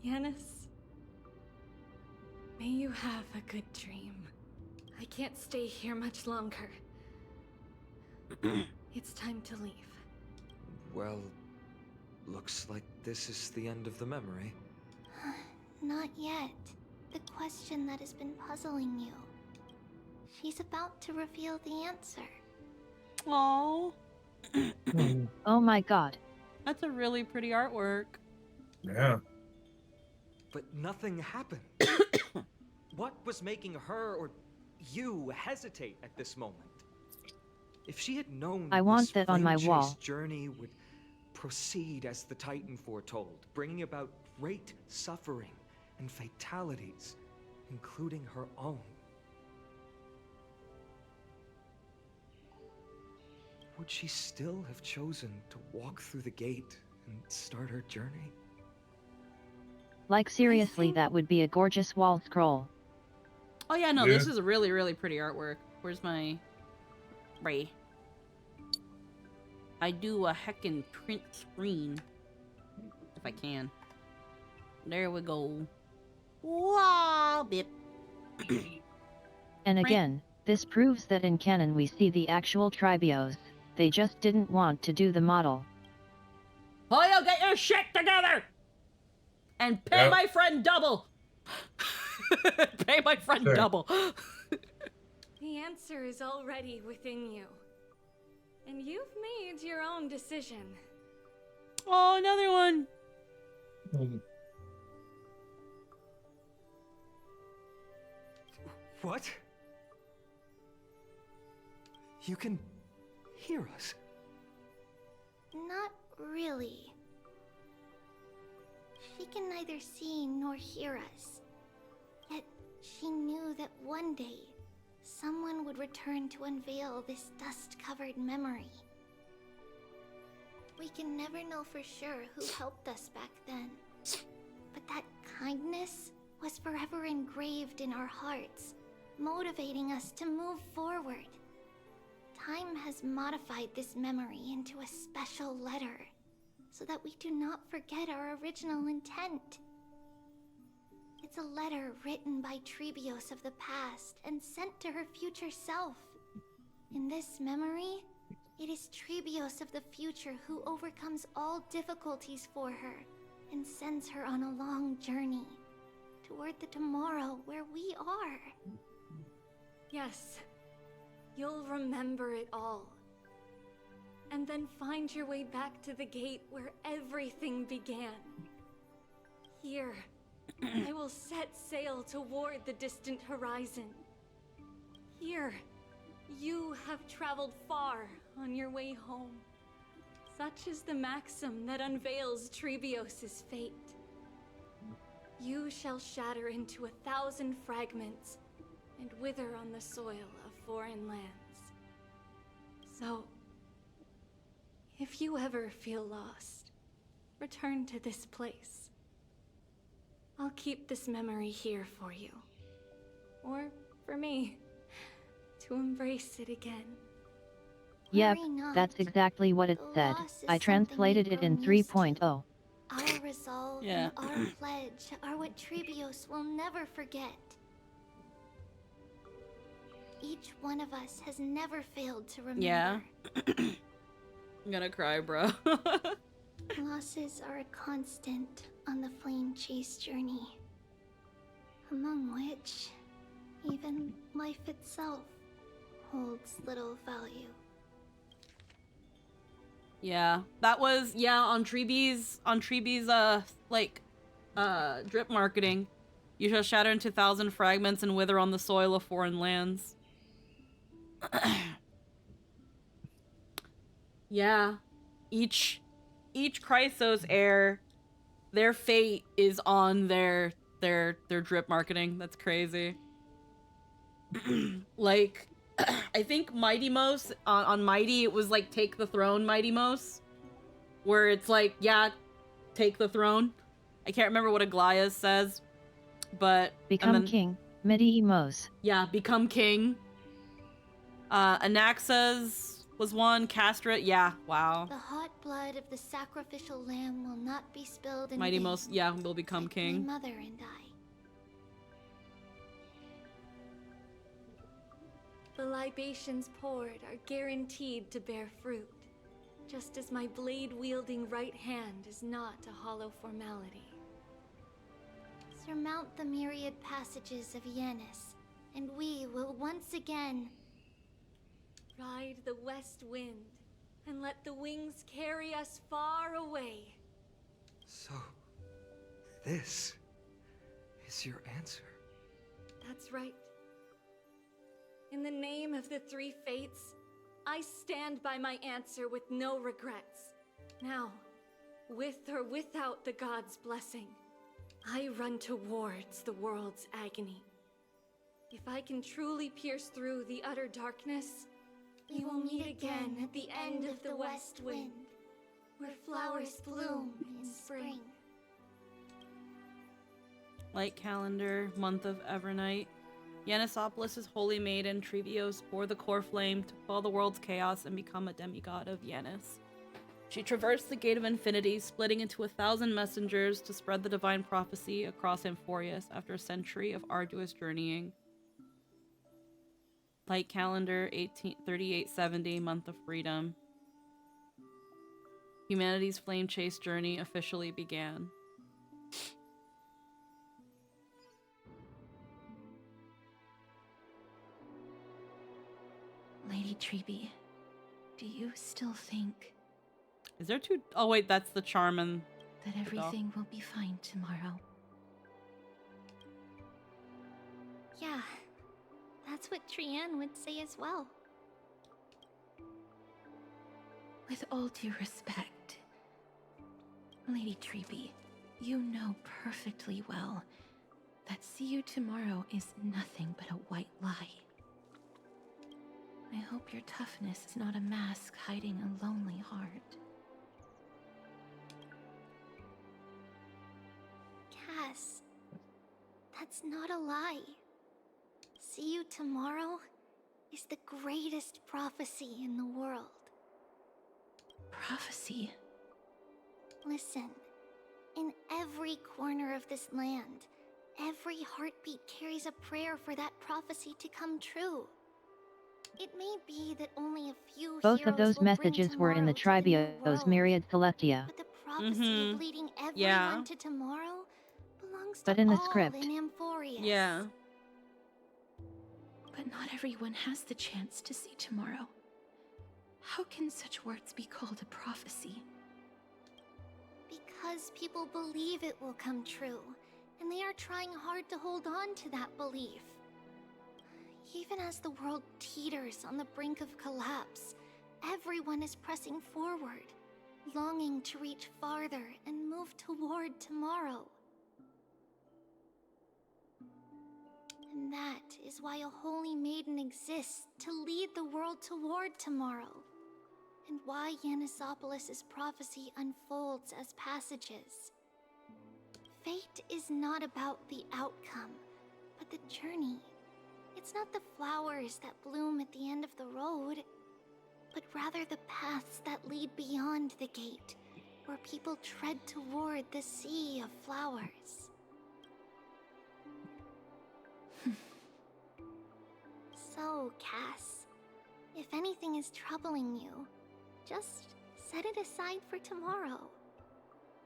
Yanis, may you have a good dream. I can't stay here much longer. It's time to leave. Well, looks like this is the end of the memory. Not yet. The question that has been puzzling you. She's about to reveal the answer. Aww. Oh my god. That's a really pretty artwork. Yeah. But nothing happened. What was making her or you hesitate at this moment? If she had known I want that on my Flame wall. Chase journey would proceed as the Titan foretold, bringing about great suffering and fatalities, including her own. Would she still have chosen to walk through the gate and start her journey? Like seriously, that would be a gorgeous wall scroll. Oh yeah, no, this is a really, really pretty artwork. Where's my Ray? I do a heckin' print screen if I can. There we go. Wow, bip. And again, this proves that in canon we see the actual Tribios. They just didn't want to do the model. Fujo, get your shit together! And pay my friend double! Pay my friend double. The answer is already within you. And you've made your own decision. Oh, another one. What? You can hear us? Not really. She can neither see nor hear us. Yet she knew that one day, someone would return to unveil this dust-covered memory. We can never know for sure who helped us back then. But that kindness was forever engraved in our hearts, motivating us to move forward. Time has modified this memory into a special letter, so that we do not forget our original intent. It's a letter written by Tribios of the past and sent to her future self. In this memory, it is Tribios of the future who overcomes all difficulties for her and sends her on a long journey toward the tomorrow where we are. Yes, you'll remember it all. And then find your way back to the gate where everything began. Here, I will set sail toward the distant horizon. Here, you have traveled far on your way home. Such is the maxim that unveils Tribios' fate. You shall shatter into 1,000 fragments and wither on the soil of foreign lands. So, if you ever feel lost, return to this place. I'll keep this memory here for you. Or for me, to embrace it again. Yep, that's exactly what it said. I translated it in 3.0. Our resolve and our pledge are what Tribios will never forget. Each one of us has never failed to remember. Yeah. I'm gonna cry, bro. Losses are a constant on the flame chase journey, among which even life itself holds little value. Yeah, that was on Treebee's drip marketing. You shall shatter into 1,000 fragments and wither on the soil of foreign lands. Yeah, each Chrysos heir, their fate is on their drip marketing. That's crazy. Like, I think Mighty Mos on Mighty, it was like take the throne, Mighty Mos, where it's like, yeah, take the throne. I can't remember what Aglaya says, but become king, Mighty Mos. Yeah, become king. Anaxa's was one. Castret, yeah, wow. The hot blood of the sacrificial lamb will not be spilled in Mighty vain. Mos, yeah, will become king. My mother and I. The libations poured are guaranteed to bear fruit, just as my blade-wielding right hand is not a hollow formality. Surmount the myriad passages of Yanis, and we will once again ride the west wind and let the wings carry us far away. So, this is your answer. That's right. In the name of the three fates, I stand by my answer with no regrets. Now, with or without the gods' blessing, I run towards the world's agony. If I can truly pierce through the utter darkness, we will meet again at the end of the west wind, where flowers bloom in spring. Light calendar, month of Evernight. Yanisopolis' holy maiden, Tribios, bore the core flame to quell the world's chaos and become a demigod of Yanis. She traversed the Gate of Infinity, splitting into 1,000 messengers to spread the divine prophecy across Amphoreus after a century of arduous journeying. Light calendar 3870, month of freedom. Humanity's flame chase journey officially began. Lady Treeby, do you still think Is there two? Oh wait, that's the charm and that everything will be fine tomorrow? Yeah, that's what Trianne would say as well. With all due respect, Lady Treeby, you know perfectly well that see you tomorrow is nothing but a white lie. I hope your toughness is not a mask hiding a lonely heart. Cass, that's not a lie. See you tomorrow is the greatest prophecy in the world. Prophecy? Listen, in every corner of this land, every heartbeat carries a prayer for that prophecy to come true. It may be that only a few Both of heroes those will bring messages were in the tomorrow to the new Tribios world, Myriad Collectia. but the prophecy of leading everyone Yeah. to tomorrow belongs But to in the all script. in Amphoreus. Yeah. But not everyone has the chance to see tomorrow. How can such words be called a prophecy? Because people believe it will come true, and they are trying hard to hold on to that belief. Even as the world teeters on the brink of collapse, everyone is pressing forward, longing to reach farther and move toward tomorrow. And that is why a holy maiden exists to lead the world toward tomorrow, and why Yanisopolis' prophecy unfolds as passages. Fate is not about the outcome, but the journey. It's not the flowers that bloom at the end of the road, but rather the paths that lead beyond the gate, where people tread toward the sea of flowers. So, Cass, if anything is troubling you, just set it aside for tomorrow.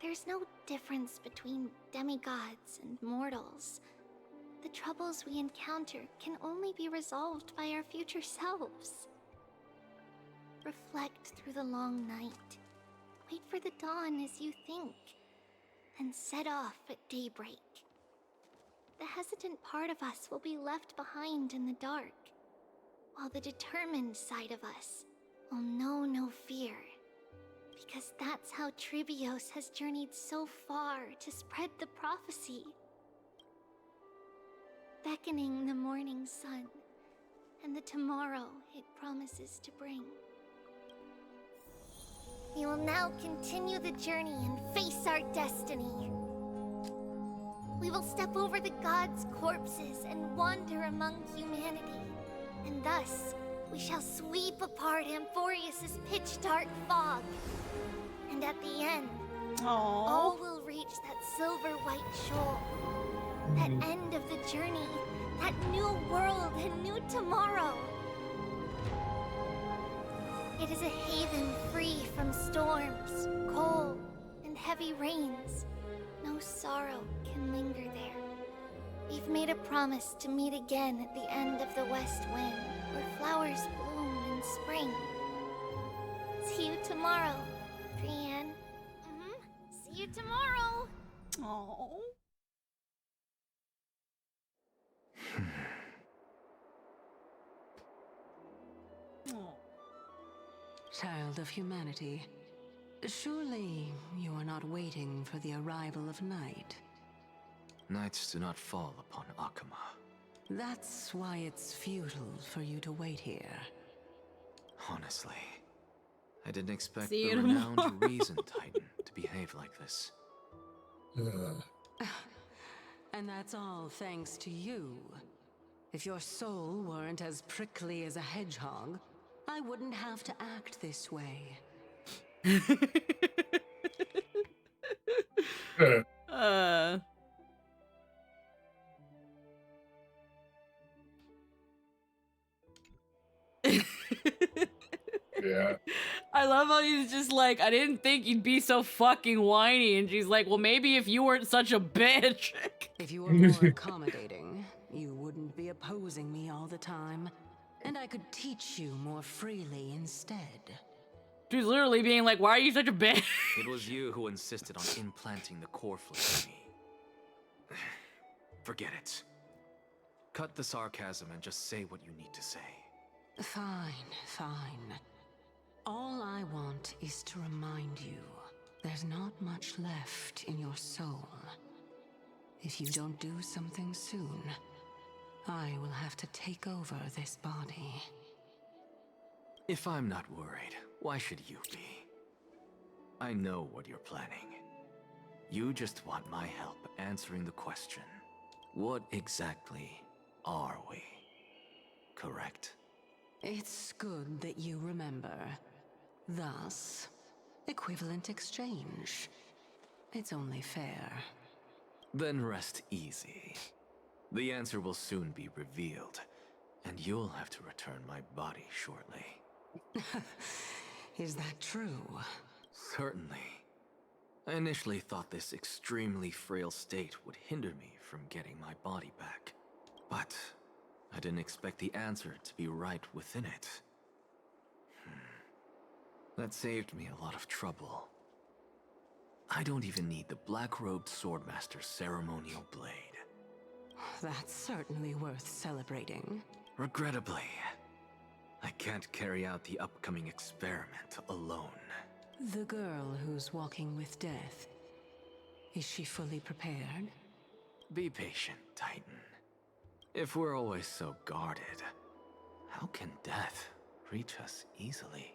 There's no difference between demigods and mortals. The troubles we encounter can only be resolved by our future selves. Reflect through the long night. Wait for the dawn as you think, then set off at daybreak. The hesitant part of us will be left behind in the dark, while the determined side of us will know no fear. Because that's how Tribios has journeyed so far to spread the prophecy. Beckoning the morning sun, and the tomorrow it promises to bring. We will now continue the journey and face our destiny. We will step over the gods' corpses and wander among humanity, and thus we shall sweep apart Amphoreus' pitch-dark fog. And at the end, all will reach that silver-white shoal. That end of the journey, that new world and new tomorrow. It is a haven free from storms, cold, and heavy rains. No sorrow can linger there. We've made a promise to meet again at the end of the west wind, where flowers bloom in spring. See you tomorrow, Trianne. See you tomorrow. Aww. Child of humanity, surely you are not waiting for the arrival of night. Nights do not fall upon Akama. That's why it's futile for you to wait here. Honestly, I didn't expect See the you renowned tomorrow. Reason Titan to behave like this. And that's all thanks to you. If your soul weren't as prickly as a hedgehog, I wouldn't have to act this way. Yeah. I love how he's just like, I didn't think you'd be so fucking whiny. And she's like, well, maybe if you weren't such a bitch. If you were more accommodating, you wouldn't be opposing me all the time. And I could teach you more freely instead. She's literally being like, why are you such a bitch? It was you who insisted on implanting the core flame in me. Forget it. Cut the sarcasm and just say what you need to say. Fine, fine. All I want is to remind you, there's not much left in your soul. If you don't do something soon, I will have to take over this body. If I'm not worried, why should you be? I know what you're planning. You just want my help answering the question. What exactly are we? Correct? It's good that you remember. Thus, equivalent exchange. It's only fair. Then rest easy. The answer will soon be revealed, and you'll have to return my body shortly. Is that true? Certainly. I initially thought this extremely frail state would hinder me from getting my body back. But I didn't expect the answer to be right within it. That saved me a lot of trouble. I don't even need the black-robed swordmaster's ceremonial blade. That's certainly worth celebrating. Regrettably, I can't carry out the upcoming experiment alone. The girl who's walking with death, is she fully prepared? Be patient, Titan. If we're always so guarded, how can death reach us easily?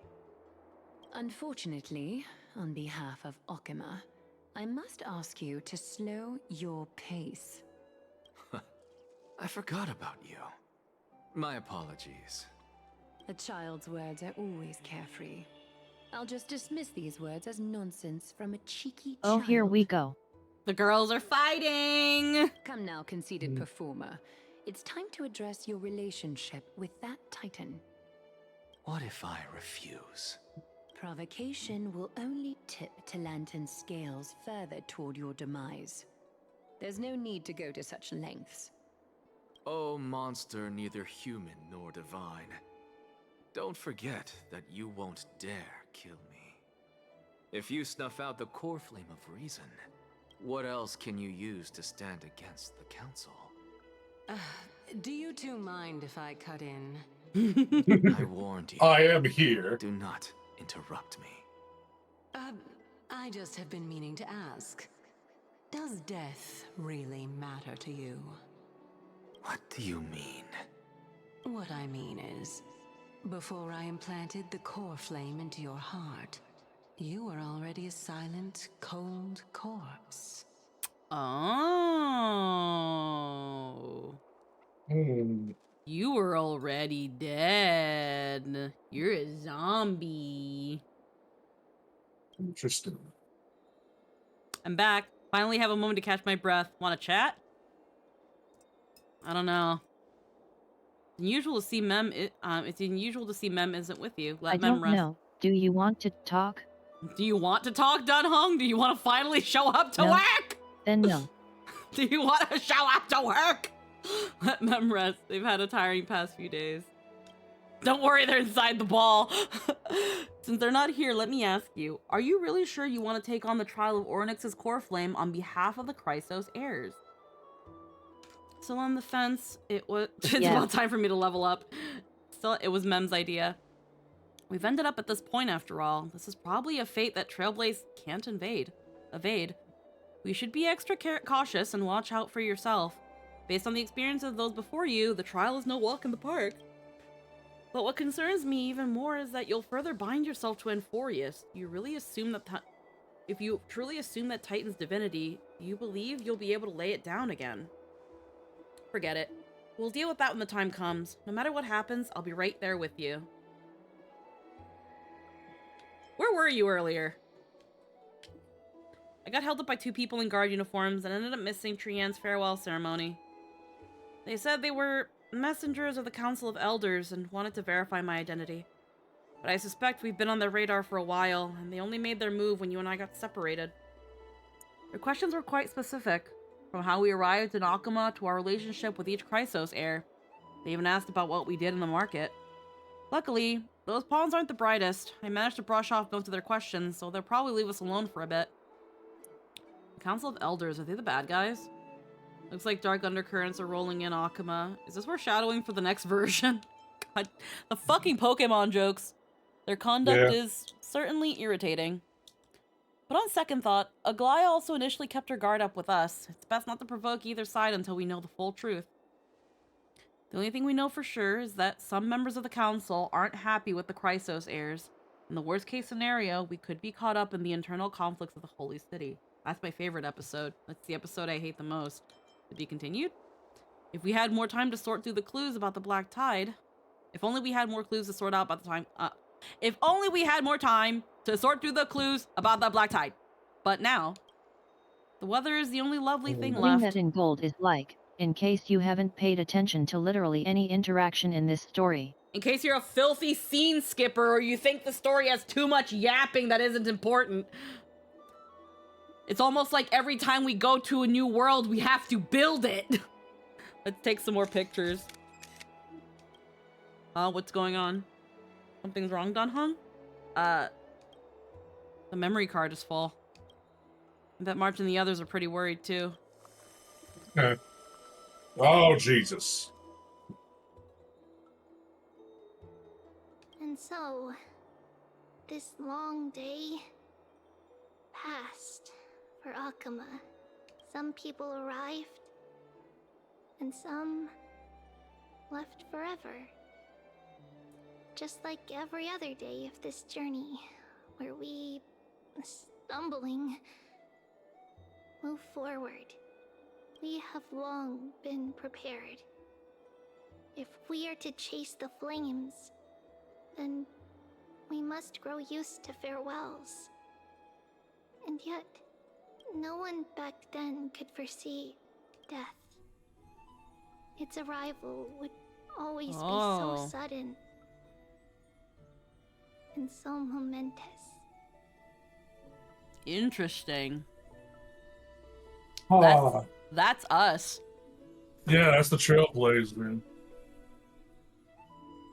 Unfortunately, on behalf of Okima, I must ask you to slow your pace. I forgot about you. My apologies. A child's words are always carefree. I'll just dismiss these words as nonsense from a cheeky child. Oh, here we go. The girls are fighting! Come now, conceited performer. It's time to address your relationship with that Titan. What if I refuse? Provocation will only tip Talantan's scales further toward your demise. There's no need to go to such lengths. Oh, monster neither human nor divine. Don't forget that you won't dare kill me. If you snuff out the core flame of reason, what else can you use to stand against the council? Do you two mind if I cut in? I warned you. I am here. Do not interrupt me. I just have been meaning to ask. Does death really matter to you? What do you mean? What I mean is, before I implanted the core flame into your heart, you were already a silent, cold corpse. Oh. You were already dead. You're a zombie. Interesting. I'm back. Finally have a moment to catch my breath. Want to chat? I don't know. It's unusual to see Mem. It's unusual to see Mem isn't with you. Let I Mem don't rest. know. Do you want to talk? Do you want to talk, Dunhong? Do you want to finally show up to No. work? Then no. Do you want to show up to work? Let Mem rest. They've had a tiring past few days. Don't worry, they're inside the ball. Since they're not here, let me ask you, are you really sure you want to take on the trial of Ornyx's core flame on behalf of the Chrysos heirs? Still on the fence, it's about time for me to level up. Still, it was Mem's idea. We've ended up at this point after all. This is probably a fate that Trailblaze can't evade. We should be extra cautious and watch out for yourself. Based on the experience of those before you, the trial is no walk in the park. But what concerns me even more is that you'll further bind yourself to Amphoreus. If you truly assume that Titan's divinity, you believe you'll be able to lay it down again. Forget it. We'll deal with that when the time comes. No matter what happens, I'll be right there with you. Where were you earlier? I got held up by 2 people in guard uniforms and ended up missing Trian's farewell ceremony. They said they were messengers of the Council of Elders and wanted to verify my identity. But I suspect we've been on their radar for a while, and they only made their move when you and I got separated. Their questions were quite specific, from how we arrived in Akuma to our relationship with each Chrysos heir. They even asked about what we did in the market. Luckily, those pawns aren't the brightest. I managed to brush off most of their questions, so they'll probably leave us alone for a bit. The Council of Elders, are they the bad guys? Looks like dark undercurrents are rolling in Akuma. Is this foreshadowing for the next version? God, the fucking Pokemon jokes. Their conduct is certainly irritating. But on second thought, Aglaya also initially kept her guard up with us. It's best not to provoke either side until we know the full truth. The only thing we know for sure is that some members of the council aren't happy with the Chrysos heirs. In the worst case scenario, we could be caught up in the internal conflicts of the Holy City. That's my favorite episode. That's the episode I hate the most. To be continued? If we had more time to sort through the clues about the Black Tide... If only we had more clues to sort out about the time... if only we had more time to sort through the clues about the Black Tide. But now, the weather is the only lovely thing left. That in gold is like, in case you haven't paid attention to literally any interaction in this story. In case you're a filthy scene skipper or you think the story has too much yapping that isn't important. It's almost like every time we go to a new world, we have to build it. Let's take some more pictures. What's going on? Something's wrong, Dunhong? The memory card is full. I bet March and the others are pretty worried, too. Oh, Jesus. And so, this long day passed for Akuma. Some people arrived, and some left forever. Just like every other day of this journey, where we, stumbling, move forward. We have long been prepared. If we are to chase the flames, then we must grow used to farewells. And yet, no one back then could foresee death. Its arrival would always be so sudden and so momentous. Interesting. Ah. That's us. Yeah, that's the Trailblaze, man.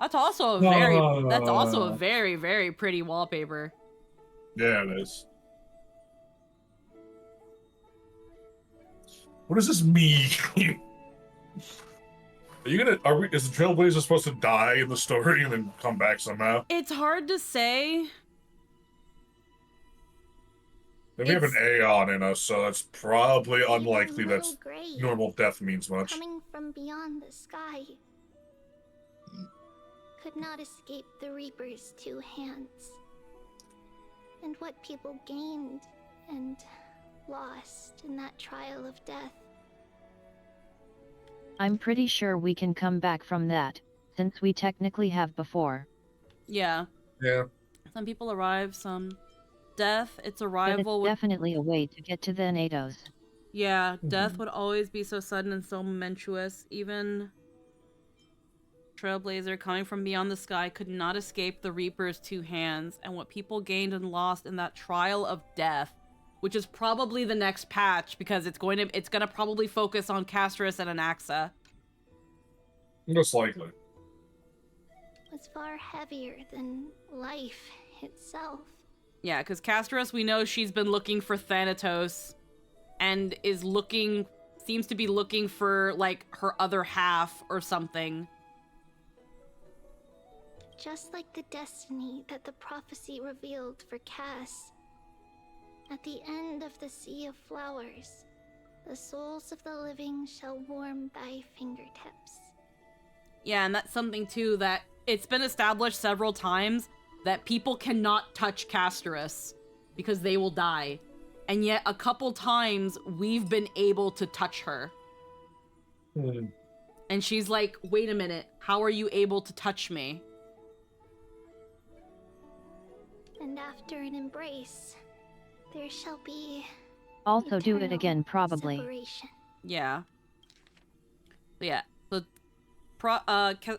That's also a very, very pretty wallpaper. Yeah, it is. What does this mean? Is the Trailblazer supposed to die in the story and then come back somehow? It's hard to say. We have an Aeon in us, so that's probably unlikely that normal death means much. Coming from beyond the sky, could not escape the Reaper's 2 hands. And what people gained and lost in that trial of death. I'm pretty sure we can come back from that, since we technically have before. Yeah. Yeah. Some people arrive, some death, its arrival But it's definitely a way to get to the Natos. Yeah, death would always be so sudden and so momentous. Even Trailblazer coming from beyond the sky could not escape the Reaper's 2 hands, and what people gained and lost in that trial of death, which is probably the next patch because it's gonna probably focus on Castris and Anaxa. Most likely. Was far heavier than life itself. Yeah, because Castris, we know she's been looking for Thanatos and seems to be looking for, like, her other half or something. Just like the destiny that the prophecy revealed for Cass. At the end of the Sea of Flowers, the souls of the living shall warm thy fingertips. Yeah, and that's something, too, that it's been established several times that people cannot touch Castris because they will die. And yet, a couple times, we've been able to touch her. And she's like, wait a minute, how are you able to touch me? And after an embrace, there shall be Also do it eternal again, probably. separation. Yeah. So yeah. So,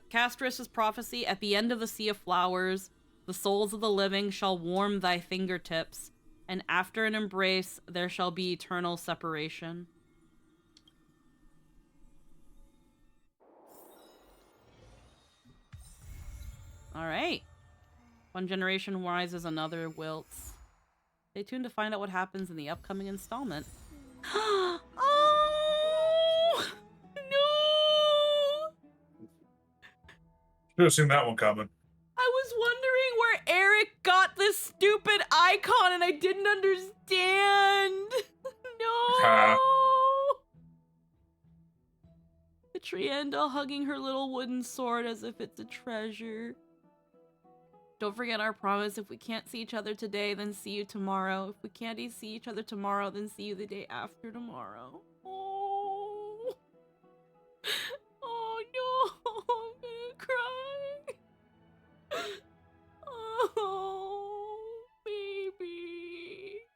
Castrus's prophecy: at the end of the Sea of Flowers, the souls of the living shall warm thy fingertips, and after an embrace, there shall be eternal separation. Alright. One generation rises, another wilts. Stay tuned to find out what happens in the upcoming installment. Oh! No! Should have seen that one coming. I was wondering where Eric got this stupid icon and I didn't understand. No! The Trienda hugging her little wooden sword as if it's a treasure. Don't forget our promise: if we can't see each other today, then see you tomorrow. If we can't see each other tomorrow, then see you the day after tomorrow. Oh, oh no, I'm gonna cry. Oh, baby.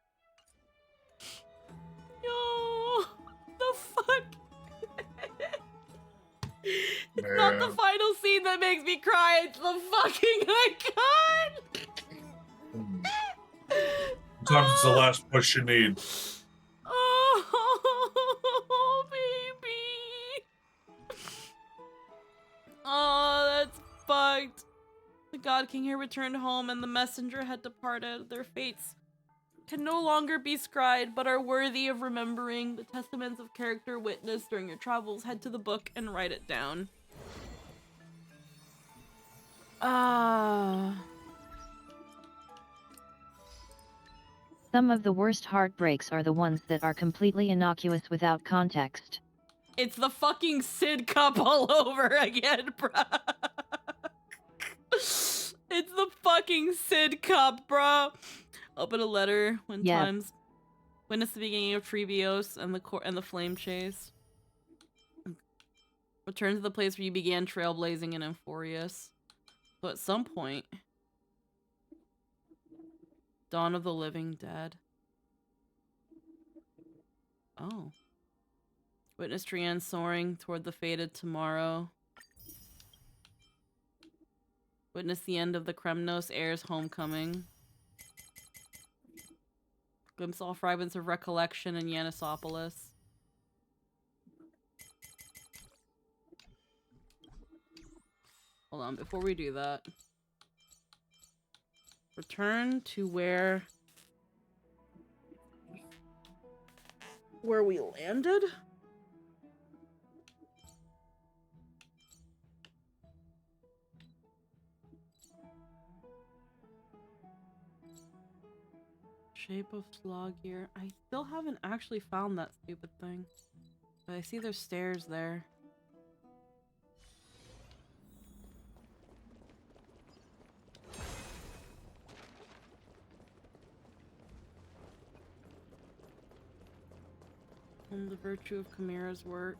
No, the fuck? It's not the final scene that makes me cry, it's the fucking icon! Sometimes it's the last push you need. Oh, baby! Oh, that's fucked. The God King here returned home and the messenger had departed. Their fates can no longer be scried, but are worthy of remembering. The testaments of character witnessed during your travels. Head to the book and write it down. Some of the worst heartbreaks are the ones that are completely innocuous without context. It's the fucking Sid Cup all over again, bruh. It's the fucking Sid Cup, bruh. Open a letter when times. Witness the beginning of Trebios and the flame chase. Return to the place where you began trailblazing in Amphoreus. So at some point, Dawn of the Living Dead. Oh. Witness Trian soaring toward the fated tomorrow. Witness the end of the Kremnos heir's homecoming. Glimpse all fragments of recollection in Yanisopolis. Hold on, before we do that. Return to where we landed? Shape of Sloggear. I still haven't actually found that stupid thing. But I see there's stairs there. And the virtue of Chimera's work.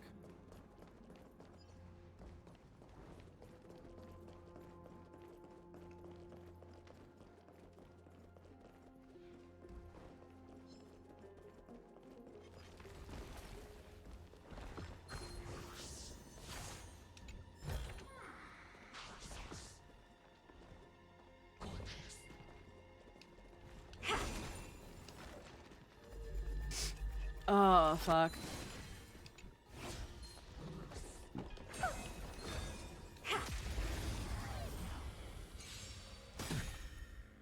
Oh, fuck.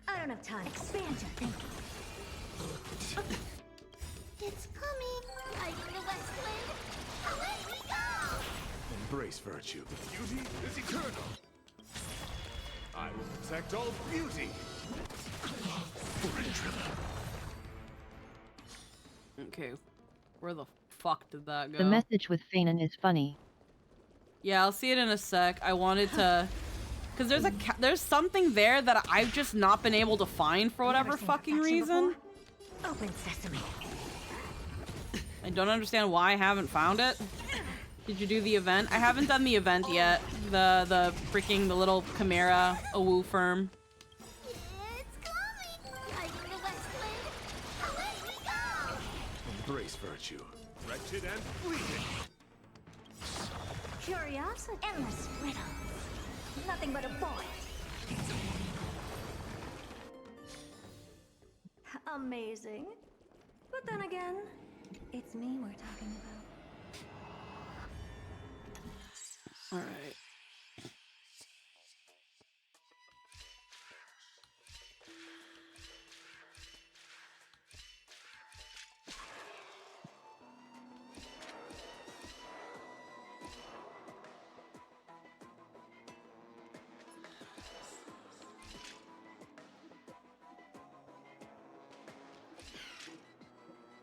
I don't have time. Expand your thinking. It's coming. Hiding the Westland. Away we go! Embrace virtue. Beauty is eternal. I will protect all beauty. Okay. Where the fuck did that go? The message with Fanon is funny. Yeah, I'll see it in a sec. I wanted to... Because there's something there that I've just not been able to find for whatever fucking reason. Open sesame. I don't understand why I haven't found it. Did you do the event? I haven't done the event yet. The little Chimera Awu firm. It's coming. Embrace virtue. Wretched and fleeting. Curiosity. Endless riddles. Nothing but a boy. Amazing. But then again, it's me we're talking about. All right.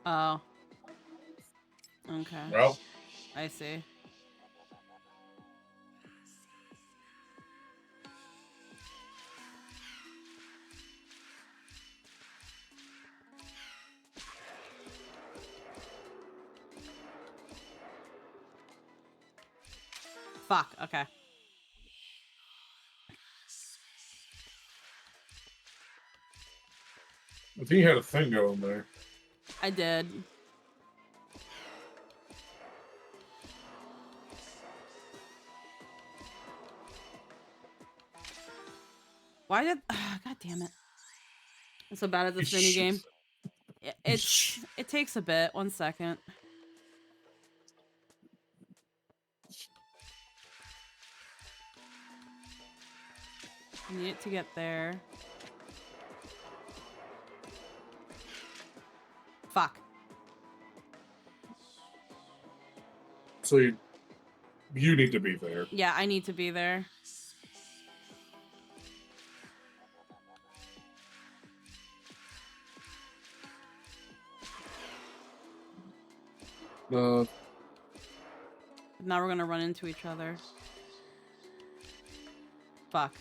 Oh. Okay. Well. I see. Fuck, okay. I think he had a thing going there. I did. Why did... God damn it. I'm so bad at this minigame. It takes a bit. 1 second. I need it to get there. Fuck. So you need to be there. Yeah, I need to be there. Now we're gonna run into each other. Fuck.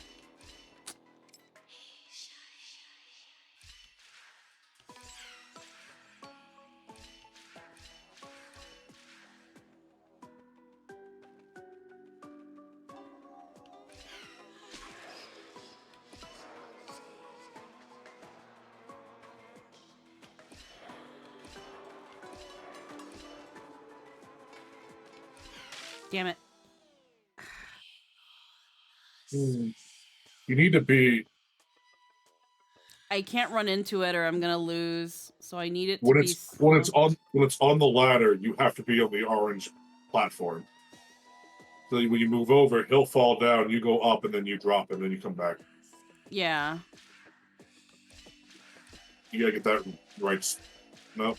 Damn it. You need to be... I can't run into it or I'm gonna lose. So I need it to When be it's on the ladder, you have to be on the orange platform. So when you move over, he'll fall down, you go up, and then you drop, and then you come back. Yeah. You gotta get that right. No.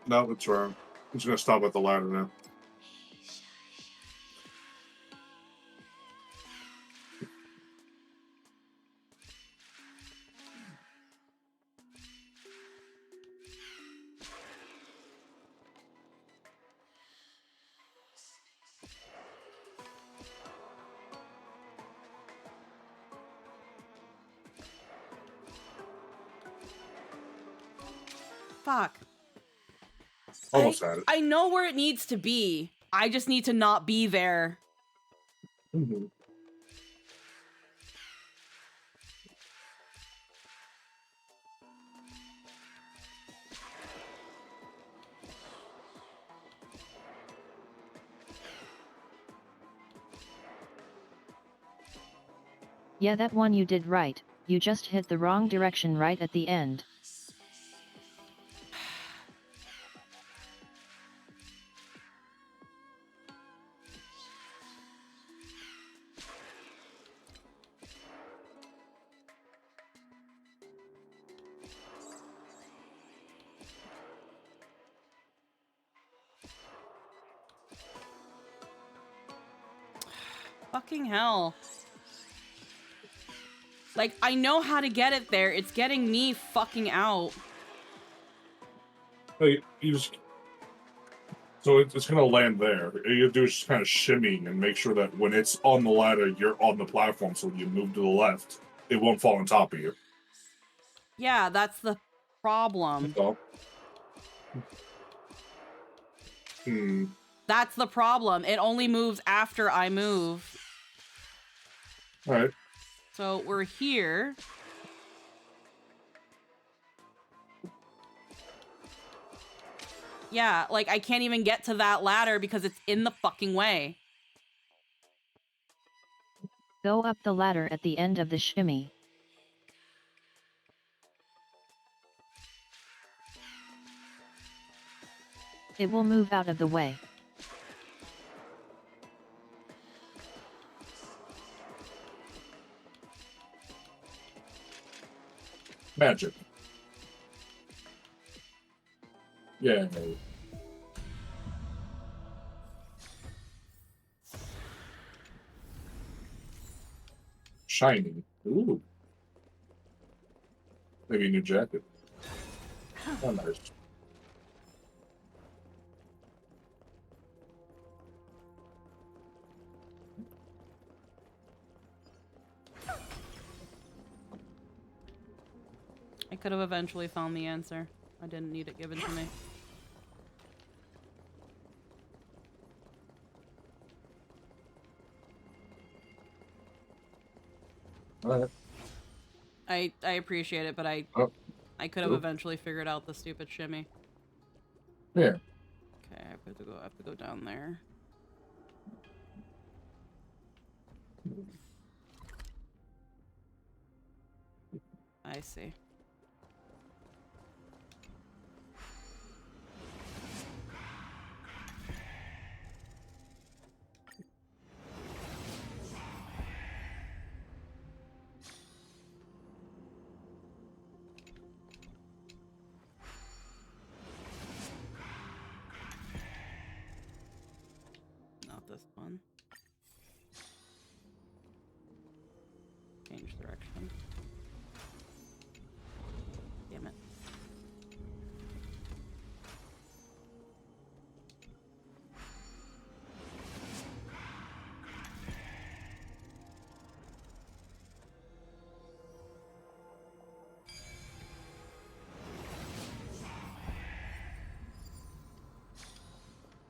No, that's wrong. I'm just gonna stop at the ladder now. Fuck. Almost had it. I know where it needs to be. I just need to not be there. Mm-hmm. Yeah, that one you did right. You just hit the wrong direction right at the end. Fucking hell. Like, I know how to get it there. It's getting me fucking out. Hey, you just... So it's gonna land there. All you do is just kind of shimmy and make sure that when it's on the ladder, you're on the platform, so when you move to the left, it won't fall on top of you. Yeah, that's the problem. That's all. That's the problem. It only moves after I move. Alright. So we're here. Yeah, like, I can't even get to that ladder because it's in the fucking way. Go up the ladder at the end of the shimmy. It will move out of the way. Magic. Yeah. Shiny. Ooh. Maybe a new jacket. Oh, nice. I could have eventually found the answer. I didn't need it given to me. Alright. I appreciate it, but I could have eventually figured out the stupid shimmy. Yeah. Okay, I have to go down there. I see. Not this one. Change direction. Damn it.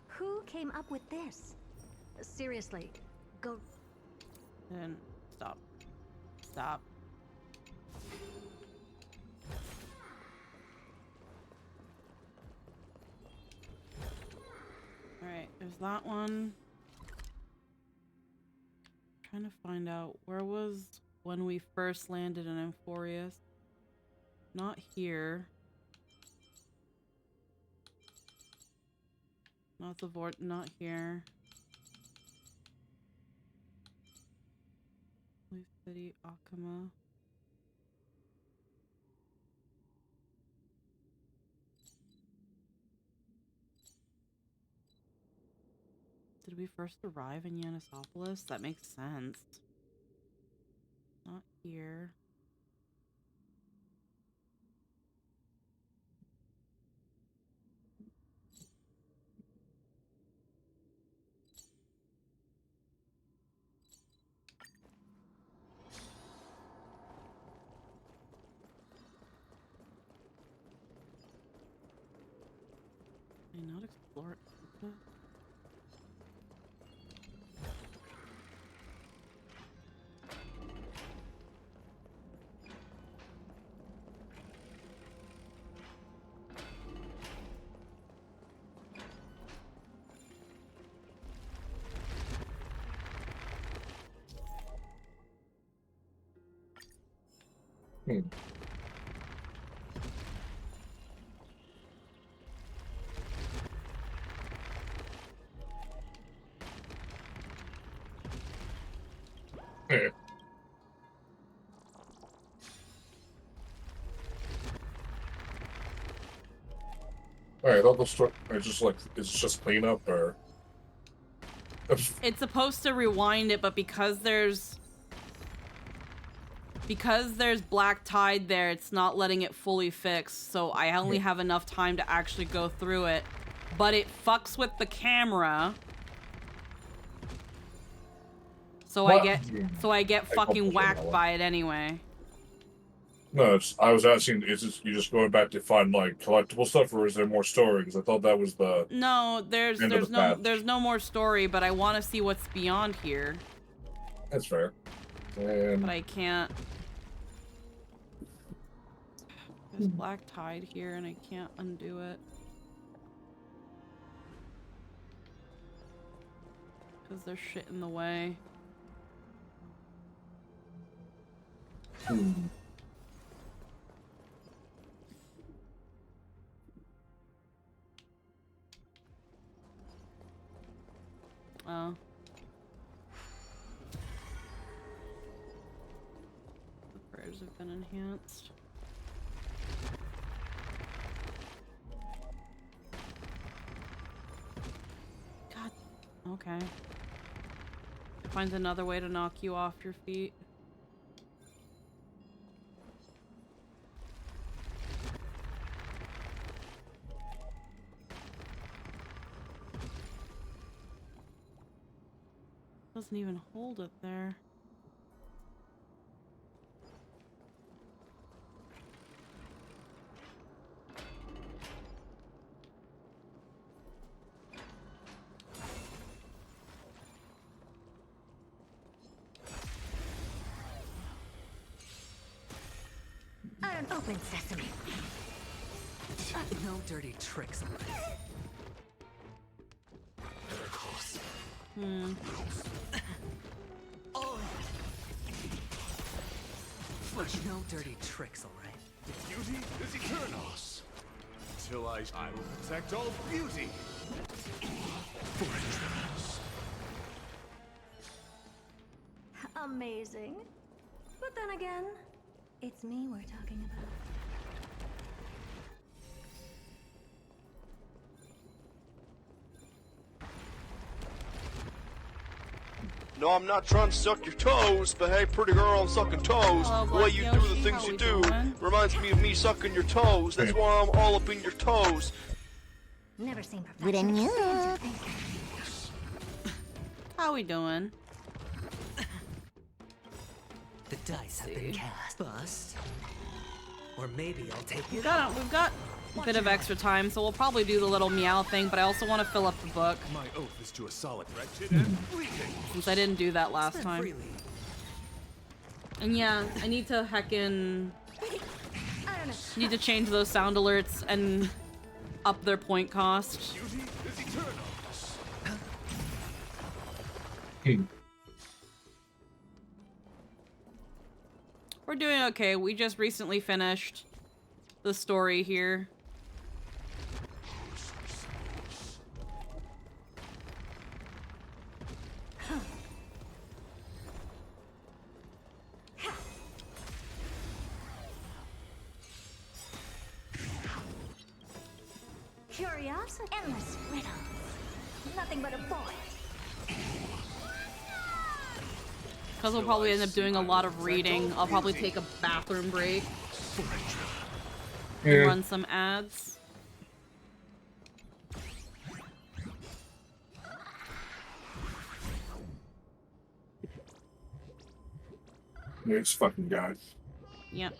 Who came up with this? Seriously, go. And stop. Stop. Alright, there's that one. Trying to find out where was when we first landed in Amphoreus. Not here. Not the not here. Holy City, Akama. Did we first arrive in Yanisopolis? That makes sense. Not here. Can I not explore it? Yeah. Alright, I'll go start. It's just cleanup or. It's supposed to rewind it, but because there's black tide there, it's not letting it fully fix, so I only have enough time to actually go through it. But it fucks with the camera. So I get fucking whacked by it anyway. No, I was asking, is this you just going back to find like collectible stuff, or is there more story? Because I thought that was the No, there's no more story, but I want to see what's beyond here. That's fair. And But I can't. There's black tide here, and I can't undo it. Because there's shit in the way. Oh. The prayers have been enhanced. God. Okay. Finds another way to knock you off your feet. Doesn't even hold it there. Open sesame. No dirty tricks. Oh. No dirty tricks, all right? Beauty is eternal. Till I will protect all beauty. Amazing. But then again, it's me we're talking about. No, I'm not trying to suck your toes, but hey, pretty girl, I'm sucking toes. Hello, the way you do the Yoshi, things how you we do doing? reminds me of me sucking your toes. That's why I'm all up in your toes. Never seen perfection. Expands your thinking. How we doing? The dice have been cast. Bust. Or maybe I'll take it. We've got a bit of extra time, so we'll probably do the little meow thing, but I also want to fill up the book. My oath is to a solid wretched and bleeding. Since I didn't do that last time. And yeah, I need to heckin' need to change those sound alerts and up their point cost. Beauty is eternal. We're doing okay. We just recently finished the story here. Curiosity, endless riddles. Nothing but a boy. Because we'll probably end up doing a lot of reading. I'll probably take a bathroom break. And run some ads. This fucking guy. Yep.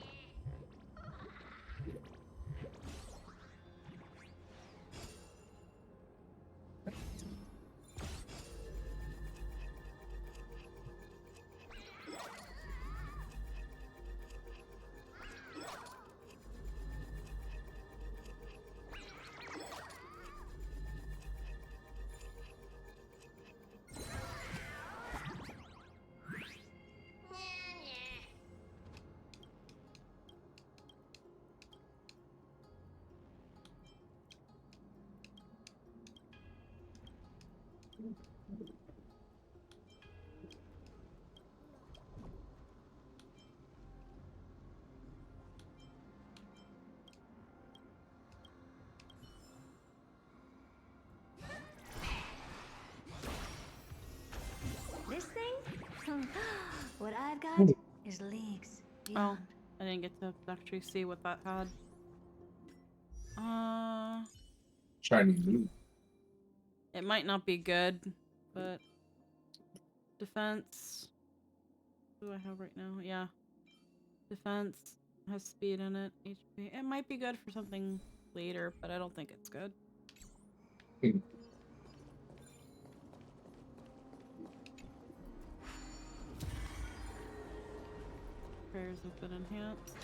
This thing? What I've got is leagues Oh, beyond. I didn't get to actually see what that had. Shiny blue. It might not be good, but defense. What do I have right now? Yeah. Defense has speed in it. HP. It might be good for something later, but I don't think it's good. Prayers have been enhanced.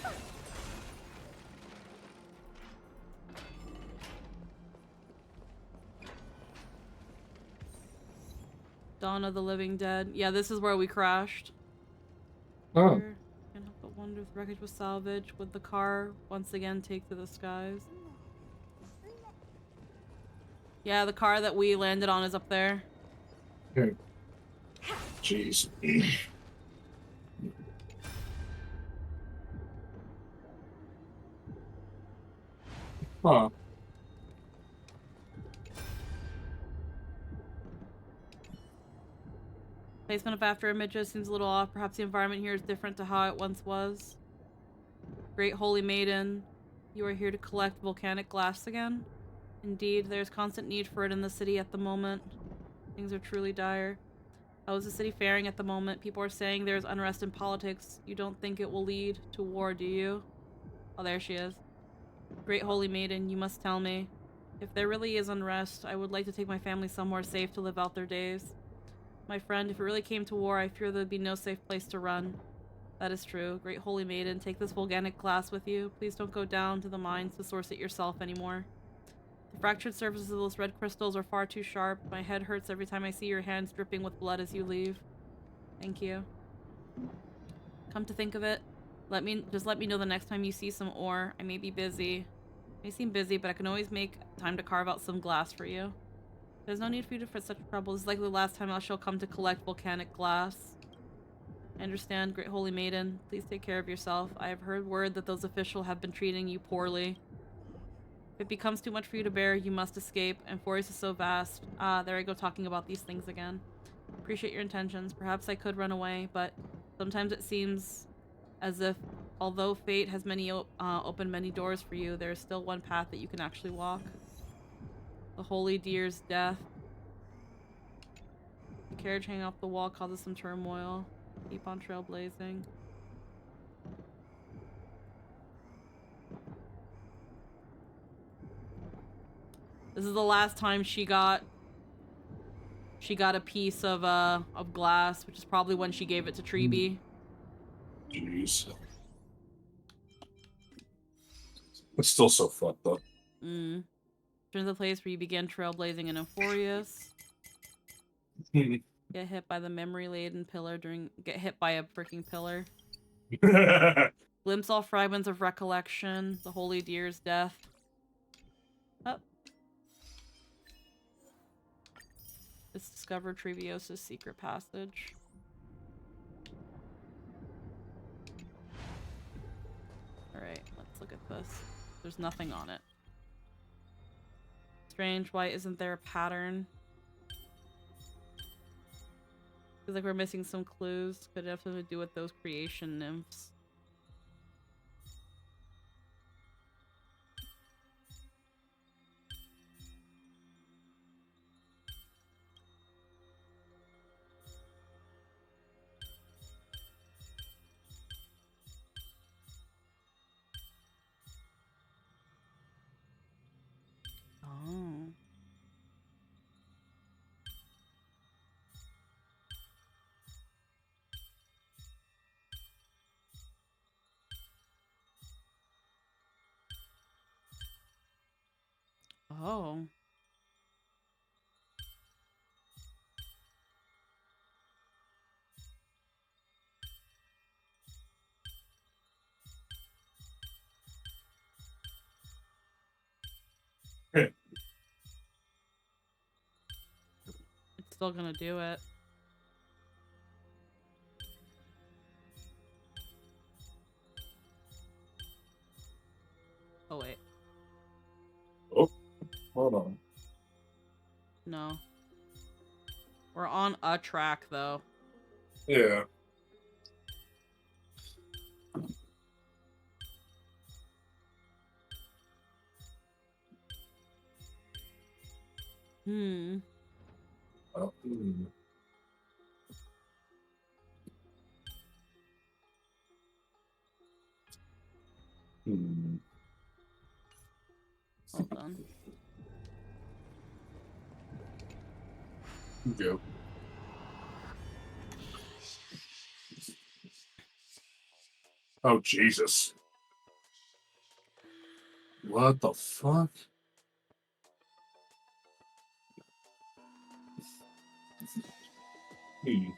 Dawn of the Living Dead. Yeah, this is where we crashed. Oh. Here. Can't help but wonder if the wreckage was salvaged. Would the car once again take to the skies? Yeah, the car that we landed on is up there. Okay. Jeez. Huh. Placement of after images seems a little off. Perhaps the environment here is different to how it once was. Great Holy Maiden, you are here to collect volcanic glass again? Indeed, there's constant need for it in the city at the moment. Things are truly dire. How is the city faring at the moment? People are saying there's unrest in politics. You don't think it will lead to war, do you? Oh, there she is. Great Holy Maiden, you must tell me. If there really is unrest, I would like to take my family somewhere safe to live out their days. My friend, if it really came to war, I fear there would be no safe place to run. That is true. Great Holy Maiden, take this volcanic glass with you. Please don't go down to the mines to source it yourself anymore. The fractured surfaces of those red crystals are far too sharp. My head hurts every time I see your hands dripping with blood as you leave. Thank you. Come to think of it, just let me know the next time you see some ore. I may be busy. I may seem busy, but I can always make time to carve out some glass for you. There's no need for you for such trouble. This is likely the last time I shall come to collect volcanic glass. I understand, Great Holy Maiden. Please take care of yourself. I have heard word that those officials have been treating you poorly. If it becomes too much for you to bear, you must escape. Amphoreus is so vast. Ah, there I go talking about these things again. Appreciate your intentions. Perhaps I could run away, but sometimes it seems as if, although fate has opened many doors for you, there is still one path that you can actually walk. The holy deer's death. The carriage hanging off the wall causes some turmoil. Keep on trailblazing. This is the last time she got a piece of glass, which is probably when she gave it to Treeby. Jeez. It's still so fucked up. Turn to the place where you began trailblazing in Amphoreus. Get hit by the memory-laden pillar get hit by a freaking pillar. Glimpse all fragments of recollection. The holy deer's death. Oh. Let's discover Trevios's secret passage. Alright, let's look at this. There's nothing on it. Strange, why isn't there a pattern? Feels like we're missing some clues. Could it have something to do with those creation nymphs? Oh. Oh. It's still gonna do it. Oh, wait. Oh, hold on. No. We're on a track, though. Yeah. Oh, Hold on. Go. Oh, Jesus. What the fuck? Hmm.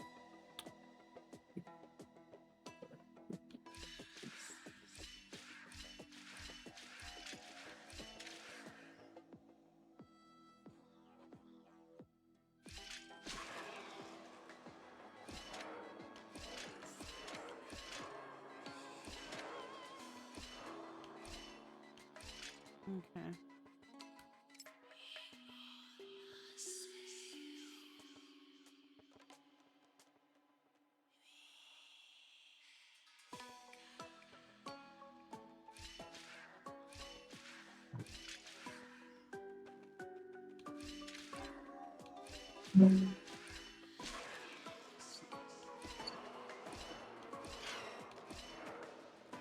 Okay.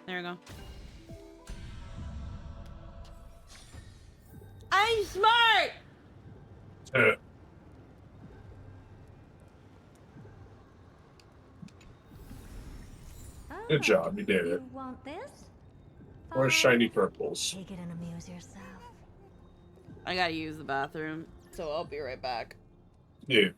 There we go. I'm smart! Good job, you did it. You want this? Or shiny purples. Take it and amuse yourself. I gotta use the bathroom, so I'll be right back. Yeah.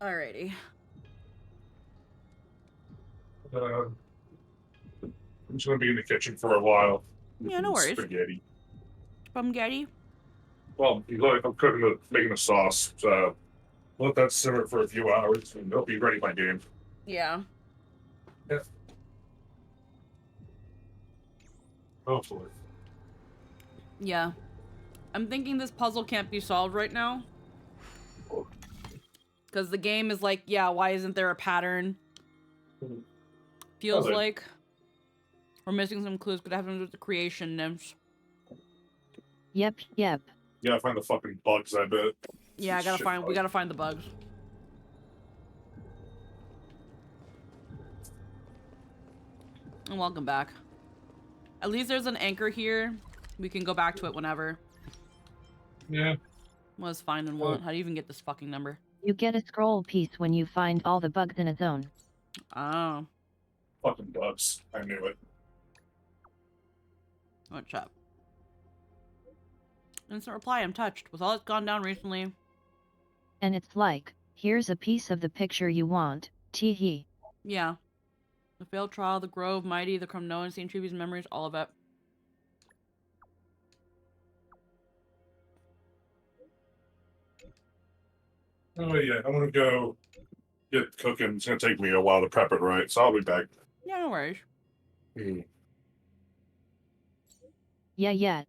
Alrighty. I'm just gonna be in the kitchen for a while. Yeah, no worries. Spaghetti. Spaghetti. Well, I'm making a sauce, so let that simmer for a few hours, and it'll be ready by game. Yeah. Yeah. Hopefully. Yeah. I'm thinking this puzzle can't be solved right now. Because the game is like, yeah, why isn't there a pattern? Feels like we're missing some clues. Could have to do with the creation nymphs. Yep. Yeah, find the fucking bugs, I bet. Yeah, we gotta find the bugs. And welcome back. At least there's an anchor here. We can go back to it whenever. Yeah. Was find and want. How do you even get this fucking number? You get a scroll piece when you find all the bugs in a zone. Oh. Fucking bugs. I knew it. What's up? Instant reply, I'm touched. With all that's gone down recently. And it's like, here's a piece of the picture you want, tee-hee. Yeah. The failed trial, the grove, mighty, the Cromnoan, St. Treeby's memories, all of it. Oh yeah, I'm gonna go get cooking. It's gonna take me a while to prep it right, so I'll be back. Yeah, no worries. Yeah.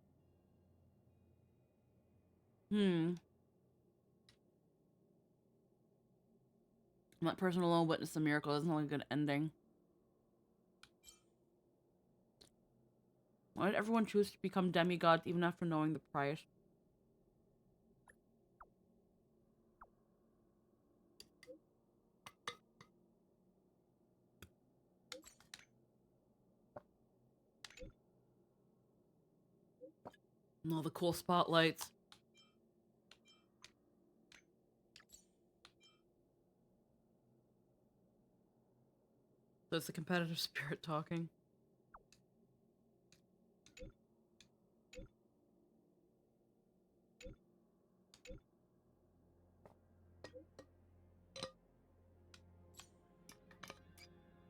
That person alone witnessed a miracle. Doesn't look like a good ending. Why did everyone choose to become demigods even after knowing the price? And all the cool spotlights. So it's the competitive spirit talking.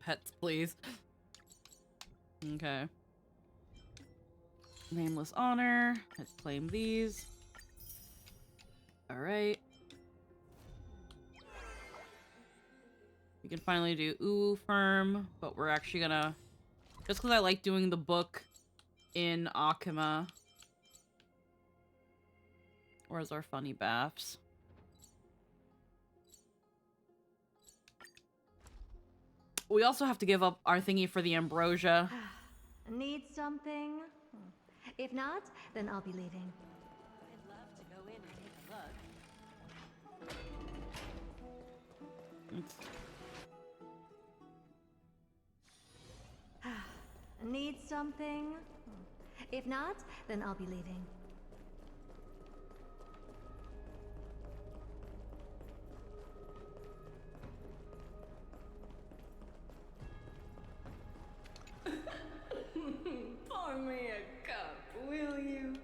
Pets, please. Okay. Nameless honor. Let's claim these. Alright. We can finally do Ooh Firm, but we're actually gonna... Just because I like doing the book in Akima. Where's our funny baths? We also have to give up our thingy for the ambrosia. Need something? If not, then I'll be leaving. I'd love to go in and take a look. Need something? If not, then I'll be leaving. Pour me a cup, will you?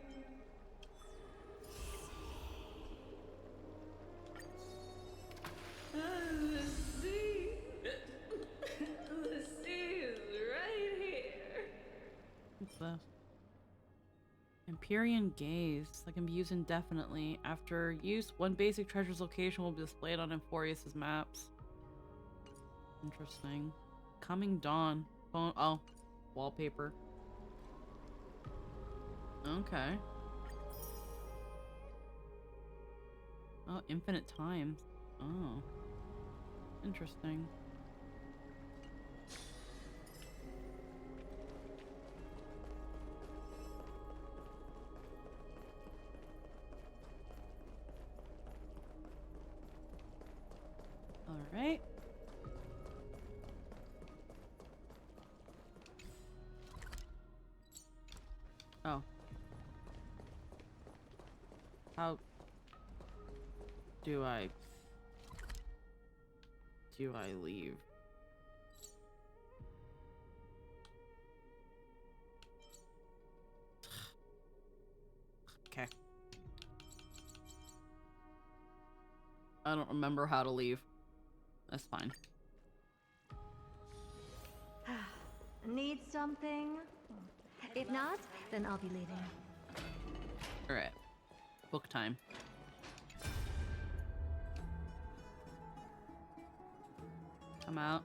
The sea. The sea is right here. What's this? Empyrean Gaze. That can be used indefinitely. After use, one basic treasure's location will be displayed on Amphoreus' maps. Interesting. Coming Dawn. Phone. Oh. Wallpaper. Okay. Oh, infinite times. Oh. Interesting. All right. Oh. How do I leave? Okay. I don't remember how to leave. That's fine. Need something? If not, then I'll be leaving. Alright. Book time. I'm out.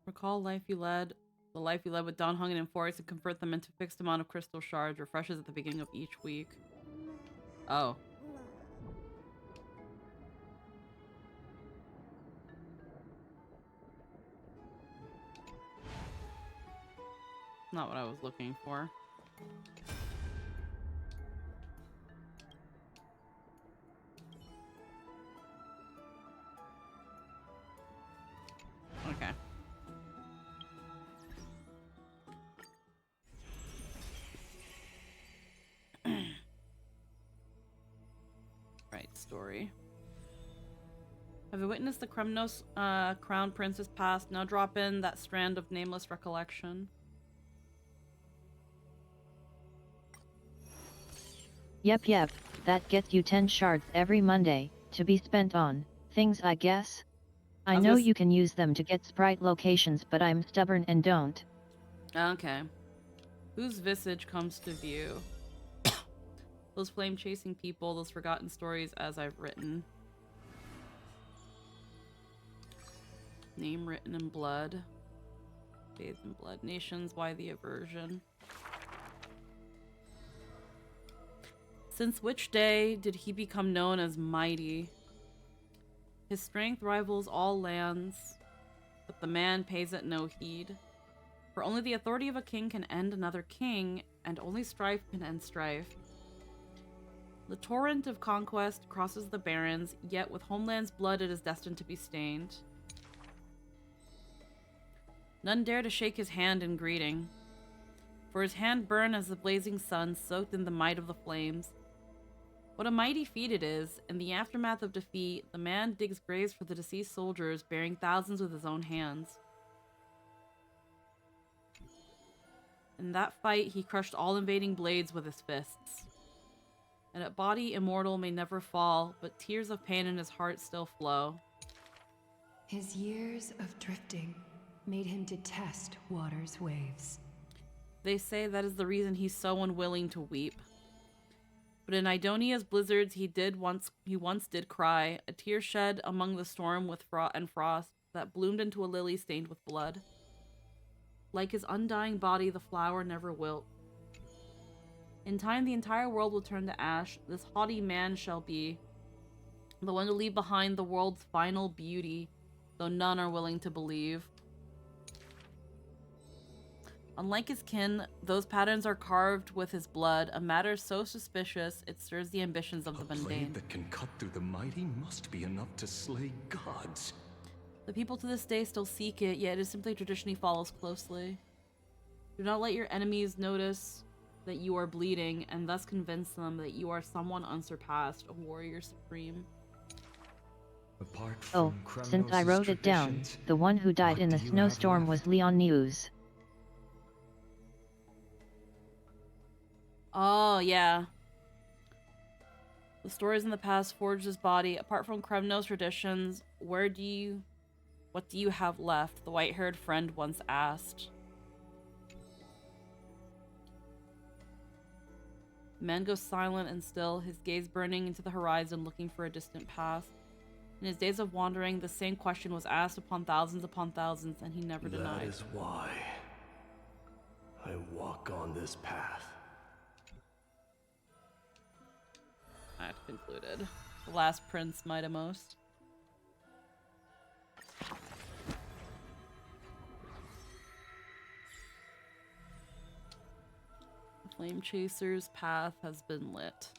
Recall life you led. The life you led with Don Hung and Amphoreus and convert them into fixed amount of crystal shards. Refreshes at the beginning of each week. Oh. Not what I was looking for. Okay. Right, story. Have you witnessed the Kremnos crown prince's past? Now drop in that strand of nameless recollection. Yep, that gets you 10 shards every Monday, to be spent on things, I guess. I know you can use them to get sprite locations, but I'm stubborn and don't. Okay. Whose visage comes to view? Those flame-chasing people, those forgotten stories as I've written. Name written in blood. Bathed in blood. Nations, why the aversion? Since which day did he become known as mighty? His strength rivals all lands, but the man pays it no heed. For only the authority of a king can end another king, and only strife can end strife. The torrent of conquest crosses the barrens, yet with homeland's blood it is destined to be stained. None dare to shake his hand in greeting, for his hand burned as the blazing sun soaked in the might of the flames. What a mighty feat it is! In the aftermath of defeat, the man digs graves for the deceased soldiers, burying thousands with his own hands. In that fight, he crushed all invading blades with his fists. And a body immortal may never fall, but tears of pain in his heart still flow. His years of drifting made him detest water's waves. They say that is the reason he's so unwilling to weep. But in Idonia's blizzards, he once did cry, a tear shed among the storm with frost that bloomed into a lily stained with blood. Like his undying body, the flower never wilt. In time, the entire world will turn to ash. This haughty man shall be the one to leave behind the world's final beauty, though none are willing to believe. Unlike his kin, those patterns are carved with his blood, a matter so suspicious it stirs the ambitions of the A blade mundane. that can cut through the mighty must be enough to slay gods. The people to this day still seek it, yet it is simply tradition he follows closely. Do not let your enemies notice that you are bleeding, and thus convince them that you are someone unsurpassed, a warrior supreme. Oh, since I wrote it down, the one who died in the snowstorm was Leon News. Oh, yeah. The stories in the past forged his body. Apart from Kremnos traditions, what do you have left? The white-haired friend once asked. The man goes silent and still, his gaze burning into the horizon, looking for a distant past. In his days of wandering, the same question was asked upon thousands, and he never denied. That is why I walk on this path. Act concluded. The last prince might have most. The flame chaser's path has been lit.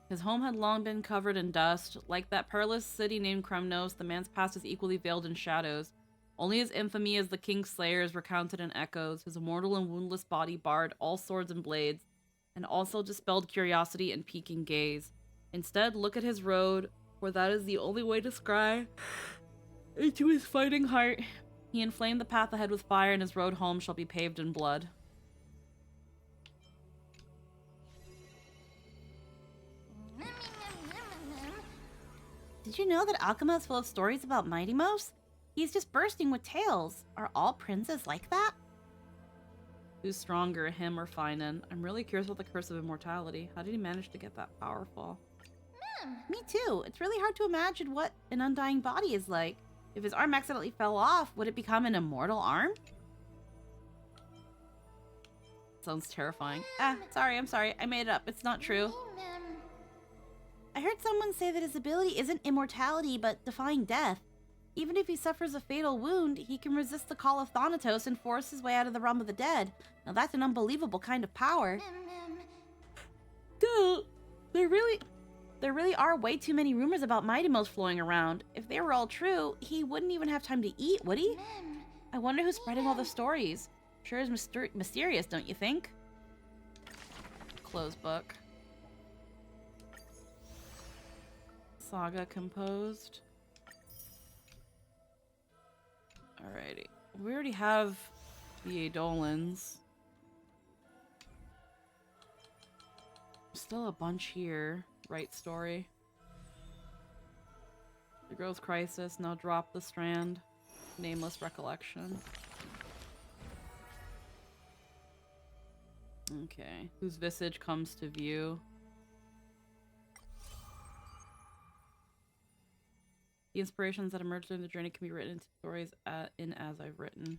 His home had long been covered in dust. Like that perilous city named Kremnos, the man's past is equally veiled in shadows. Only his infamy as the king's slayer is recounted in echoes. His immortal and woundless body barred all swords and blades, and also dispelled curiosity and peeking gaze. Instead, look at his road, for that is the only way to scry into his fighting heart. He inflamed the path ahead with fire, and his road home shall be paved in blood. Did you know that Alchema is full of stories about Mighty Mouse? He's just bursting with tales. Are all princes like that? Who's stronger, him or Finan? I'm really curious about the Curse of Immortality. How did he manage to get that powerful? Me too. It's really hard to imagine what an undying body is like. If his arm accidentally fell off, would it become an immortal arm? Sounds terrifying. I'm sorry. I made it up. It's not true. I heard someone say that his ability isn't immortality, but defying death. Even if he suffers a fatal wound, he can resist the call of Thanatos and force his way out of the realm of the dead. Now that's an unbelievable kind of power. Duh! There really are way too many rumors about Mighty Mouse flowing around. If they were all true, he wouldn't even have time to eat, would he? I wonder who's spreading all the stories. Sure is mysterious, don't you think? Close book. Saga composed. Alrighty. We already have the Eidolons. Still a bunch here. Right story. The Girl's Crisis. Now drop the strand. Nameless Recollection. Okay. Whose visage comes to view. The inspirations that emerge during the journey can be written into stories in As I've Written.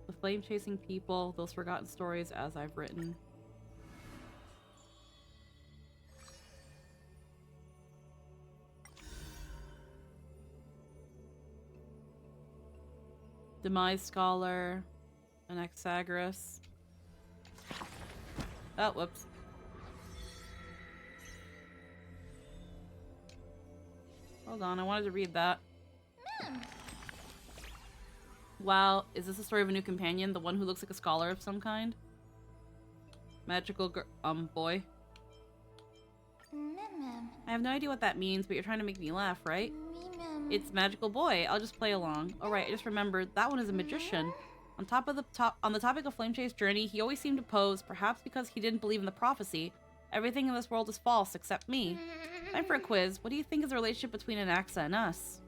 The flame-chasing people, those forgotten stories as I've written. Demise Scholar, Anaxagoras. Oh, whoops. Hold on, I wanted to read that. Wow, is this the story of a new companion? The one who looks like a scholar of some kind? Magical boy. I have no idea what that means, but you're trying to make me laugh, right? It's magical boy. I'll just play along. Oh right, I just remembered that one is a magician. On the topic of Flame Chase journey, he always seemed to pose, perhaps because he didn't believe in the prophecy. Everything in this world is false except me. Time for a quiz. What do you think is the relationship between Anaxa and us?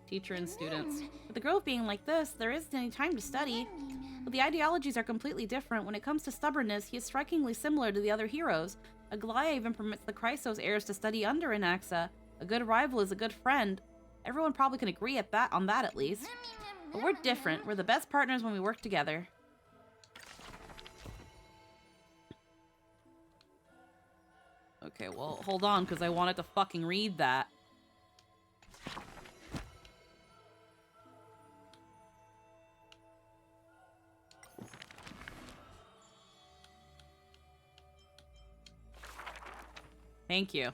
Teacher and students. With the grove being like this, there isn't any time to study. But the ideologies are completely different. When it comes to stubbornness, he is strikingly similar to the other heroes. Aglaya even permits the Chrysos heirs to study under Anaxa. A good rival is a good friend. Everyone probably can agree on that at least. But we're different. We're the best partners when we work together. Okay, well, hold on, because I wanted to fucking read that. Thank you.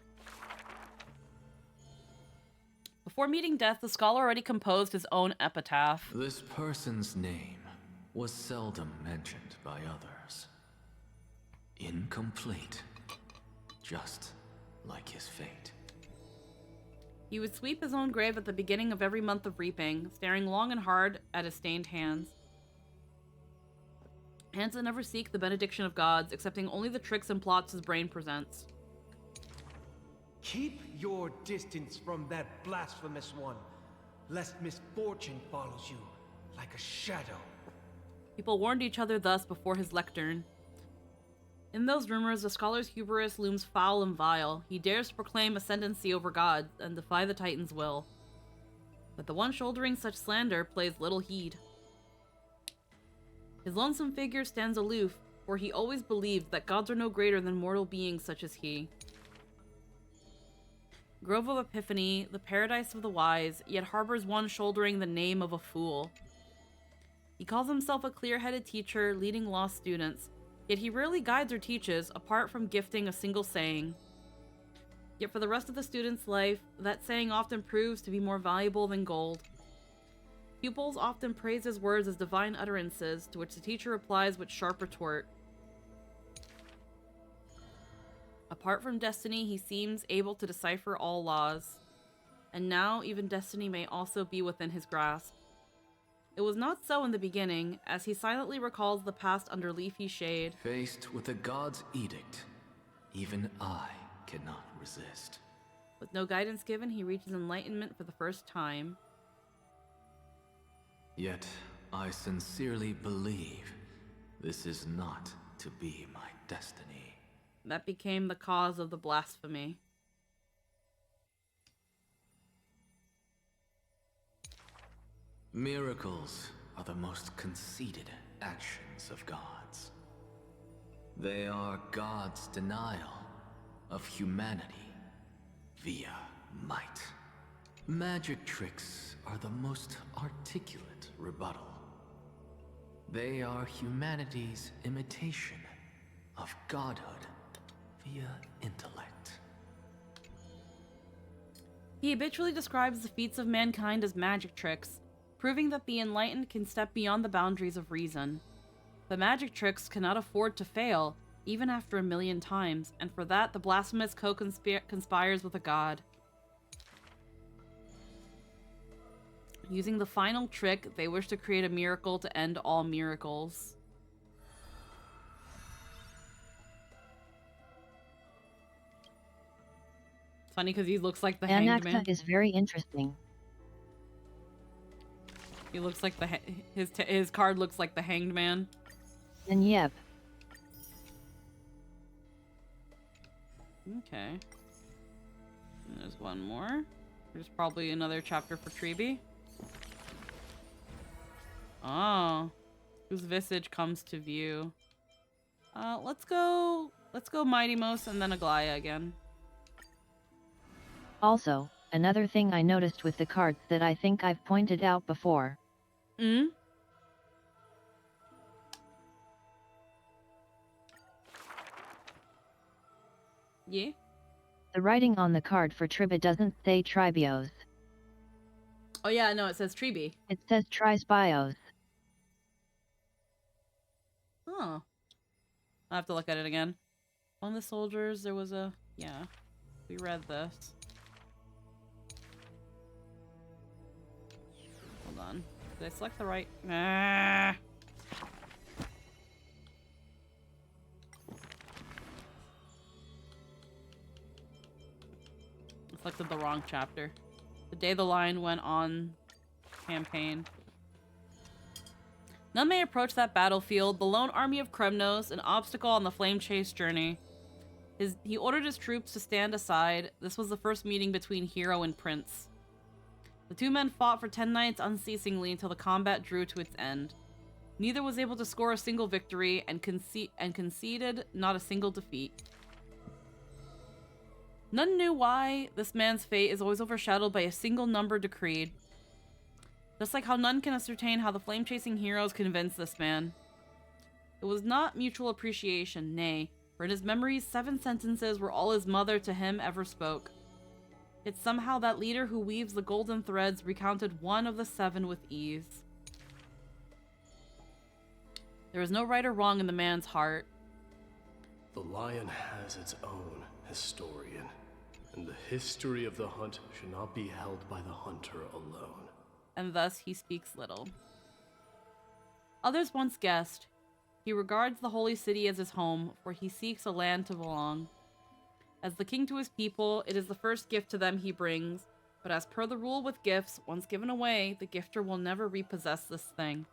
Before meeting death, the scholar already composed his own epitaph. This person's name was seldom mentioned by others. Incomplete. Just like his fate. He would sweep his own grave at the beginning of every month of reaping, staring long and hard at his stained hands. Hands that never seek the benediction of gods, accepting only the tricks and plots his brain presents. Keep your distance from that blasphemous one, lest misfortune follows you like a shadow. People warned each other thus before his lectern. In those rumors, the scholar's hubris looms foul and vile. He dares to proclaim ascendancy over gods and defy the Titan's will. But the one shouldering such slander plays little heed. His lonesome figure stands aloof, for he always believed that gods are no greater than mortal beings such as he. Grove of Epiphany, the paradise of the wise, yet harbors one shouldering the name of a fool. He calls himself a clear-headed teacher, leading lost students, yet he rarely guides or teaches, apart from gifting a single saying. Yet for the rest of the student's life, that saying often proves to be more valuable than gold. Pupils often praise his words as divine utterances, to which the teacher replies with sharp retort. Apart from destiny, he seems able to decipher all laws. And now, even destiny may also be within his grasp. It was not so in the beginning, as he silently recalls the past under leafy shade. Faced with the god's edict, even I cannot resist. With no guidance given, he reaches enlightenment for the first time. Yet, I sincerely believe this is not to be my destiny. That became the cause of the blasphemy. Miracles are the most conceited actions of gods. They are God's denial of humanity via might. Magic tricks are the most articulate rebuttal. They are humanity's imitation of godhood via intellect. He habitually describes the feats of mankind as magic tricks, proving that the enlightened can step beyond the boundaries of reason. The magic tricks cannot afford to fail, even after 1,000,000 times, and for that the blasphemous conspires with a god. Using the final trick, they wish to create a miracle to end all miracles. It's funny because he looks like the Hanged Man. Anaxa is very interesting. He looks like his card looks like the Hanged Man. And yep. Okay. And there's one more. There's probably another chapter for Treeby. Oh. Whose visage comes to view. Let's go Mighty Most and then Aglaya again. Also, another thing I noticed with the cards that I think I've pointed out before. Yeah? The writing on the card for Triba doesn't say Tribios. Oh yeah, no, it says Treeby. It says Trisbios. Oh. I'll have to look at it again. On the soldiers, there was a... Yeah. We read this. Hold on. Did I select the right... Ah! I selected the wrong chapter. The day the line went on campaign. None may approach that battlefield, the lone army of Kremnos, an obstacle on the flame chase journey. He ordered his troops to stand aside. This was the first meeting between hero and prince. The two men fought for 10 nights unceasingly until the combat drew to its end. Neither was able to score a single victory and conceded not a single defeat. None knew why this man's fate is always overshadowed by a single number decreed. Just like how none can ascertain how the flame-chasing heroes convinced this man. It was not mutual appreciation, nay, for in his memories 7 sentences were all his mother to him ever spoke. Yet somehow that leader who weaves the golden threads recounted one of the 7 with ease. There was no right or wrong in the man's heart. The lion has its own historian, and the history of the hunt should not be held by the hunter alone. And thus he speaks little. Others once guessed, he regards the holy city as his home, for he seeks a land to belong. As the king to his people, it is the first gift to them he brings, but as per the rule with gifts, once given away, the gifter will never repossess this thing.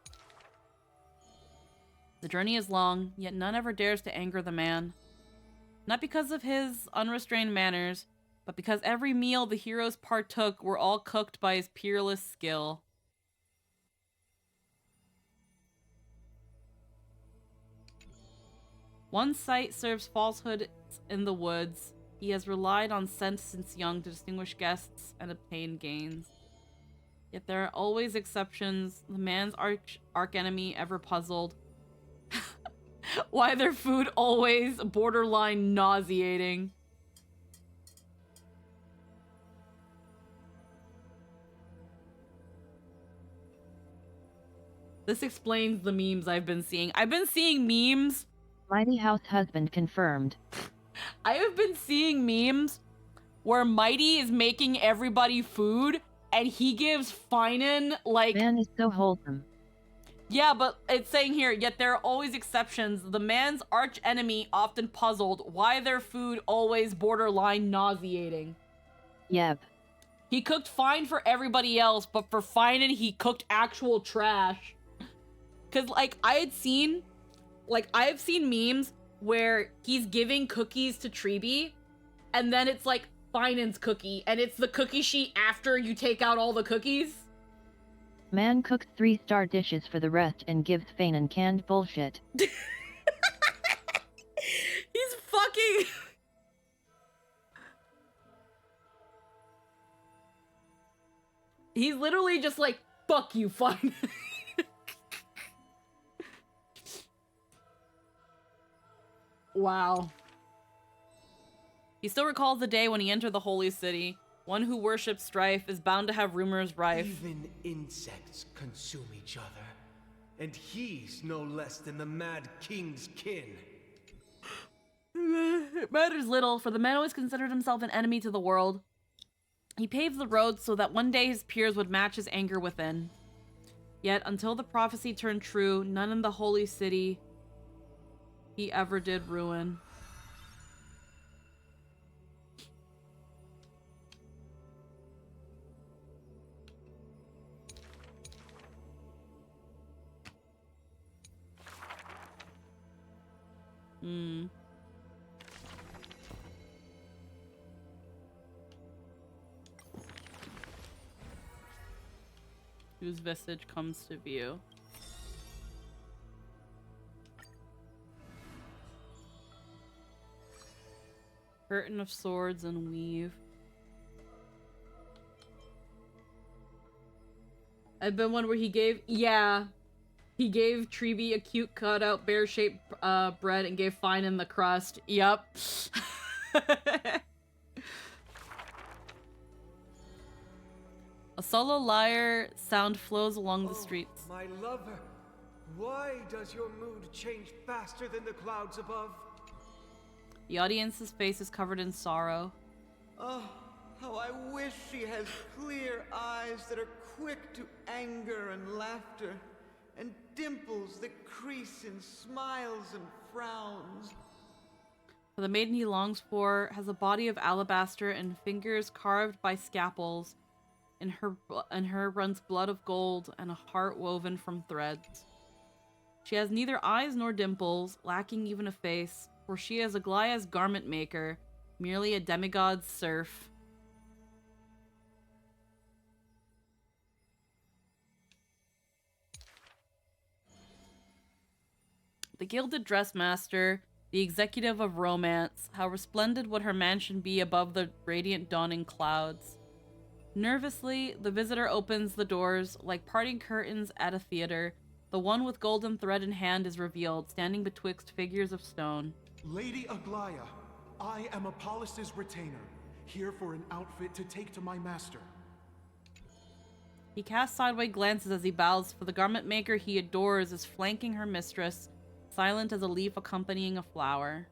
The journey is long, yet none ever dares to anger the man. Not because of his unrestrained manners, but because every meal the heroes partook were all cooked by his peerless skill. One sight serves falsehood in the woods. He has relied on scent since young to distinguish guests and obtain gains. Yet there are always exceptions. The man's arch-enemy ever puzzled. Why their food always borderline nauseating. This explains the memes I've been seeing. I've been seeing memes. Mighty House Husband confirmed. I have been seeing memes where Mighty is making everybody food and he gives Finan like... Man is so wholesome. Yeah, but it's saying here, yet there are always exceptions. The man's arch enemy often puzzled why their food always borderline nauseating. Yep. He cooked fine for everybody else, but for Finan, he cooked actual trash. Cause like I've seen memes where he's giving cookies to Treeby, and then it's like Finan's cookie, and it's the cookie sheet after you take out all the cookies. Man cooks 3-star dishes for the rest and gives Finan canned bullshit. He's fucking... He's literally just like, fuck you, Finan. Wow. He still recalls the day when he entered the holy city. One who worships strife is bound to have rumors rife. Even insects consume each other. And he's no less than the Mad King's kin. It matters little, for the man always considered himself an enemy to the world. He paved the road so that one day his peers would match his anger within. Yet, until the prophecy turned true, none in the holy city he ever did ruin. Whose visage comes to view. Curtain of swords and weave. I've been one where he gave... Yeah. He gave Treeby a cute cutout bear-shaped bread and gave Finan the crust. Yup. A solo lyre sound flows along the streets. My lover, why does your mood change faster than the clouds above? The audience's face is covered in sorrow. Oh, how I wish she has clear eyes that are quick to anger and laughter, and dimples that crease in smiles and frowns. For the maiden he longs for has a body of alabaster and fingers carved by scalpels. In her runs blood of gold and a heart woven from threads. She has neither eyes nor dimples, lacking even a face, for she is Aglaya's garment maker, merely a demigod's serf. The gilded dressmaster, the executive of romance, how resplendent would her mansion be above the radiant dawning clouds. Nervously, the visitor opens the doors like parting curtains at a theater. The one with golden thread in hand is revealed, standing betwixt figures of stone. Lady Aglaya, I am Apollos' retainer, here for an outfit to take to my master. He casts sideways glances as he bows, for the garment maker he adores is flanking her mistress, silent as a leaf accompanying a flower.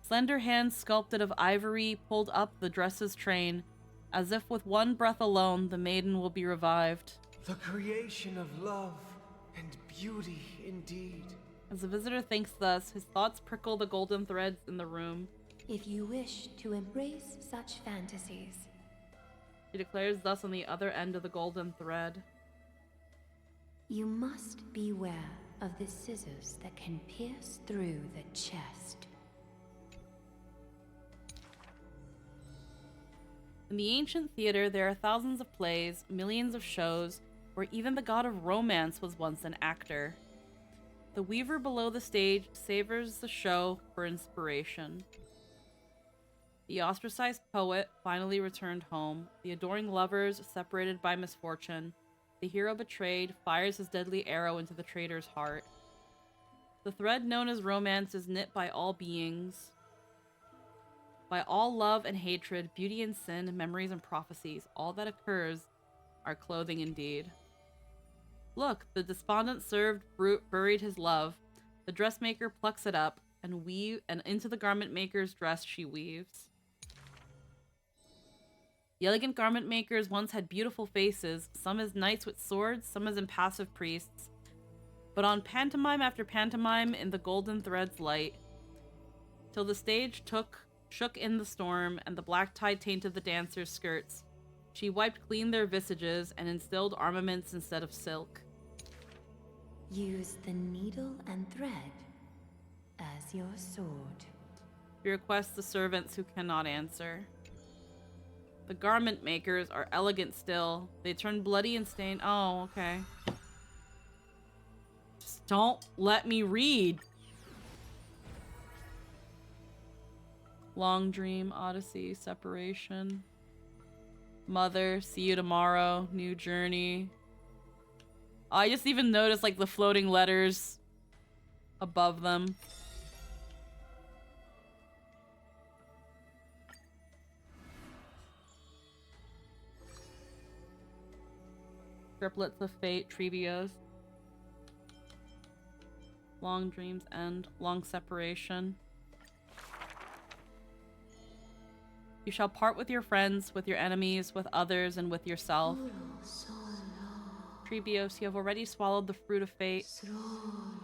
Slender hands sculpted of ivory pulled up the dress's train, as if with one breath alone the maiden will be revived. The creation of love and beauty indeed. As the visitor thinks thus, his thoughts prickle the golden threads in the room. If you wish to embrace such fantasies, She declares thus on the other end of the golden thread. you must beware of the scissors that can pierce through the chest. In the ancient theater, there are thousands of plays, millions of shows, where even the god of romance was once an actor. The weaver below the stage savors the show for inspiration. The ostracized poet finally returned home. The adoring lovers separated by misfortune. The hero betrayed fires his deadly arrow into the traitor's heart. The thread known as romance is knit by all beings. By all love and hatred, beauty and sin, memories and prophecies, all that occurs are clothing indeed. Look, the despondent served buried his love. The dressmaker plucks it up. and into the garment maker's dress she weaves. The elegant garment makers once had beautiful faces, some as knights with swords, some as impassive priests. But on pantomime after pantomime in the golden thread's light, till the stage shook in the storm, and the black tide tainted the dancers' skirts, she wiped clean their visages and instilled armaments instead of silk. Use the needle and thread as your sword. She requests the servants who cannot answer. The garment makers are elegant still. They turn bloody and stained. Oh, okay. Just don't let me read. Long dream, odyssey, separation. Mother, see you tomorrow. New journey. I just even noticed like the floating letters above them. Triplets of fate, Trevios. Long dreams end, long separation. You shall part with your friends, with your enemies, with others, and with yourself. Trebios, you have already swallowed the fruit of fate.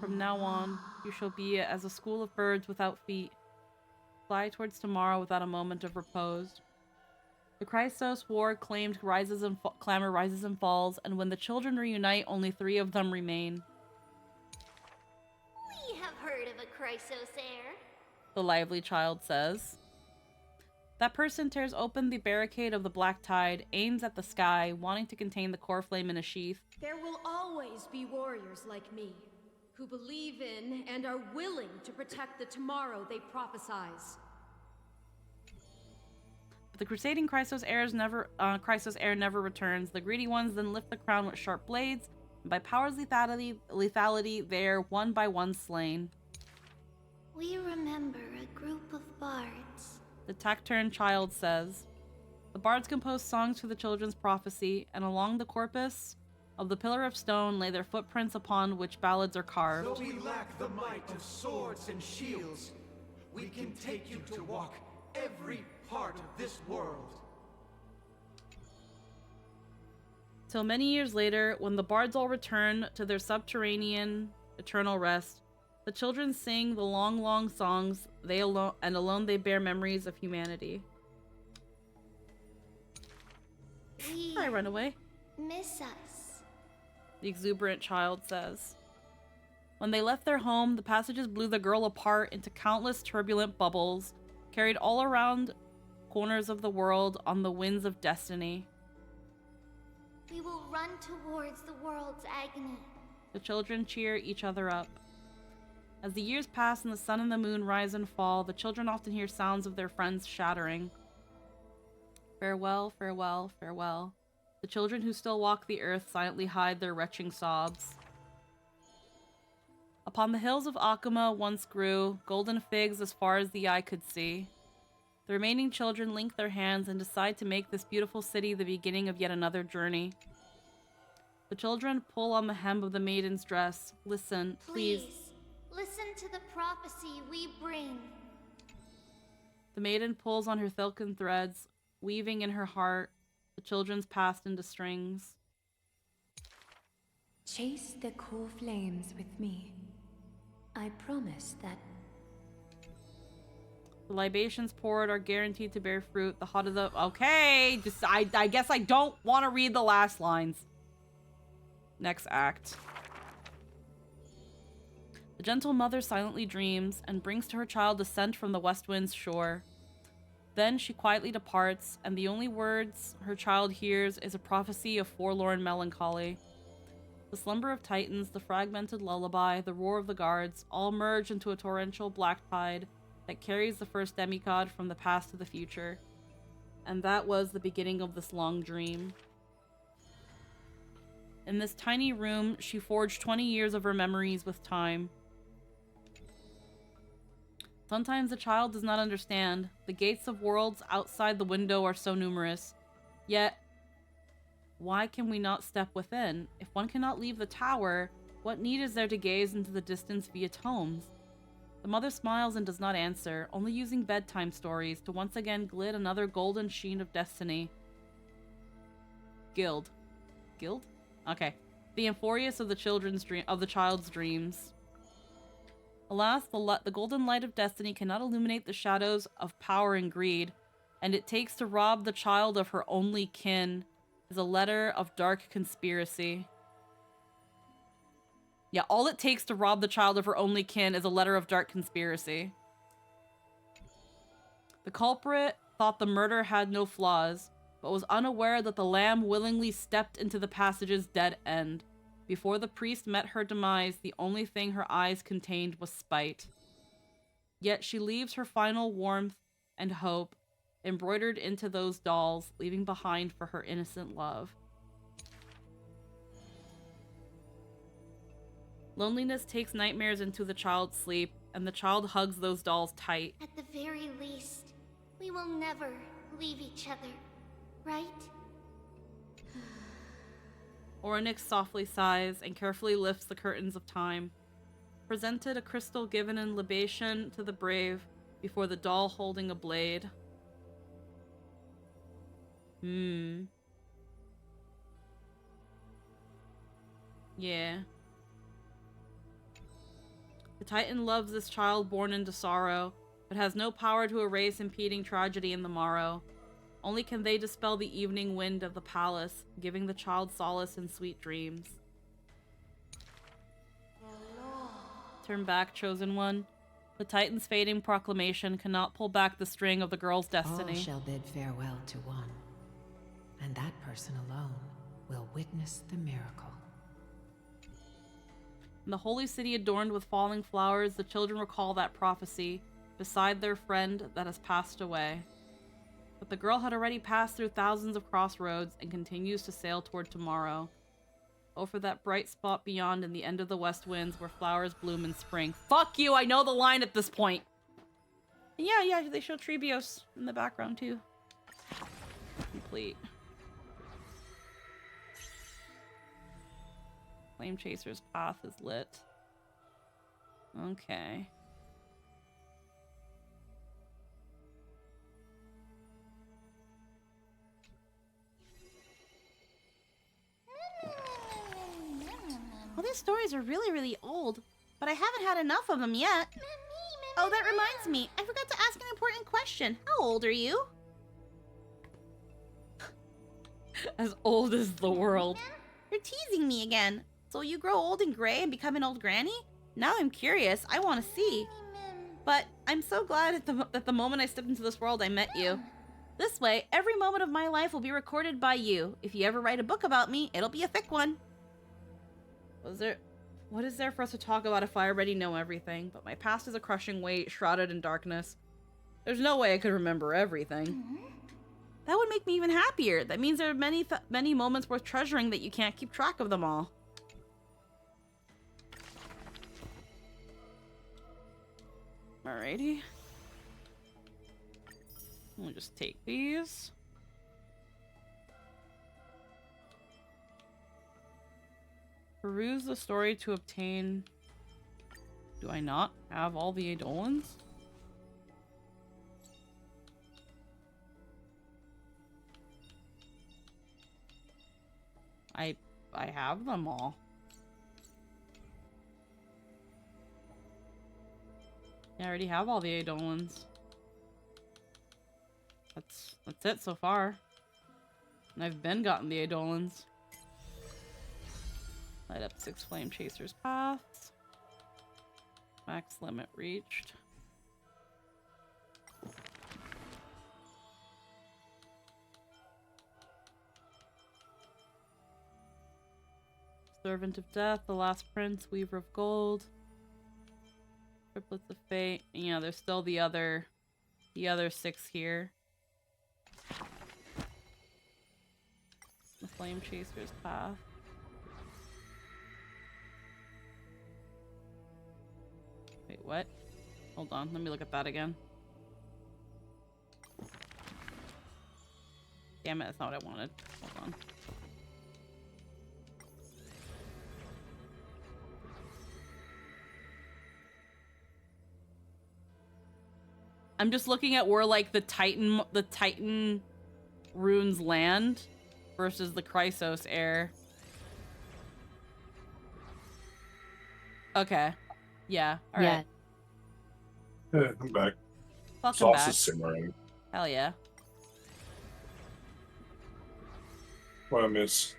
From now on, you shall be as a school of birds without feet. Fly towards tomorrow without a moment of repose. The Chrysos war claimed clamor rises and falls, and when the children reunite, only 3 of them remain. We have heard of a Chrysos heir. The lively child says. That person tears open the barricade of the black tide, aims at the sky, wanting to contain the core flame in a sheath. There will always be warriors like me, who believe in and are willing to protect the tomorrow they prophesize. But the crusading Chrysos heir never returns. The greedy ones then lift the crown with sharp blades, and by power's lethality, they are one by one slain. We remember a group of bards. The taciturn child says. The bards composed songs for the children's prophecy, and along the corpus of the pillar of stone lay their footprints upon which ballads are carved. Though we lack the might of swords and shields, we can take you to walk every part of this world. Till many years later, when the bards all return to their subterranean eternal rest, the children sing the long, long songs, alone they bear memories of humanity. I run away. Miss us. The exuberant child says. When they left their home, the passages blew the girl apart into countless turbulent bubbles, carried all around corners of the world on the winds of destiny. We will run towards the world's agony. The children cheer each other up. As the years pass and the sun and the moon rise and fall, the children often hear sounds of their friends shattering. Farewell, farewell, farewell. The children who still walk the earth silently hide their retching sobs. Upon the hills of Akuma once grew golden figs as far as the eye could see. The remaining children link their hands and decide to make this beautiful city the beginning of yet another journey. The children pull on the hem of the maiden's dress. Listen, please. Listen to the prophecy we bring. The maiden pulls on her silken threads, weaving in her heart the children's past into strings. Chase the core flames with me. I promise that. The libations poured are guaranteed to bear fruit. The hotter the... Okay, just I guess I don't want to read the last lines. Next act. The gentle mother silently dreams and brings to her child descent from the west wind's shore. Then she quietly departs, and the only words her child hears is a prophecy of forlorn melancholy. The slumber of titans, the fragmented lullaby, the roar of the guards, all merge into a torrential black tide that carries the first demigod from the past to the future. And that was the beginning of this long dream. In this tiny room, she forged 20 years of her memories with time. Sometimes the child does not understand. The gates of worlds outside the window are so numerous. Yet, why can we not step within? If one cannot leave the tower, what need is there to gaze into the distance via tomes? The mother smiles and does not answer, only using bedtime stories to once again glit another golden sheen of destiny. Guild? Okay. The Amphoreus of the child's dreams. Alas, the golden light of destiny cannot illuminate the shadows of power and greed, and it takes to rob the child of her only kin is a letter of dark conspiracy. Yeah, all it takes to rob the child of her only kin is a letter of dark conspiracy. The culprit thought the murder had no flaws, but was unaware that the lamb willingly stepped into the passage's dead end. Before the priest met her demise, the only thing her eyes contained was spite. Yet she leaves her final warmth and hope embroidered into those dolls, leaving behind for her innocent love. Loneliness takes nightmares into the child's sleep, and the child hugs those dolls tight. At the very least, we will never leave each other, right? Orynyx softly sighs and carefully lifts the curtains of time. Presented a crystal given in libation to the brave before the doll holding a blade. Yeah. The Titan loves this child born into sorrow, but has no power to erase impeding tragedy in the morrow. Only can they dispel the evening wind of the palace, giving the child solace in sweet dreams. Turn back, chosen one. The Titan's fading proclamation cannot pull back the string of the girl's destiny. All shall bid farewell to one, and that person alone will witness the miracle. In the holy city adorned with falling flowers, the children recall that prophecy, beside their friend that has passed away. But the girl had already passed through thousands of crossroads and continues to sail toward tomorrow. Oh, for that bright spot beyond in the end of the west winds where flowers bloom in spring. Fuck you, I know the line at this point! And yeah, they show Trebios in the background too. Complete. Flame Chaser's path is lit. Okay. Well, these stories are really, really old, but I haven't had enough of them yet. Oh, that reminds me. I forgot to ask an important question. How old are you? As old as the world. You're teasing me again. So you grow old and gray and become an old granny? Now I'm curious. I want to see. But I'm so glad at the moment I stepped into this world I met you. This way, every moment of my life will be recorded by you. If you ever write a book about me, it'll be a thick one. What is there for us to talk about if I already know everything? But my past is a crushing weight, shrouded in darkness. There's no way I could remember everything. That would make me even happier. That means there are many moments worth treasuring that you can't keep track of them all. Alrighty. We'll just take these. Peruse the story to obtain... Do I not have all the Eidolons? I have them all. I already have all the Eidolons. That's it so far. And I've been gotten the Eidolons. Light up 6 Flame Chasers paths. Max limit reached. Servant of Death, the Last Prince, Weaver of Gold. Triplets of Fate. Yeah, there's still the other 6 here. The Flame Chaser's path. Wait, what? Hold on, let me look at that again. Damn it, that's not what I wanted. Hold on. I'm just looking at where like the Titan runes land versus the Chrysos heir. Okay. Yeah. All right. Yeah, I'm back. Welcome Sauce back. is simmering. Hell yeah. What I miss?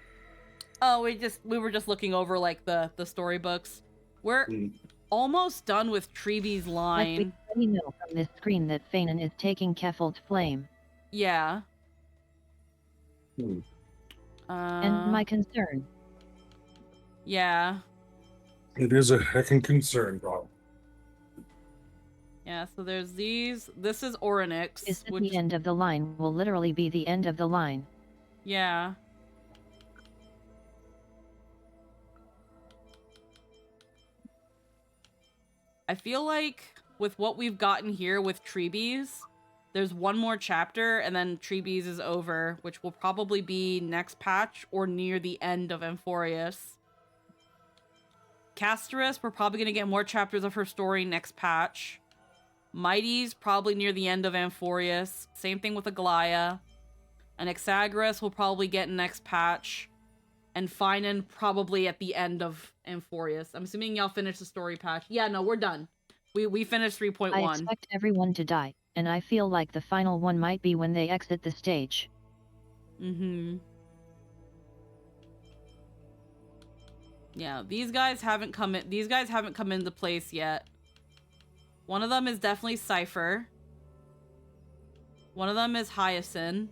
Oh, we were just looking over like the storybooks. We're almost done with Treeby's line. Like we know from this screen that Fanon is taking Keffel's flame. Yeah. And my concern. Yeah. It is a heckin' concern, bro. Yeah, so there's these. This is Orynyx. Is that the end of the line will literally be the end of the line. Yeah. I feel like with what we've gotten here with Treebees, there's one more chapter and then Treebees is over, which will probably be next patch or near the end of Amphoreus. Casterus, we're probably going to get more chapters of her story next patch. Mighty's probably near the end of Amphoreus. Same thing with Aglaya. And Exagris will probably get next patch. And Finan probably at the end of Amphoreus. I'm assuming y'all finished the story patch. Yeah, no, we're done. We finished 3.1. I expect everyone to die, and I feel like the final one might be when they exit the stage. Mm-hmm. Yeah, these guys haven't come into place yet. One of them is definitely Cypher. One of them is Hyacinth.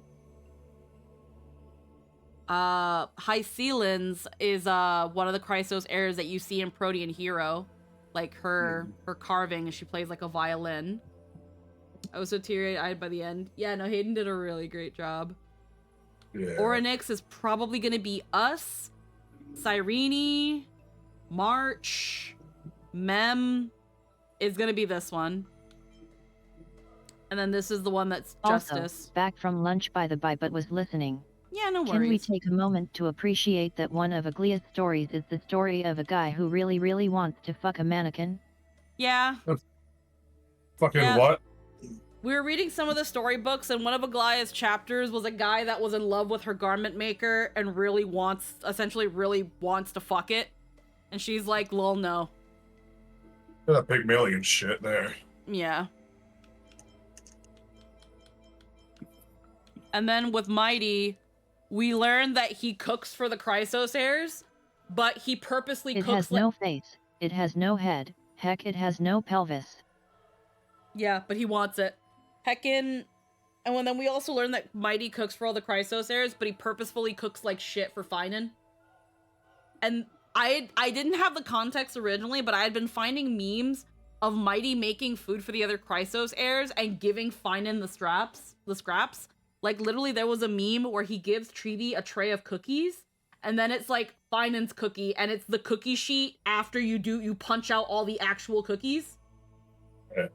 Hycelins is one of the Chrysos heirs that you see in Protean Hero. Like her carving, and she plays like a violin. I was so teary-eyed by the end. Yeah, no, Hayden did a really great job. Yeah. Orynyx is probably gonna be us, Cyrene, March, Mem is gonna be this one. And then this is the one that's Also, Justice. Back from lunch by the by, but was listening. Yeah, no worries. Can we take a moment to appreciate that one of Aglia's stories is the story of a guy who really wants to fuck a mannequin? Yeah. Fucking what? We were reading some of the storybooks, and one of Aglia's chapters was a guy that was in love with her garment maker and essentially really wants to fuck it. And she's like, lol, no. That Pygmalion shit there. Yeah. And then with Mighty, we learned that he cooks for the Chrysos heirs, but he purposely It cooks has no face, it has no head, heck it has no pelvis. Yeah, but he wants it. Heckin'. And then we also learned that Mighty cooks for all the Chrysos heirs, but he purposefully cooks like shit for Finan. And I didn't have the context originally, but I had been finding memes of Mighty making food for the other Chrysos heirs and giving Finan the scraps. Like, literally, there was a meme where he gives Treevy a tray of cookies, and then it's, like, Finan's cookie, and it's the cookie sheet after you punch out all the actual cookies. Yeah.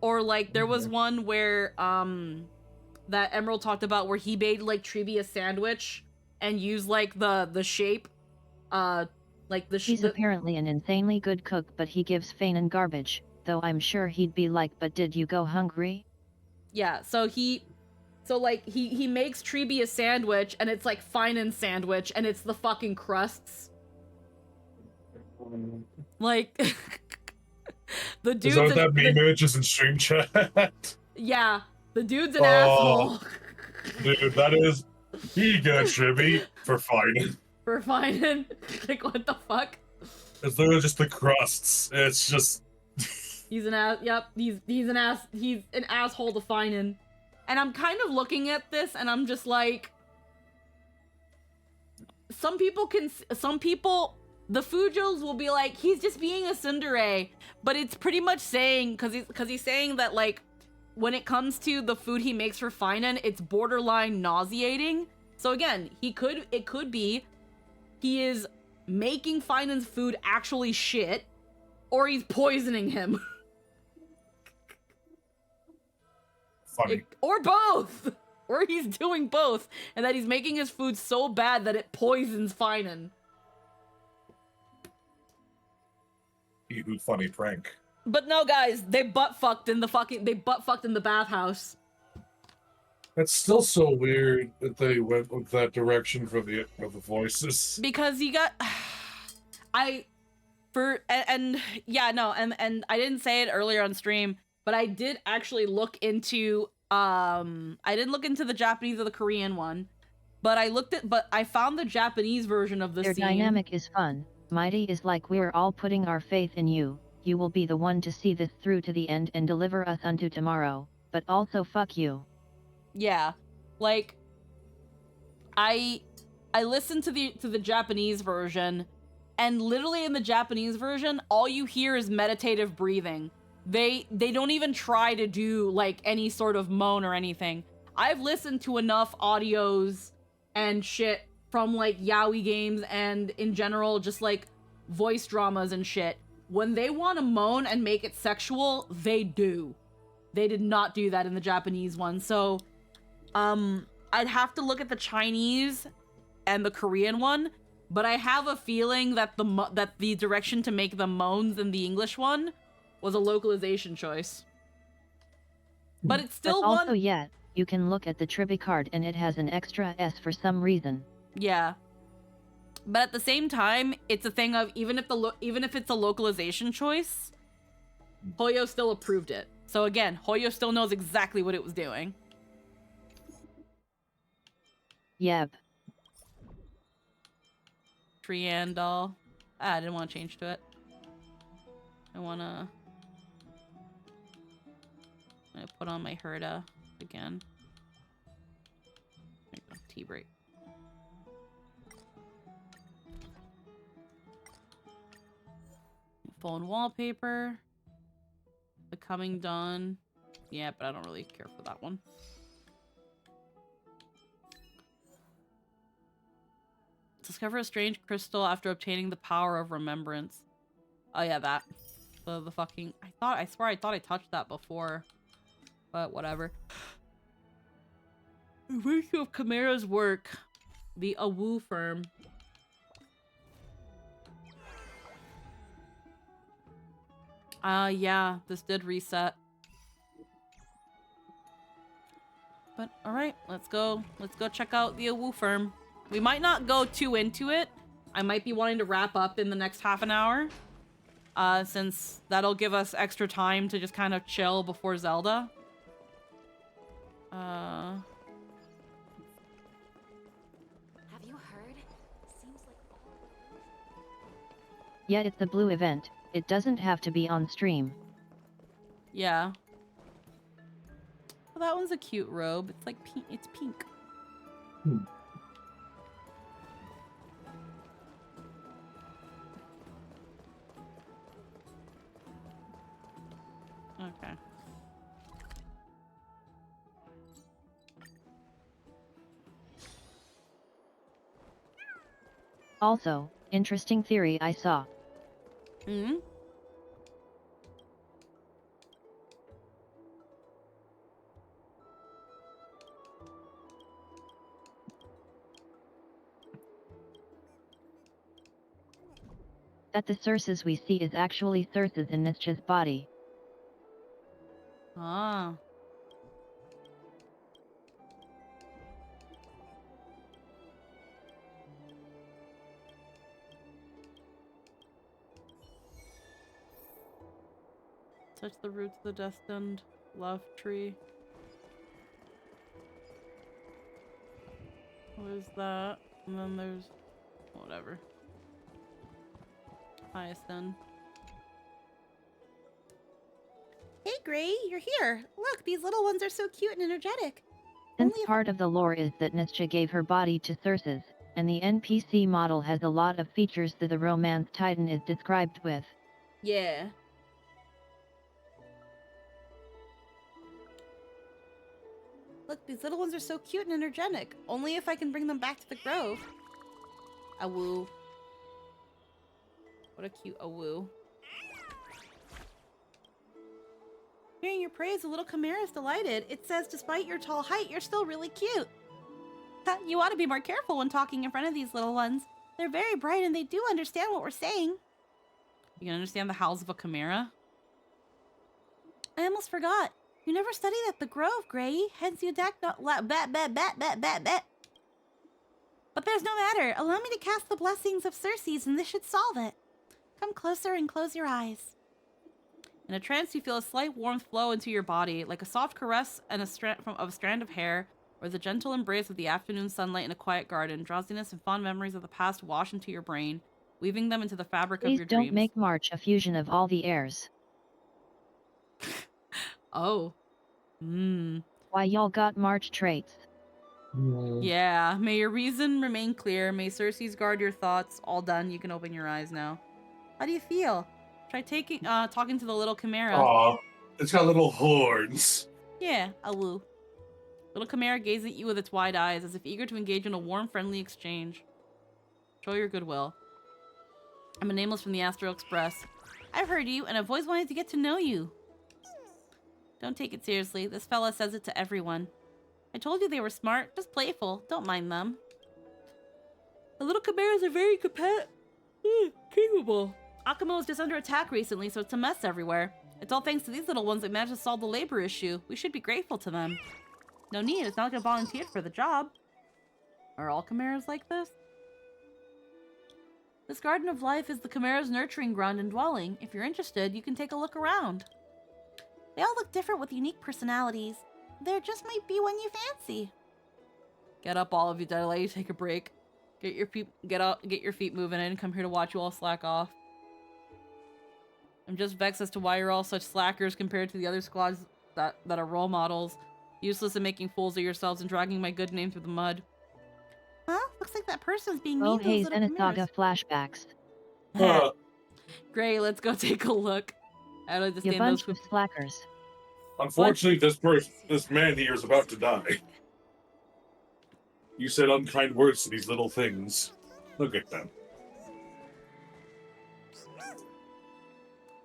Or, like, there was one where, that Emerald talked about where he made, like, Treevy a sandwich and used, like, the shape, He's apparently an insanely good cook, but he gives Fanon garbage, though I'm sure he'd be like, but did you go hungry? Yeah, so he makes Treeby a sandwich, and it's like Finan's sandwich, and it's the fucking crusts. Like, the dude's... Is that what that meme image is in stream chat? Yeah, the dude's an asshole. Dude, that is... He got Tribby for Finan. For Finan. Like, what the fuck? It's literally just the crusts. It's just... He's an ass... Yep, he's an asshole to Finan. And I'm kind of looking at this, and I'm just like... Some people, the Fujos will be like, he's just being a tsundere. But it's pretty much saying, because he's saying that, like, when it comes to the food he makes for Finan, it's borderline nauseating. So again, it could be he is making Finan's food actually shit, or he's poisoning him. Funny. Or both! Or he's doing both, and that he's making his food so bad that it poisons Finan. Funny prank. But no, guys, they butt fucked in the bathhouse. It's still so weird that they went with that direction for the voices. Because you got yeah, no, and I didn't say it earlier on stream, but I did actually look into I didn't look into the Japanese or the Korean one, but I found the Japanese version of the Their scene. dynamic is fun. Mighty is like, we're all putting our faith in you. You will be the one to see this through to the end and deliver us unto tomorrow. But also fuck you. Yeah, like I listened to the Japanese version, and literally in the Japanese version, all you hear is meditative breathing. They don't even try to do like any sort of moan or anything. I've listened to enough audios and shit from like yaoi games and in general just like voice dramas and shit. When they want to moan and make it sexual, they do. They did not do that in the Japanese one. So I'd have to look at the Chinese and the Korean one, but I have a feeling that the direction to make the moans in the English one was a localization choice. But it's still but one. Also, yet you can look at the trivia card and it has an extra S for some reason. Yeah. But at the same time, it's a thing of even if it's a localization choice, Hoyo still approved it. So again, Hoyo still knows exactly what it was doing. Yep. Triandol. I didn't want to change to it. I'm gonna put on my Herda again. There you go, tea break. Phone wallpaper. The Coming Dawn. Yeah, but I don't really care for that one. Discover a strange crystal after obtaining the power of remembrance. Oh yeah, that. The fucking... I swear I thought I touched that before. But whatever. Review of Chimera's work. The Awu firm. Yeah, this did reset. But alright, let's go check out the Awu firm. We might not go too into it. I might be wanting to wrap up in the next half an hour. Since that'll give us extra time to just kind of chill before Zelda. Have you heard? Seems like Yet it's a blue event. It doesn't have to be on stream. Yeah. Well, that one's a cute robe. It's like pink. It's pink. Okay. Also, interesting theory I saw. Hmm? That the Circes we see is actually Circes in Nisha's body. Ah. Touch the roots of the destined love tree. What is that? And then there's... whatever. Hyacinth. Hey, Gray, you're here. Look, these little ones are so cute and energetic. Since part of the lore is that Nisha gave her body to Circes, and the NPC model has a lot of features that the Romance Titan is described with. Yeah. Look, these little ones are so cute and energetic. Only if I can bring them back to the grove. Awu. What a cute Awu. Hearing your praise, the little Chimera is delighted. It says, despite your tall height, you're still really cute. You ought to be more careful when talking in front of these little ones. They're very bright and they do understand what we're saying. You can understand the howls of a Chimera? I almost forgot. You never studied at the Grove, Gray. Hence you attacked bat. But there's no matter. Allow me to cast the blessings of Circes and this should solve it. Come closer and close your eyes. In a trance, you feel a slight warmth flow into your body, like a soft caress and a strand of hair, or the gentle embrace of the afternoon sunlight in a quiet garden. Drowsiness and fond memories of the past wash into your brain, weaving them into the fabric of your dreams. Please don't make March a fusion of all the airs. Oh. Why y'all got March traits? Yeah. May your reason remain clear. May Circes guard your thoughts. All done. You can open your eyes now. How do you feel? Try talking to the little chimera. Aw, it's got little horns. Yeah, a woo. Little chimera gazes at you with its wide eyes, as if eager to engage in a warm, friendly exchange. Show your goodwill. I'm a nameless from the Astral Express. I've heard you, and I've always wanted to get to know you. Don't take it seriously. This fella says it to everyone. I told you they were smart, just playful. Don't mind them. The little chimeras are very capable. Akuma was just under attack recently, so it's a mess everywhere. It's all thanks to these little ones that managed to solve the labor issue. We should be grateful to them. No need, it's not like I volunteered for the job. Are all chimeras like this? This Garden of Life is the chimera's nurturing ground and dwelling. If you're interested, you can take a look around. They all look different with unique personalities. There just might be one you fancy. Get up, all of you. Did I let you take a break? Get your feet moving in. Come here to watch you all slack off. I'm just vexed as to why you're all such slackers compared to the other squads that are role models. Useless in making fools of yourselves and dragging my good name through the mud. Huh? Looks like that person's being Oh, mean to hey, those little Zenithaga flashbacks. Great, let's go take a look. I don't You understand bunch those. of slackers. Unfortunately, this man here is about to die. You said unkind words to these little things. Look at them.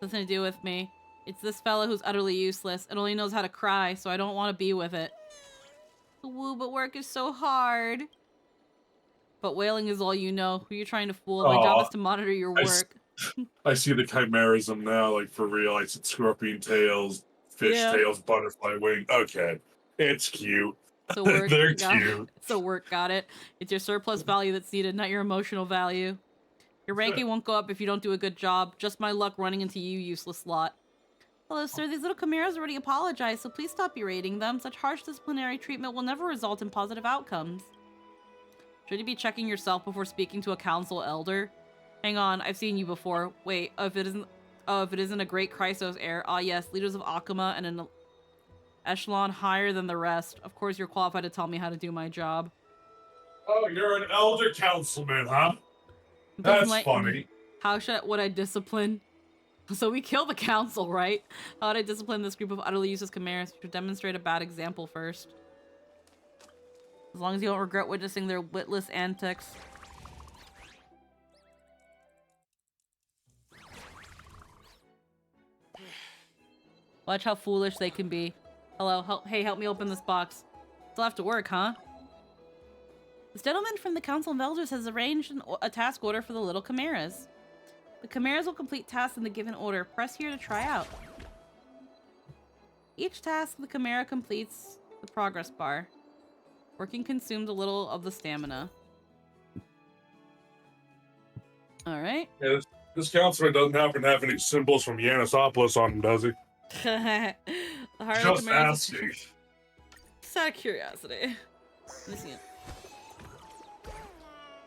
Nothing to do with me. It's this fella who's utterly useless and only knows how to cry, so I don't want to be with it. Woo, but work is so hard. But wailing is all you know. Who are you trying to fool? My job is to monitor your work. I see the chimerism now, like for real. I see scorpion tails, fish tails, butterfly wing. Okay, it's cute. So work, They're cute. So work, got it. It's your surplus value that's needed, not your emotional value. Your ranking won't go up if you don't do a good job. Just my luck running into you, useless lot. Hello, sir. These little chimeras already apologized, so please stop berating them. Such harsh disciplinary treatment will never result in positive outcomes. Should you be checking yourself before speaking to a council elder? Hang on, I've seen you before. Wait, if it isn't a great Chrysos heir. Ah yes, leaders of Akuma and an echelon higher than the rest. Of course you're qualified to tell me how to do my job. Oh, you're an elder councilman, huh? That's funny. How would I discipline? So we kill the council, right? How would I discipline this group of utterly useless chimeras? You should demonstrate a bad example first. As long as you don't regret witnessing their witless antics. Watch how foolish they can be. Hello, help me open this box. Still have to work, huh? This gentleman from the Council of Elders has arranged a task order for the little chimeras. The chimeras will complete tasks in the given order. Press here to try out. Each task the chimera completes the progress bar. Working consumed a little of the stamina. Alright. Yeah, this counselor doesn't happen to have any symbols from Yanisopoulos on him, does he? The heart Just of the chimeras. asking. Just out of curiosity.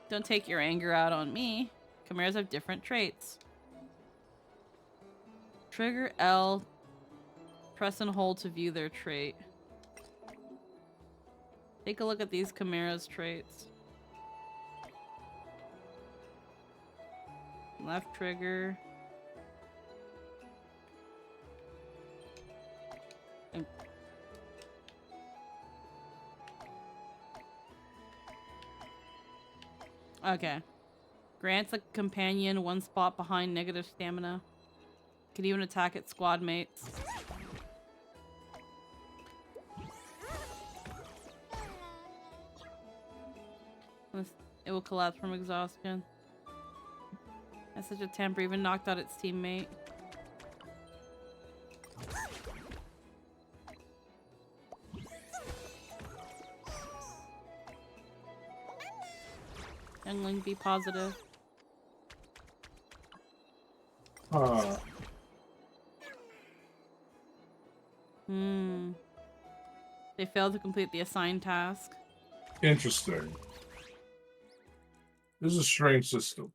Don't take your anger out on me. Chimeras have different traits. Trigger L. Press and hold to view their trait. Take a look at these chimeras' traits. Left trigger. Okay. Grants a companion one spot behind negative stamina. Can even attack its squad mates. It will collapse from exhaustion. As such a temper even knocked out its teammate. Youngling, be positive. They failed to complete the assigned task. Interesting. This is a strange system.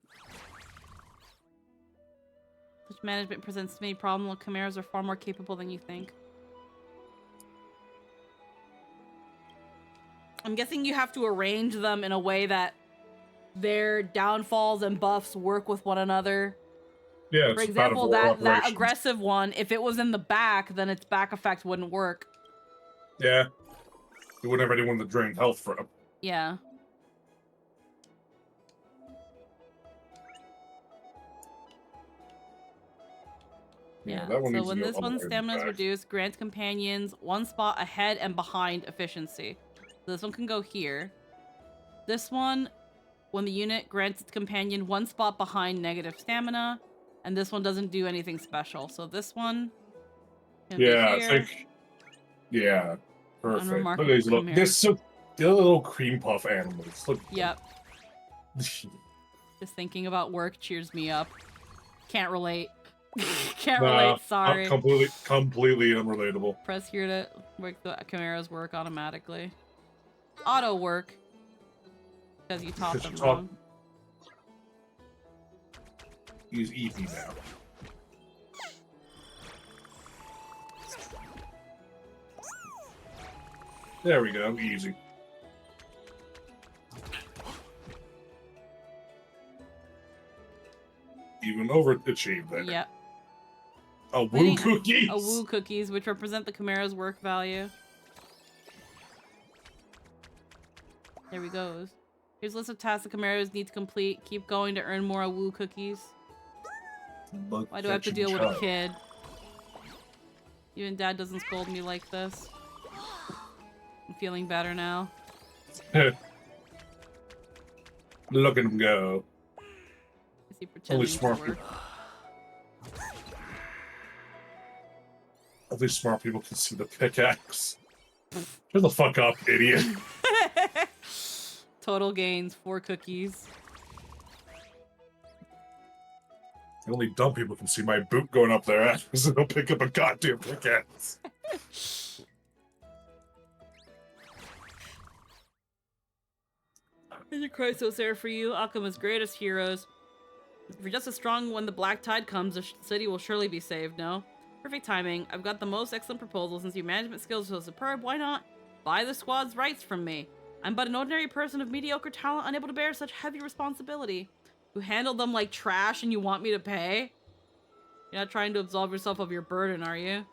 Such management presents many problems. Chimeras are far more capable than you think. I'm guessing you have to arrange them in a way that their downfalls and buffs work with one another. Yeah, For it's example, compatible that operations. aggressive one, if it was in the back, then its back effect wouldn't work. Yeah. You wouldn't have anyone to drain health from. Yeah. Yeah, that one so needs when to go this all the one's way stamina is back. reduced, grant companions one spot ahead and behind efficiency. So this one can go here. This one, when the unit grants its companion one spot behind negative stamina, and this one doesn't do anything special. So this one can be Yeah, I here. think. Yeah, perfect. Look at Unremarkable these little. chimera. They're little cream puff animals. Look. Yep. Just thinking about work cheers me up. Can't relate. Can't relate, sorry. Completely unrelatable. Press here to make the chimeras work automatically. Auto work. Because you taught them wrong. He's easy now. There we go, easy. Even overachieved there. Yep. A woo cookies! A woo cookies, which represent the chimera's work value. There we goes. Here's a list of tasks the chimeras need to complete. Keep going to earn more woo cookies. Why do I have to deal with a kid? Even Dad doesn't scold me like this. I'm feeling better now. Look at him go. Is he pretending Only smart to work? people. Only smart people can see the pickaxe. Shut the fuck up, idiot. Total gains, 4 cookies. Only dumb people can see my boot going up their ass, so they'll pick up a goddamn pickaxe. There's a Chrysos there for you, Akuma's greatest heroes. If you're just as strong when the black tide comes, the city will surely be saved, no? Perfect timing. I've got the most excellent proposal. Since your management skills are so superb, why not buy the squad's rights from me? I'm but an ordinary person of mediocre talent, unable to bear such heavy responsibility. You handle them like trash and you want me to pay? You're not trying to absolve yourself of your burden, are you?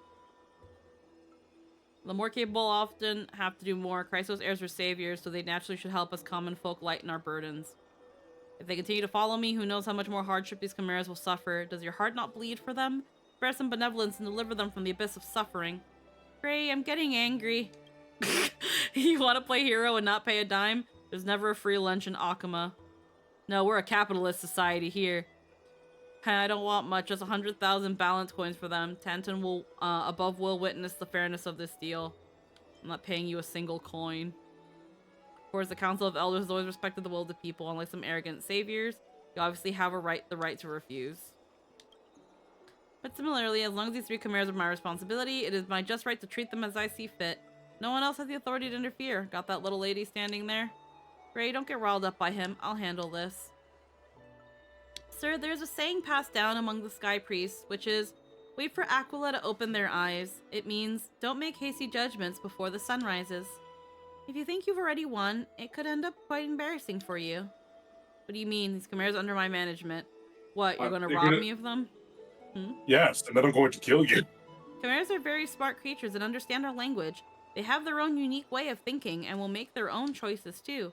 The more capable often have to do more. Chrysos heirs are saviors, so they naturally should help us common folk lighten our burdens. If they continue to follow me, who knows how much more hardship these chimeras will suffer. Does your heart not bleed for them? Bear some benevolence and deliver them from the abyss of suffering. Gray, I'm getting angry. You want to play hero and not pay a dime? There's never a free lunch in Akuma. No, we're a capitalist society here. I don't want much, just 100,000 balance coins for them. Tanton will, above will witness the fairness of this deal. I'm not paying you a single coin. Of course, the Council of Elders has always respected the will of the people, unlike some arrogant saviors. You obviously have the right to refuse. But similarly, as long as these 3 chimeras are my responsibility, it is my just right to treat them as I see fit. No one else has the authority to interfere. Got that little lady standing there? Gray, don't get riled up by him. I'll handle this. Sir, there's a saying passed down among the Sky Priests, which is, wait for Aquila to open their eyes. It means, don't make hasty judgments before the sun rises. If you think you've already won, it could end up quite embarrassing for you. What do you mean? These chimeras under my management. What, you're gonna rob me of them? Yes, and then I'm going to kill you. Chimeras are very smart creatures and understand our language. They have their own unique way of thinking and will make their own choices too.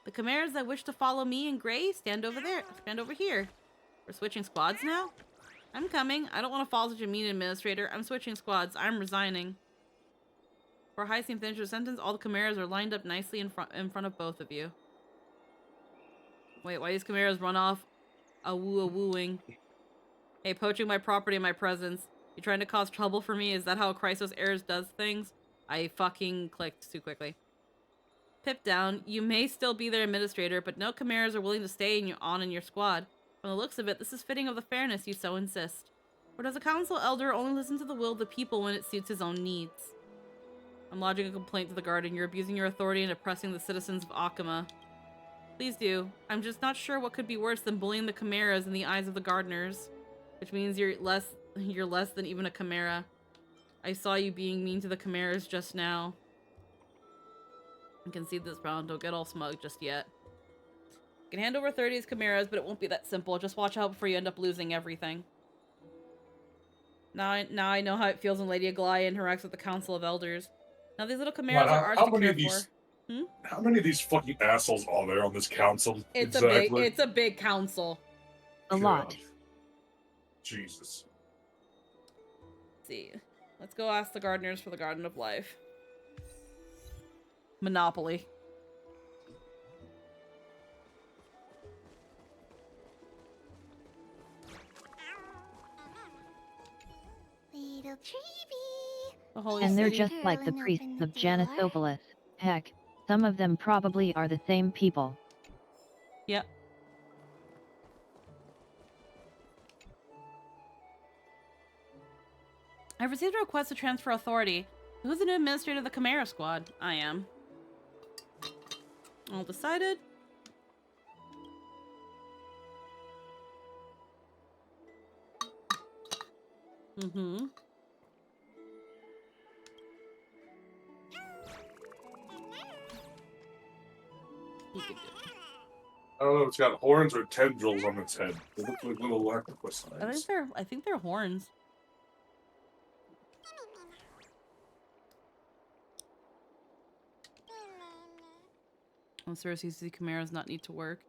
The chimeras that wish to follow me in gray stand over there. Stand over here. We're switching squads now? I'm coming. I don't want to follow such a mean administrator. I'm switching squads. I'm resigning. For a high-seam finish of the sentence, all the chimeras are lined up nicely in front of both of you. Wait, why these chimeras run off a-wooing? Hey, poaching my property in my presence. You trying to cause trouble for me? Is that how Chrysos Heirs does things? I fucking clicked too quickly. Pip down. You may still be their administrator, but no chimeras are willing to stay in your squad. From the looks of it, this is fitting of the fairness you so insist. Or does a council elder only listen to the will of the people when it suits his own needs? I'm lodging a complaint to the garden. You're abusing your authority and oppressing the citizens of Akama. Please do. I'm just not sure what could be worse than bullying the chimeras in the eyes of the gardeners. Which means you're less than even a chimera. I saw you being mean to the chimeras just now. I can see this round. Don't get all smug just yet. You can hand over 30's chimeras, but it won't be that simple. Just watch out before you end up losing everything. Now I know how it feels when Lady Aglaia interacts with the Council of Elders. Now these little chimeras are ours to care for. How many of these fucking assholes are there on this council? It's a big council. A lot. Jesus. Let's see. Let's go ask the gardeners for the Garden of Life. Monopoly. Little Treeby. And they're just like the priests of Janus Ovalus. Heck, some of them probably are the same people. Yep. I've received a request to transfer authority. Who's the new administrator of the Chimera Squad? I am. All decided. Mm-hmm. I don't know if it's got horns or tendrils on its head. They look like little octopus eyes. I think they're horns. Oh, Cersei's the chimeras not need to work.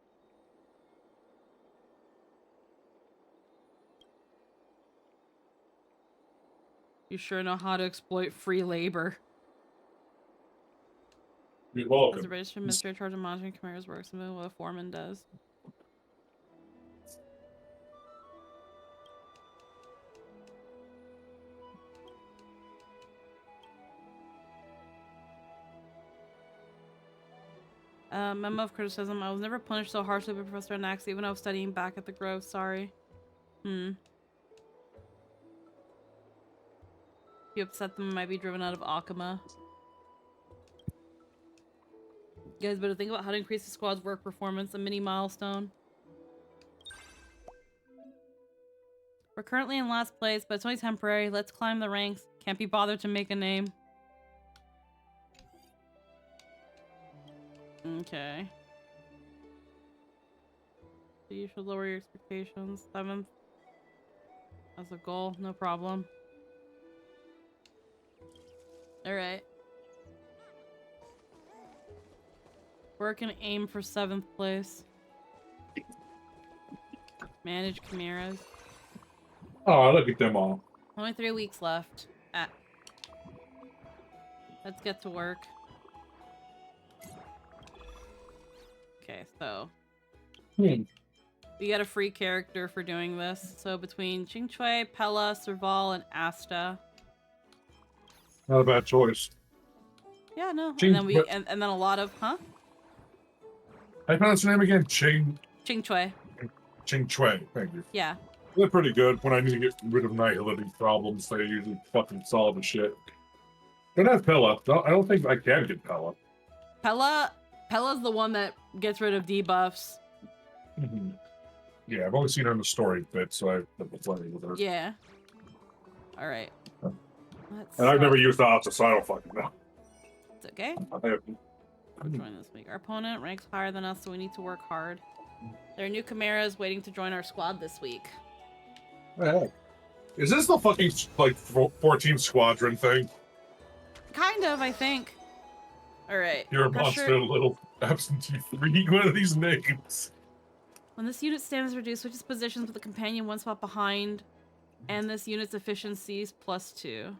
You sure know how to exploit free labor. You're welcome. As a registered administrator charged of monitoring chimeras works, something what a foreman does. Memo of criticism. I was never punished so harshly by Professor Anax, even though I was studying back at the Grove. Sorry. You upset them, I might be driven out of Akama. You guys better think about how to increase the squad's work performance, a mini milestone. We're currently in last place, but it's only temporary. Let's climb the ranks. Can't be bothered to make a name. Okay. So you should lower your expectations. 7th. As a goal, no problem. Alright. We're gonna aim for 7th place. Manage chimeras. Oh, look at them all. Only 3 weeks left. Let's get to work. Okay, so we got a free character for doing this. So between Qingchui, Pella, Serval, and Asta. Not a bad choice. Yeah, no. And then and then a lot of How do you pronounce your name again? Qingchui. Qingchui, thank you. Yeah. They're pretty good. When I need to get rid of nihility problems, they usually fucking solve the shit. Don't have Pella. I don't think I can get Pella. Pella's the one that gets rid of debuffs. Yeah, I've only seen her in the story bit, so I've been playing with her. Yeah. Alright. And I've never used the Asa, so I don't fucking know. It's okay. Join this week. Our opponent ranks higher than us, so we need to work hard. There are new chimeras waiting to join our squad this week. Hey. Is this the fucking, like, 14 squadron thing? Kind of, I think. Alright. You're a monster, little absentee freak. What are these names? When this unit stands reduced, switches positions with a companion one spot behind, and this unit's efficiency is +2.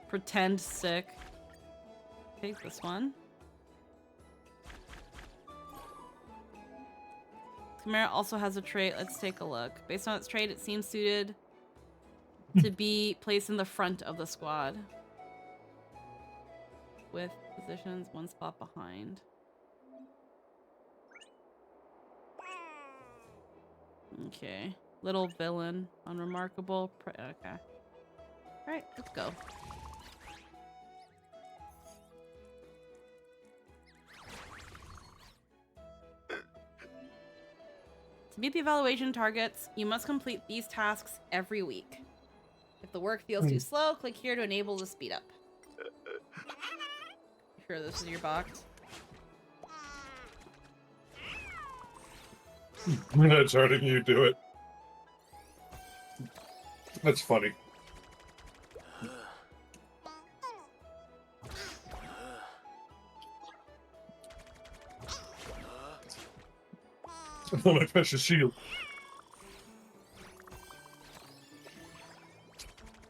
Pretend sick. Take this one. Chimera also has a trait. Let's take a look. Based on its trait, it seems suited to be placed in the front of the squad. with positions one spot behind. Okay. Little villain. Unremarkable. Okay. Alright, let's go. To meet the evaluation targets, you must complete these tasks every week. If the work feels too slow, click here to enable the speed up. You sure this is your box? I'm not hurting you do it. That's funny. Oh, my precious shield.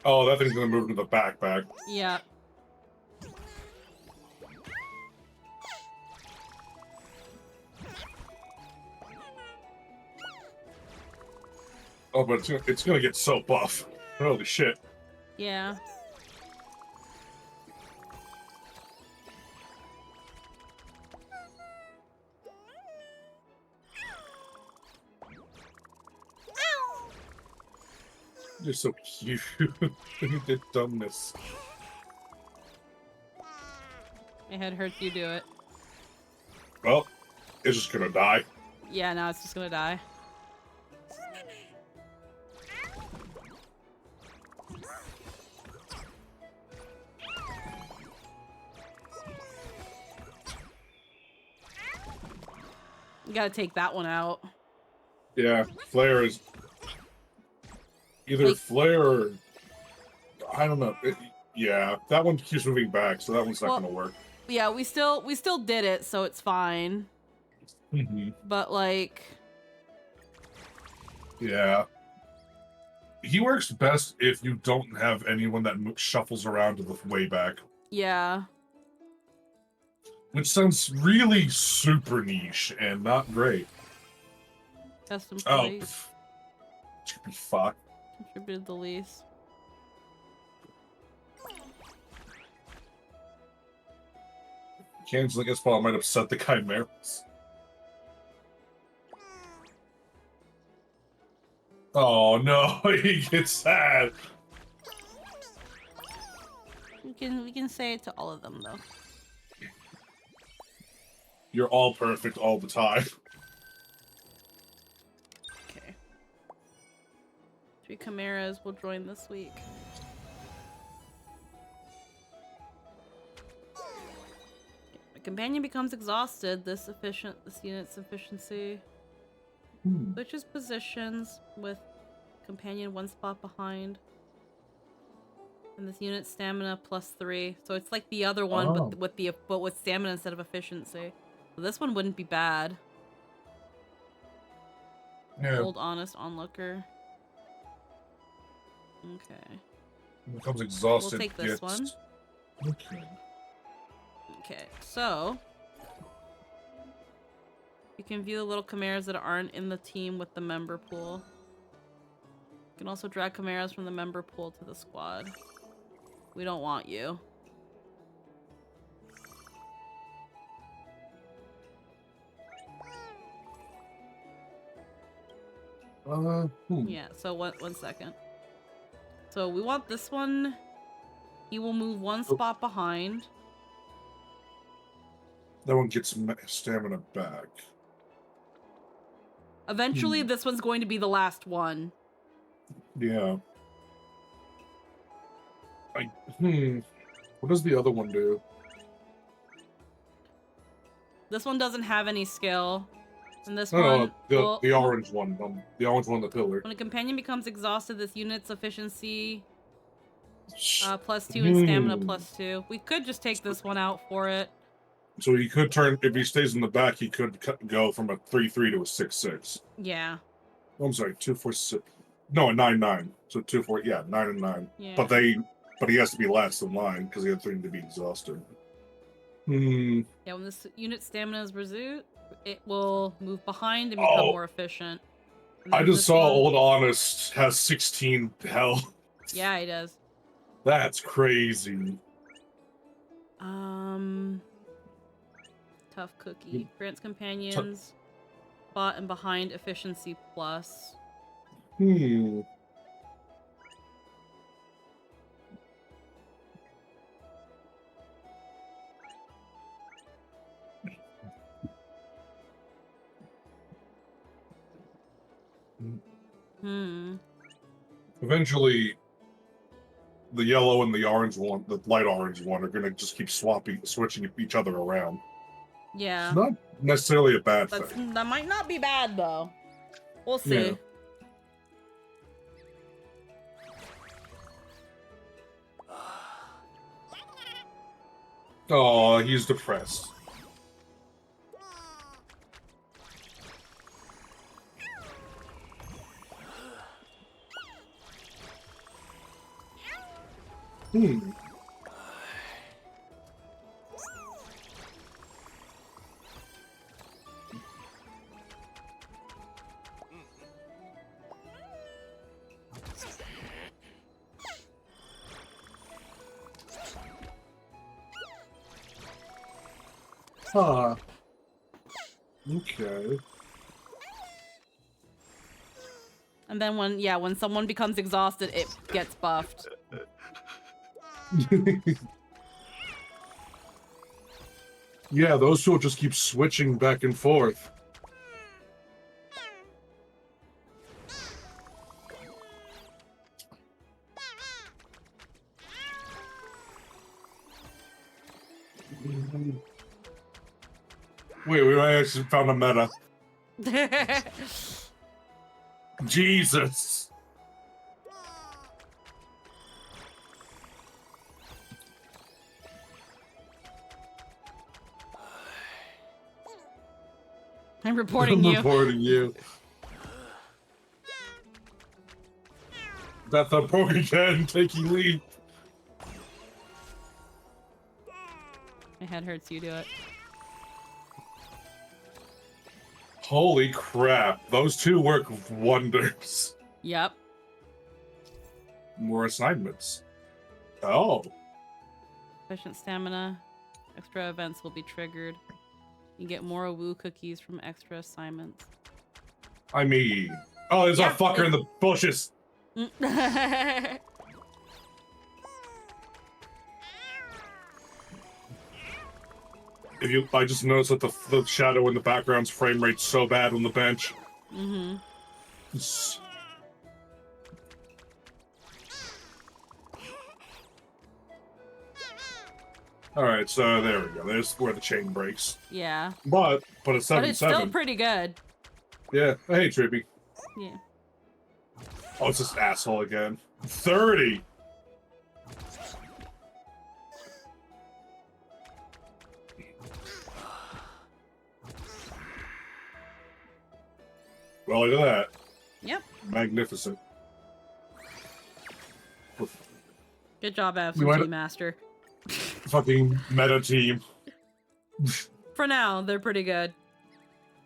Oh, that thing's gonna move to the backpack. Yeah. Oh, but it's gonna get so buff. Holy shit. Yeah. You're so cute. You did dumbness. My head hurts, you do it. Well, it's just gonna die. Yeah, no, it's just gonna die. You gotta take that one out. Yeah, Flare is either Like, Flare or I don't know. Yeah, that one keeps moving back, so that one's not gonna work. Yeah, we still did it, so it's fine. But like, yeah, he works best if you don't have anyone that shuffles around to the way back. yeah. Which sounds really super niche and not great. Custom Oh, plate. should be fucked. Contributed the least. Canceling his fall might upset the chimeras. Oh no, he gets sad. We can say it to all of them though. You're all perfect all the time. Okay. 3 chimeras will join this week. A companion becomes exhausted. This unit's efficiency switches positions with companion one spot behind. And this unit's stamina +3. So it's like the other one, but with stamina instead of efficiency. So this one wouldn't be bad. Yeah. Old honest onlooker. Okay. Becomes exhausted. We'll take this one. Okay. Okay, so you can view the little chimeras that aren't in the team with the member pool. You can also drag chimeras from the member pool to the squad. We don't want you. Yeah, so one second. So we want this one. He will move one spot behind. That one gets stamina back. Eventually, this one's going to be the last one. Yeah. What does the other one do? This one doesn't have any skill. And this No, one... the orange one. The orange one on the pillar. When a companion becomes exhausted, this unit's efficiency +2 and stamina +2. We could just take this one out for it. So he could turn, if he stays in the back, he could go from a 3-3 to a 6-6. Yeah. Oh, I'm sorry, 2-4-6. No, a 9-9. So 2-4, yeah, 9 and 9. Yeah. But he has to be last in line because he had 3 to be exhausted. Yeah, when this unit stamina is resumed, it will move behind and become more efficient. I just saw Old Honest has 16 health. Yeah, he does. That's crazy. Tough cookie. Grants companions. Bot and behind efficiency plus. Hmm. Eventually, the yellow and the orange one, the light orange one, are gonna just keep switching each other around. Yeah. It's not necessarily a bad thing. That might not be bad though. We'll see. Yeah. Oh, he's depressed. Hmm. Huh. Okay. And then when someone becomes exhausted, it gets buffed. Yeah, those two will just keep switching back and forth. Wait, we actually found a meta. Jesus. I'm reporting you. I'm reporting you. Beth, I'm broke again. Taking lead. My head hurts. You do it. Holy crap. Those two work wonders. Yep. More assignments. Oh. Efficient stamina. Extra events will be triggered. You get more woo cookies from extra assignments. I mean... Oh, there's a fucker in the bushes. I just noticed that the shadow in the background's frame rate's so bad on the bench. Mm-hmm. Alright, so there we go. There's where the chain breaks. Yeah. But a 7-7. But it's still pretty good. Yeah. Hey, Trippy. Yeah. Oh, it's this asshole again. 30! Well, look at that. Yep. Magnificent. Good job, Absentee Master. Fucking meta team. For now, they're pretty good.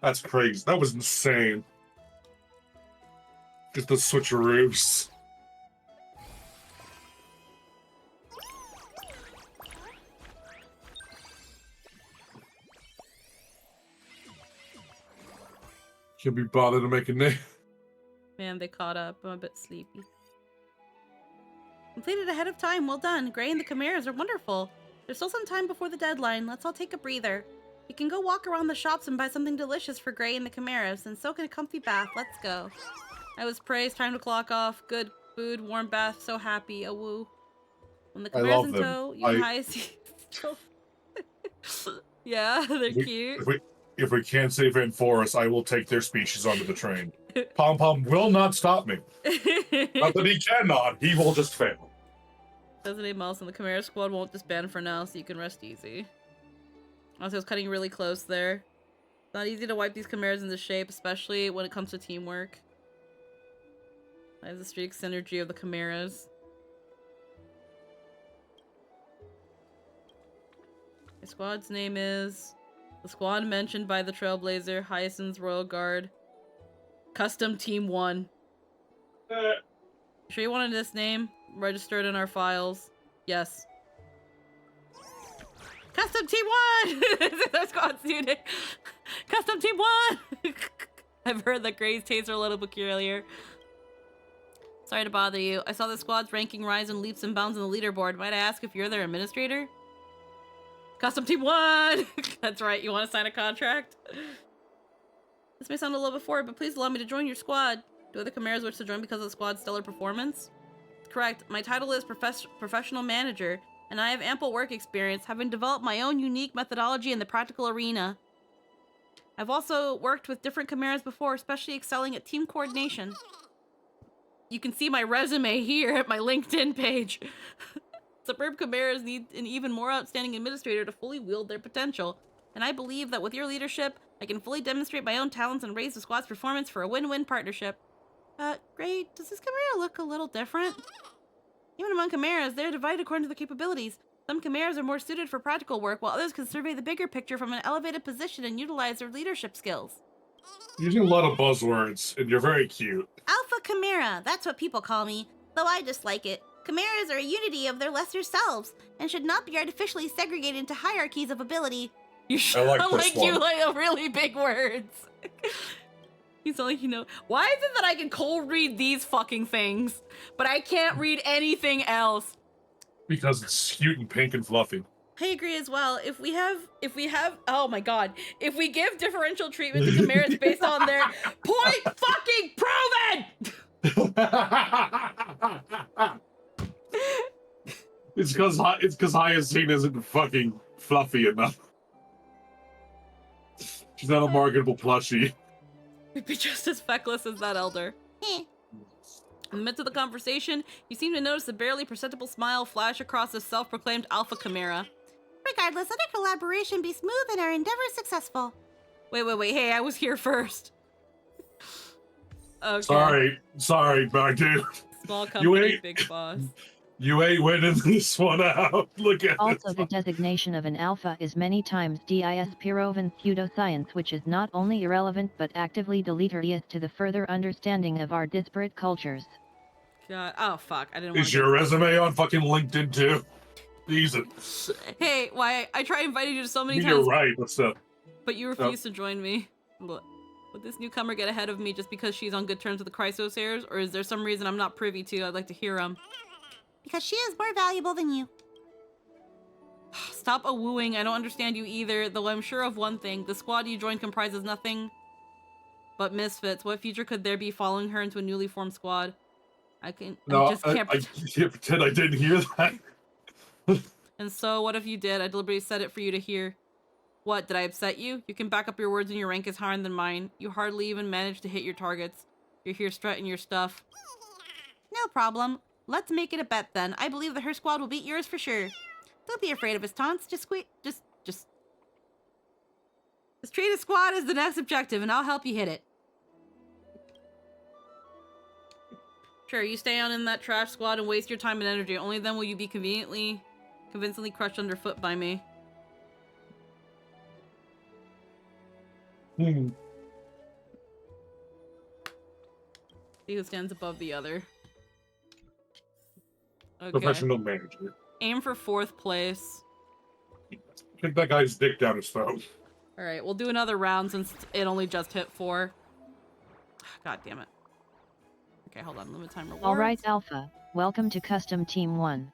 That's crazy. That was insane. Just the switcheroos. Can't be bothered to make a name. Man, they caught up. I'm a bit sleepy. Completed ahead of time. Well done. Gray and the Chimeras are wonderful. There's still some time before the deadline. Let's all take a breather. You can go walk around the shops and buy something delicious for Gray and the Chimeras, and soak in a comfy bath. Let's go. I was praised. Time to clock off. Good food, warm bath. So happy. A woo. When the Chimeras in tow, you and Highest. Yeah, they're cute. If we can't save Amphoreus, I will take their species onto the train. Pom Pom will not stop me. Not that he cannot, he will just fail. Doesn't need mouse, and the Chimera squad won't disband for now, so you can rest easy. Also, it's cutting really close there. It's not easy to wipe these Chimeras into shape, especially when it comes to teamwork. I have the streak synergy of the Chimeras. My squad's name is... The squad mentioned by the Trailblazer, Hyacinth's Royal Guard. Custom Team 1. Sure you wanted this name? Registered in our files. Yes. Custom Team 1! Their squad's unit. Custom Team 1! I've heard that Gray's tastes are a little peculiar. Sorry to bother you. I saw the squad's ranking rise in leaps and bounds on the leaderboard. Might I ask if you're their administrator? Custom Team 1! That's right, you want to sign a contract? This may sound a little bit forward, but please allow me to join your squad. Do other Chimeras wish to join because of the squad's stellar performance? Correct. My title is Professional Manager, and I have ample work experience, having developed my own unique methodology in the practical arena. I've also worked with different Chimeras before, especially excelling at team coordination. You can see my resume here at my LinkedIn page. Superb Chimeras need an even more outstanding administrator to fully wield their potential, and I believe that with your leadership, I can fully demonstrate my own talents and raise the squad's performance for a win-win partnership. Great. Does this Chimera look a little different? Even among Chimeras, they're divided according to their capabilities. Some Chimeras are more suited for practical work, while others can survey the bigger picture from an elevated position and utilize their leadership skills. Using a lot of buzzwords, and you're very cute. Alpha Chimera, that's what people call me, though I dislike it. Chimeras are a unity of their lesser selves, and should not be artificially segregated into hierarchies of ability. You sound like you like really big words. You sound like you know. Why is it that I can cold read these fucking things, but I can't read anything else? Because it's cute and pink and fluffy. I agree as well. If we have, oh my god, if we give differential treatment to Chimeras based on their point fucking proven! It's because Hyacinth isn't fucking fluffy enough. She's not a marketable plushie. We'd be just as feckless as that elder. In the midst of the conversation, you seem to notice a barely perceptible smile flash across the self-proclaimed Alpha Chimera. Regardless, let our collaboration be smooth and our endeavors successful. Wait, hey, I was here first. Okay. Sorry, but I do. Small company, big boss. You ain't winning this one out. Look at Also, the designation of an alpha is many times disproven pseudoscience, which is not only irrelevant but actively deleterious to the further understanding of our disparate cultures. God, oh fuck, I didn't want Is your resume on fucking LinkedIn too? Jesus. Hey, why I tried inviting you to so many times. You're right, what's up? But you refused to join me. Would this newcomer get ahead of me just because she's on good terms with the Chrysos heirs, or is there some reason I'm not privy to? I'd like to hear them. Because she is more valuable than you. Stop a-wooing, I don't understand you either, though I'm sure of one thing. The squad you joined comprises nothing but misfits. What future could there be following her into a newly formed squad? I can't pretend I didn't hear that. And so, what if you did? I deliberately said it for you to hear. What, did I upset you? You can back up your words and your rank is higher than mine. You hardly even managed to hit your targets. You're here strutting your stuff. No problem. Let's make it a bet then. I believe that her squad will beat yours for sure. Don't be afraid of his taunts. Just treat his squad as the next objective and I'll help you hit it. Sure, you stay on in that trash squad and waste your time and energy. Only then will you be convincingly crushed underfoot by me. See who stands above the other. Okay. Professional manager. Aim for 4th place. Kick that guy's dick down his throat. Alright, we'll do another round since it only just hit 4. God damn it. Okay, hold on. Limit time rewards. Alright, Alpha. Welcome to Custom Team 1.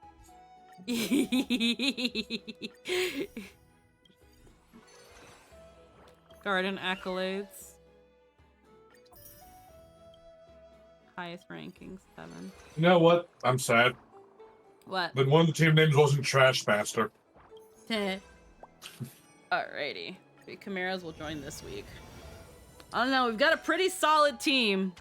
Garden accolades. Highest rankings, 7. You know what? I'm sad. What? But one of the team names wasn't Trash Master. Alrighty. 3 Chimeras will join this week. I don't know, we've got a pretty solid team.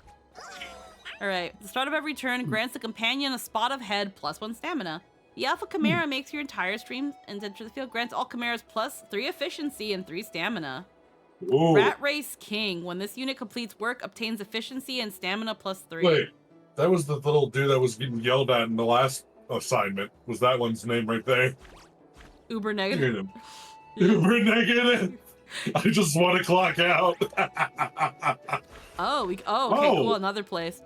Alright, the start of every turn grants the companion a spot of head plus 1 stamina. The Alpha Chimera makes your entire stream and enter the field, grants all Chimeras plus 3 efficiency and 3 stamina. Ooh. Rat Race King. When this unit completes work, obtains efficiency and stamina plus 3. Wait, that was the little dude that was getting yelled at in the last assignment. Was that one's name right there? Uber negative. Uber negative. I just want to clock out. Okay, cool. Another place.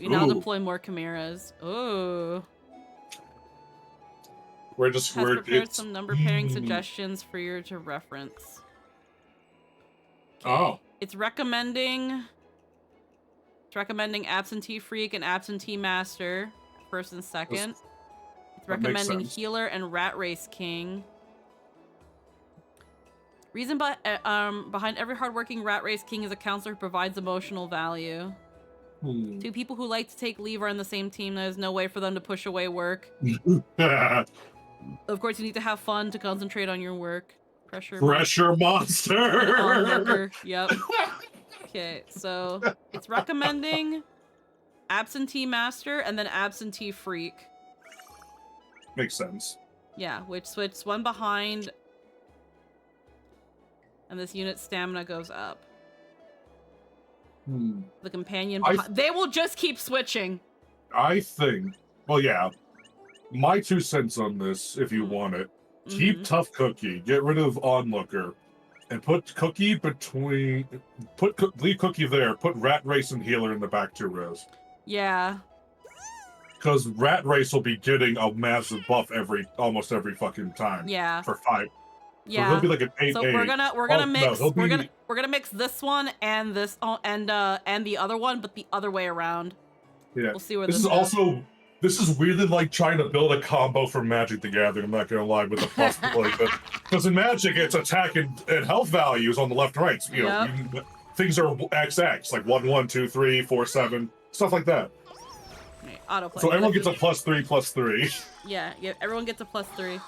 We now deploy more Chimeras. Oh. Has prepared some number pairing suggestions for you to reference. Oh. It's recommending Absentee Freak and Absentee Master, first and second. It's recommending Healer and Rat Race King. Reason behind every hardworking Rat Race King is a counselor who provides emotional value. Two people who like to take leave are in the same team. There's no way for them to push away work. Of course, you need to have fun to concentrate on your work. Pressure monster. Onlooker. Yep. Okay, so it's recommending Absentee Master and then Absentee Freak. Makes sense. Yeah, which switches one behind, and this unit's stamina goes up. The companion they will just keep switching. I think, well, yeah. My 2 cents on this, if you want it, keep Tough Cookie, get rid of Onlooker, and put Cookie between, leave Cookie there, put Rat Race and Healer in the back 2 rows. Yeah. Because Rat Race will be getting a massive buff almost every fucking time. Yeah. For 5. Yeah. So he'll be like an 8/8. So we're gonna mix. No, we're gonna mix this one and this and the other one, but the other way around. Yeah. We'll see where this is goes. also. This is weirdly like trying to build a combo for Magic the Gathering. I'm not gonna lie with the plus like that. Because in Magic, it's attack and health values on the left and right. So, you know, things are XX, like 1, 1, 2, 3, 4, 7, stuff like that. Okay, autoplay. So everyone gets a +3/+3. Yeah, everyone gets a +3.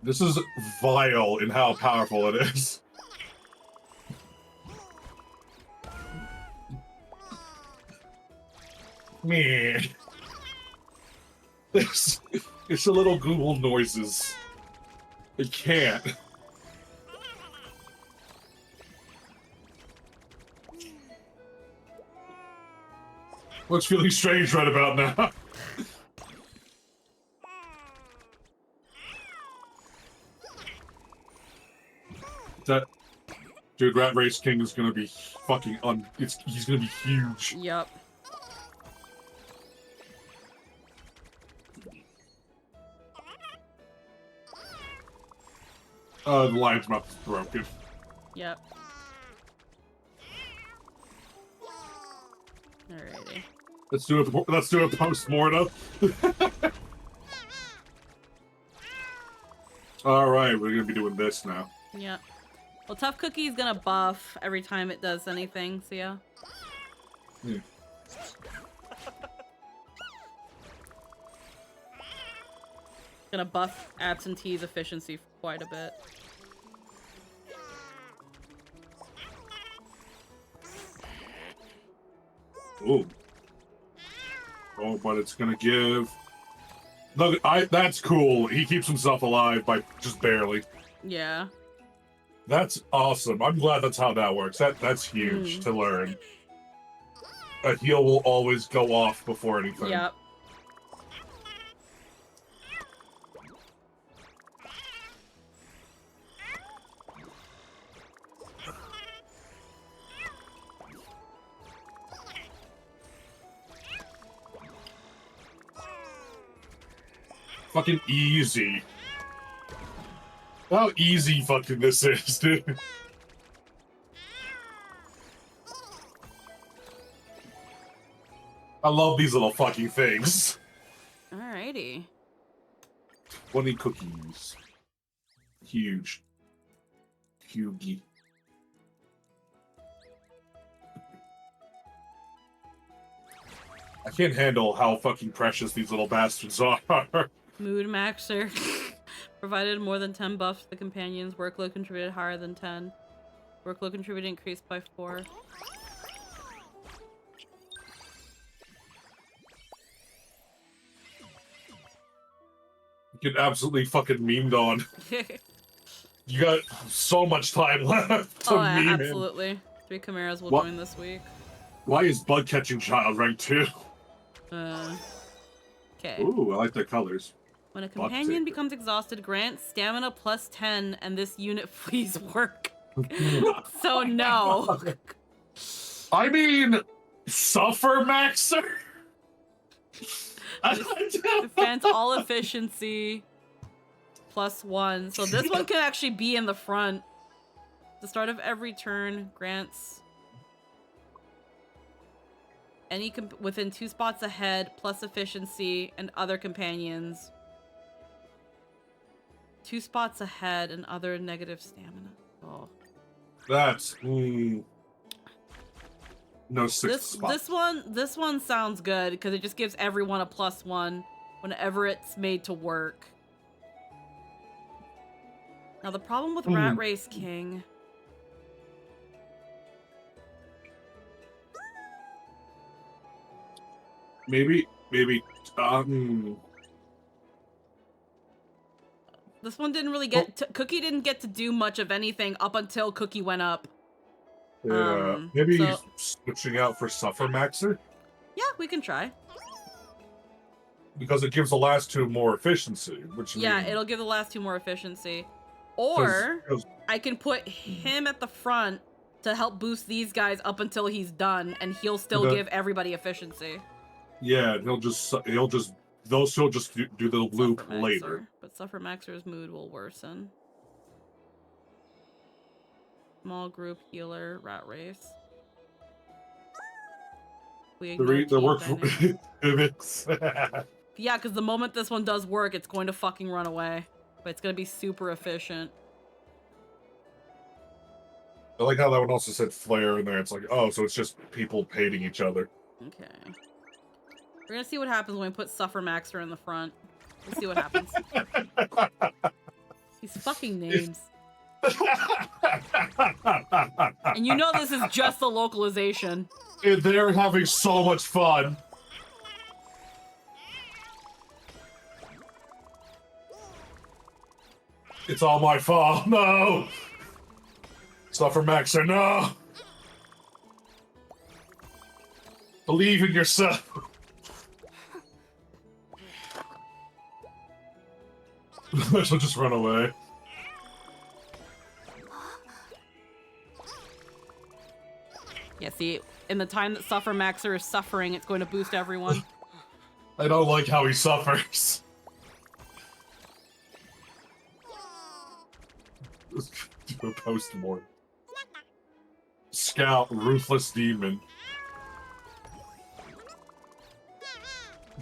This is vile in how powerful it is. Man. It's a little Google noises. It can't. What's feeling strange right about now? That dude, Rat Race King is gonna be fucking he's gonna be huge. Yep. The lion's mouth is broken. Yep. Alrighty. Let's do a post-mortem. Alright, we're gonna be doing this now. Yeah. Well, Tough Cookie is gonna buff every time it does anything, so yeah. Gonna buff Absentee's efficiency quite a bit. Ooh. Oh, but it's gonna give... Look, that's cool. He keeps himself alive by just barely. Yeah. That's awesome. I'm glad that's how that works. That's huge to learn. A heal will always go off before anything. Yep. Fucking easy. How easy fucking this is, dude. I love these little fucking things. Alrighty. 20 cookies. Huge. Hugie. I can't handle how fucking precious these little bastards are. Mood Maxer. Provided more than 10 buffs to the companions. Workload contributed higher than 10. Workload contributed increased by 4. Get absolutely fucking memed on. You got so much time left to meme him. Absolutely. 3 Chimeras will join this week. Why is Bug Catching Child ranked 2? Okay. Ooh, I like their colors. When a companion becomes exhausted, grant stamina plus 10, and this unit flees work. So no. I mean, Suffer Maxer? Defense all efficiency +1. So this one can actually be in the front. The start of every turn grants any within 2 spots ahead plus efficiency and other companions 2 spots ahead and other negative stamina. Oh, that's no 6 spots. This one sounds good because it just gives everyone a +1 whenever it's made to work. Now the problem with Rat Race King. Maybe. This one didn't really get Cookie didn't get to do much of anything up until Cookie went up. Yeah, maybe switching out for Suffer Maxer? Yeah, we can try. Because it gives the last 2 more efficiency, which yeah, it'll give the last 2 more efficiency. Or I can put him at the front to help boost these guys up until he's done, and he'll still give everybody efficiency. Yeah, he'll just those two will just do the loop later. But Suffer Maxer's mood will worsen. Small group healer, Rat Race. The work yeah, because the moment this one does work, it's going to fucking run away. But it's going to be super efficient. I like how that one also said flare in there. It's like, oh, so it's just people hating each other. Okay. We're going to see what happens when we put Suffer Maxer in the front. We'll see what happens. These fucking names. And you know this is just the localization. They're having so much fun. It's all my fault. No! Suffer Maxer, no! Believe in yourself. She'll just run away. Yeah, see, in the time that Suffer Maxer is suffering, it's going to boost everyone. I don't like how he suffers. Do a post-mortem. Scout, ruthless demon.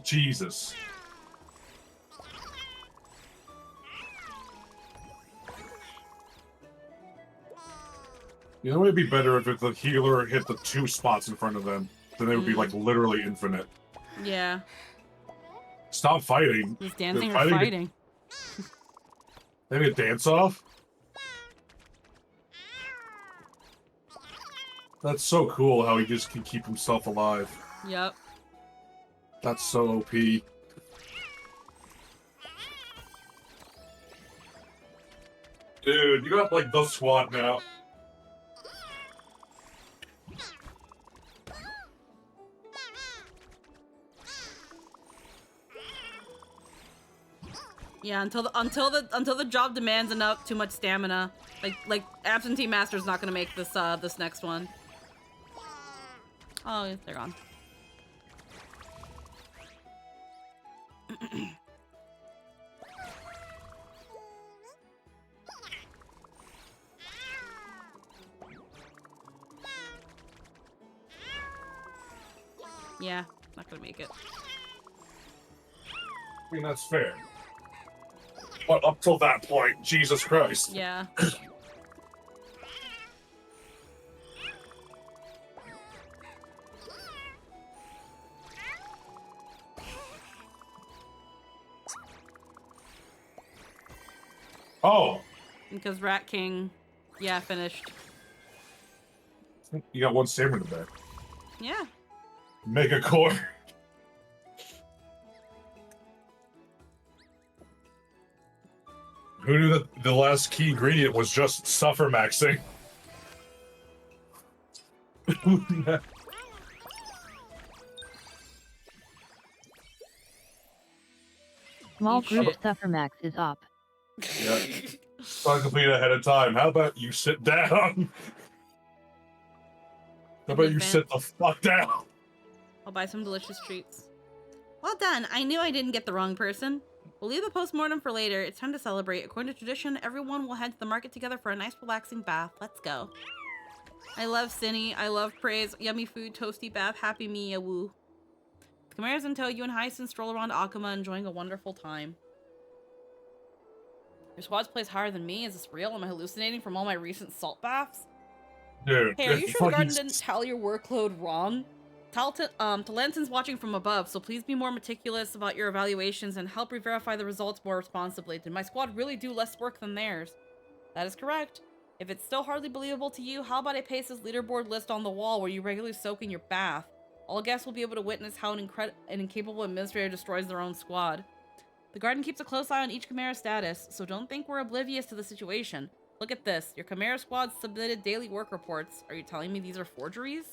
Jesus. You know, it'd be better if the healer hit the 2 spots in front of them. Then it would be like literally infinite. Yeah. Stop fighting. He's dancing or fighting. Maybe a dance-off? That's so cool how he just can keep himself alive. Yep. That's so OP. Dude, you got like the squad now. Yeah, until the job demands too much stamina. Like Absentee Master's not gonna make this this next one. Oh, they're gone. Yeah, not gonna make it. I mean, that's fair. But up till that point, Jesus Christ. Yeah. Oh! Because Rat King, yeah, finished. You got 1 stamina back. Yeah. Mega Core. Who knew that the last key ingredient was just Suffer Maxing? Small group Suffermax is up. Yeah. So complete ahead of time. How about you sit down? How about you sit the fuck down? I'll buy some delicious treats. Well done. I knew I didn't get the wrong person. We'll leave the postmortem for later. It's time to celebrate. According to tradition, everyone will head to the market together for a nice relaxing bath. Let's go. I love Cinny. I love praise. Yummy food, toasty bath, happy me, a woo. Chimera's in tow. You and Hyacinth stroll around Akuma, enjoying a wonderful time. Your squad's plays higher than me. Is this real? Am I hallucinating from all my recent salt baths? Dude, Hey, are you sure the garden didn't tally your workload wrong? Talanton's watching from above, so please be more meticulous about your evaluations and help re-verify the results more responsibly. Did my squad really do less work than theirs? That is correct. If it's still hardly believable to you, how about I paste this leaderboard list on the wall where you regularly soak in your bath? All guests will be able to witness how an incapable administrator destroys their own squad. The garden keeps a close eye on each Chimera status, so don't think we're oblivious to the situation. Look at this. Your Chimera squad submitted daily work reports. Are you telling me these are forgeries?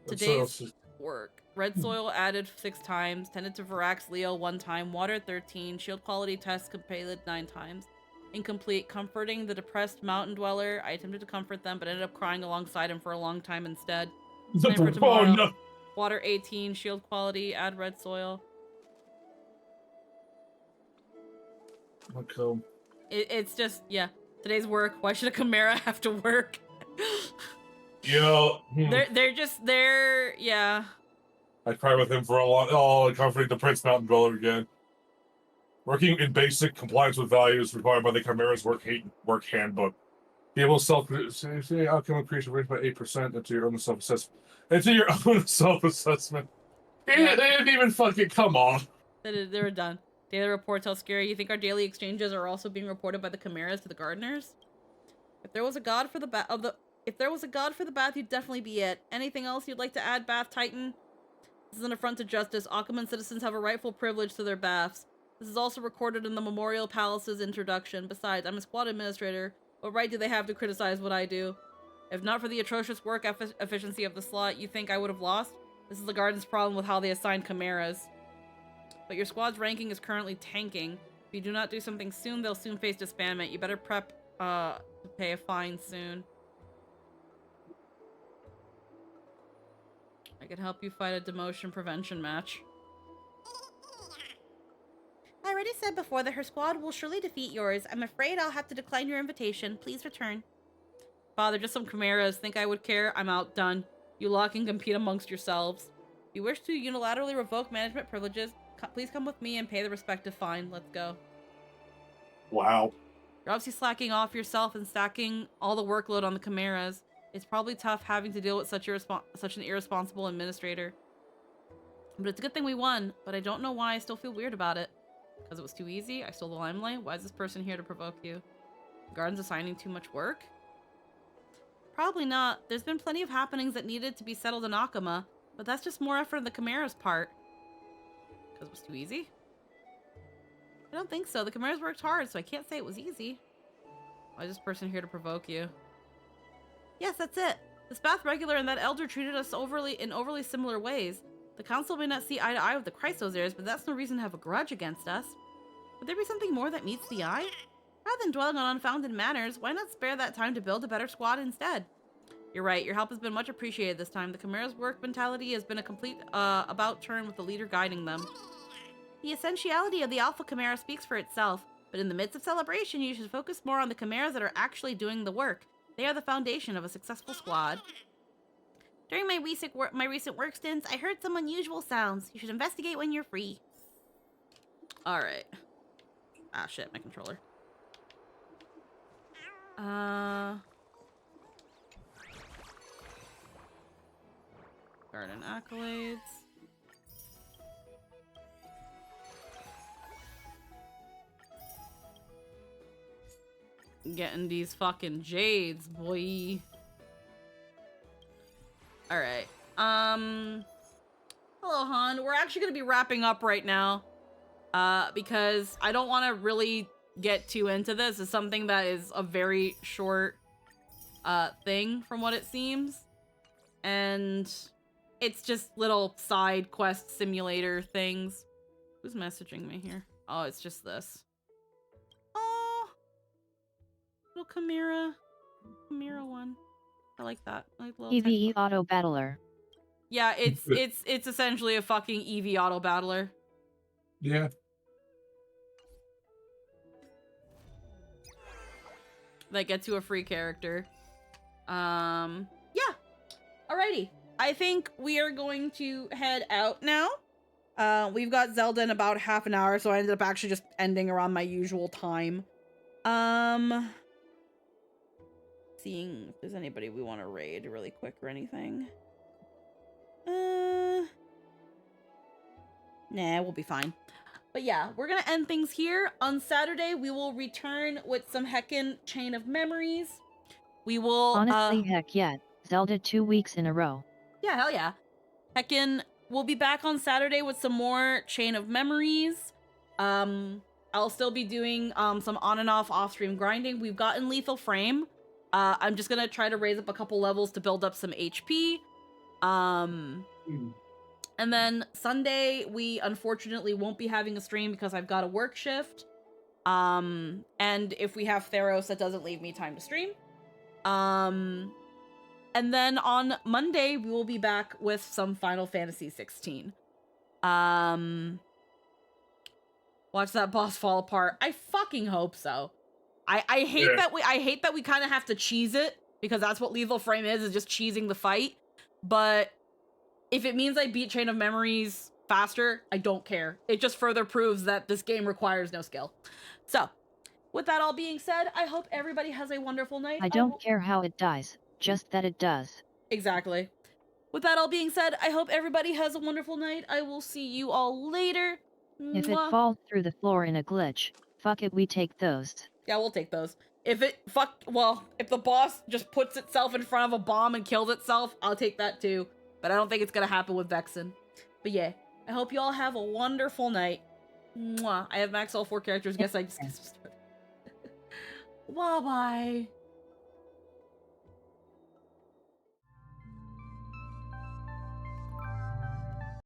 Today's work. Red soil added 6 times. Tended to Varax Leo 1 time. Water 13. Shield quality test completed 9 times. Incomplete. Comforting the depressed mountain dweller. I attempted to comfort them, but ended up crying alongside him for a long time instead. Time for tomorrow. Oh, no. Water 18. Shield quality. Add red soil. Okay. It's just, yeah. Today's work. Why should a Chimera have to work? Yo. They're, yeah. I cried with him for a long. Oh, comforting the Prince Mountain Dweller again. Working in basic compliance with values required by the Chimera's work handbook. Be able to say outcome increase raised by 8% into your own self-assessment. Into your own self-assessment. Yeah. They didn't even fucking come on. They were done. Daily reports how scary. You think our daily exchanges are also being reported by the Chimeras to the gardeners? If there was a god for the bath, you'd definitely be it. Anything else you'd like to add, Bath Titan? This is an affront to justice. Akuman citizens have a rightful privilege to their baths. This is also recorded in the Memorial Palace's introduction. Besides, I'm a squad administrator. What right do they have to criticize what I do? If not for the atrocious work efficiency of the slot, you think I would have lost? This is the garden's problem with how they assign Chimeras. But your squad's ranking is currently tanking. If you do not do something soon, they'll soon face disbandment. You better prep to pay a fine soon. I could help you fight a demotion prevention match. I already said before that her squad will surely defeat yours. I'm afraid I'll have to decline your invitation. Please return. Father, just some Chimeras. Think I would care? I'm outdone. You lot can compete amongst yourselves. If you wish to unilaterally revoke management privileges, please come with me and pay the respective fine. Let's go. Wow. You're obviously slacking off yourself and stacking all the workload on the Chimeras. It's probably tough having to deal with such an irresponsible administrator. But it's a good thing we won, but I don't know why I still feel weird about it. Because it was too easy? I stole the limelight? Why is this person here to provoke you? The garden's assigning too much work? Probably not. There's been plenty of happenings that needed to be settled in Akuma, but that's just more effort on the Chimera's part. Because it was too easy? I don't think so. The Chimeras worked hard, so I can't say it was easy. Why is this person here to provoke you? Yes, that's it. This Bath Regular and that Elder treated us in overly similar ways. The Council may not see eye to eye with the Chrysosers, but that's no reason to have a grudge against us. Would there be something more that meets the eye? Rather than dwelling on unfounded manners, why not spare that time to build a better squad instead? You're right, your help has been much appreciated this time. The Chimera's work mentality has been a complete about-turn with the leader guiding them. The essentiality of the Alpha Chimera speaks for itself, but in the midst of celebration, you should focus more on the Chimeras that are actually doing the work. They are the foundation of a successful squad. During my recent work stints, I heard some unusual sounds. You should investigate when you're free. Alright. Ah, shit, my controller. Garden accolades. Getting these fucking jades, boy. Alright. Hello, Han. We're actually gonna be wrapping up right now. Because I don't want to really get too into this. It's something that is a very short thing from what it seems. And it's just little side quest simulator things. Who's messaging me here? Oh, it's just this. Oh, little Chimera one. I like that. I like little PvE Auto Battler. Yeah, it's essentially a fucking Eevee auto battler. Yeah. That gets you a free character. Yeah. Alrighty. I think we are going to head out now. We've got Zelda in about half an hour, so I ended up actually just ending around my usual time. Seeing if there's anybody we want to raid really quick or anything. Nah, we'll be fine. But yeah, we're gonna end things here. On Saturday, we will return with some heckin' Chain of Memories. We will, Honestly, heck yeah. Zelda 2 weeks in a row. Yeah, hell yeah. Heckin', we'll be back on Saturday with some more Chain of Memories. I'll still be doing some on and off-stream grinding. We've gotten Lethal Frame. I'm just gonna try to raise up a couple levels to build up some HP. And then Sunday, we unfortunately won't be having a stream because I've got a work shift. And if we have Theros, that doesn't leave me time to stream. And then on Monday, we will be back with some Final Fantasy 16. Watch that boss fall apart. I fucking hope so. I hate that we kind of have to cheese it, because that's what Lethal Frame is just cheesing the fight. But if it means I beat Chain of Memories faster, I don't care. It just further proves that this game requires no skill. So, with that all being said, I hope everybody has a wonderful night. I don't care how it dies, just that it does. Exactly. With that all being said, I hope everybody has a wonderful night. I will see you all later. If it falls through the floor in a glitch, fuck it, we take those. Yeah, we'll take those. If the boss just puts itself in front of a bomb and kills itself, I'll take that too. But I don't think it's gonna happen with Vexen. But yeah, I hope you all have a wonderful night. Mwah. I have max all 4 characters. Guess I just get started. Bye-bye.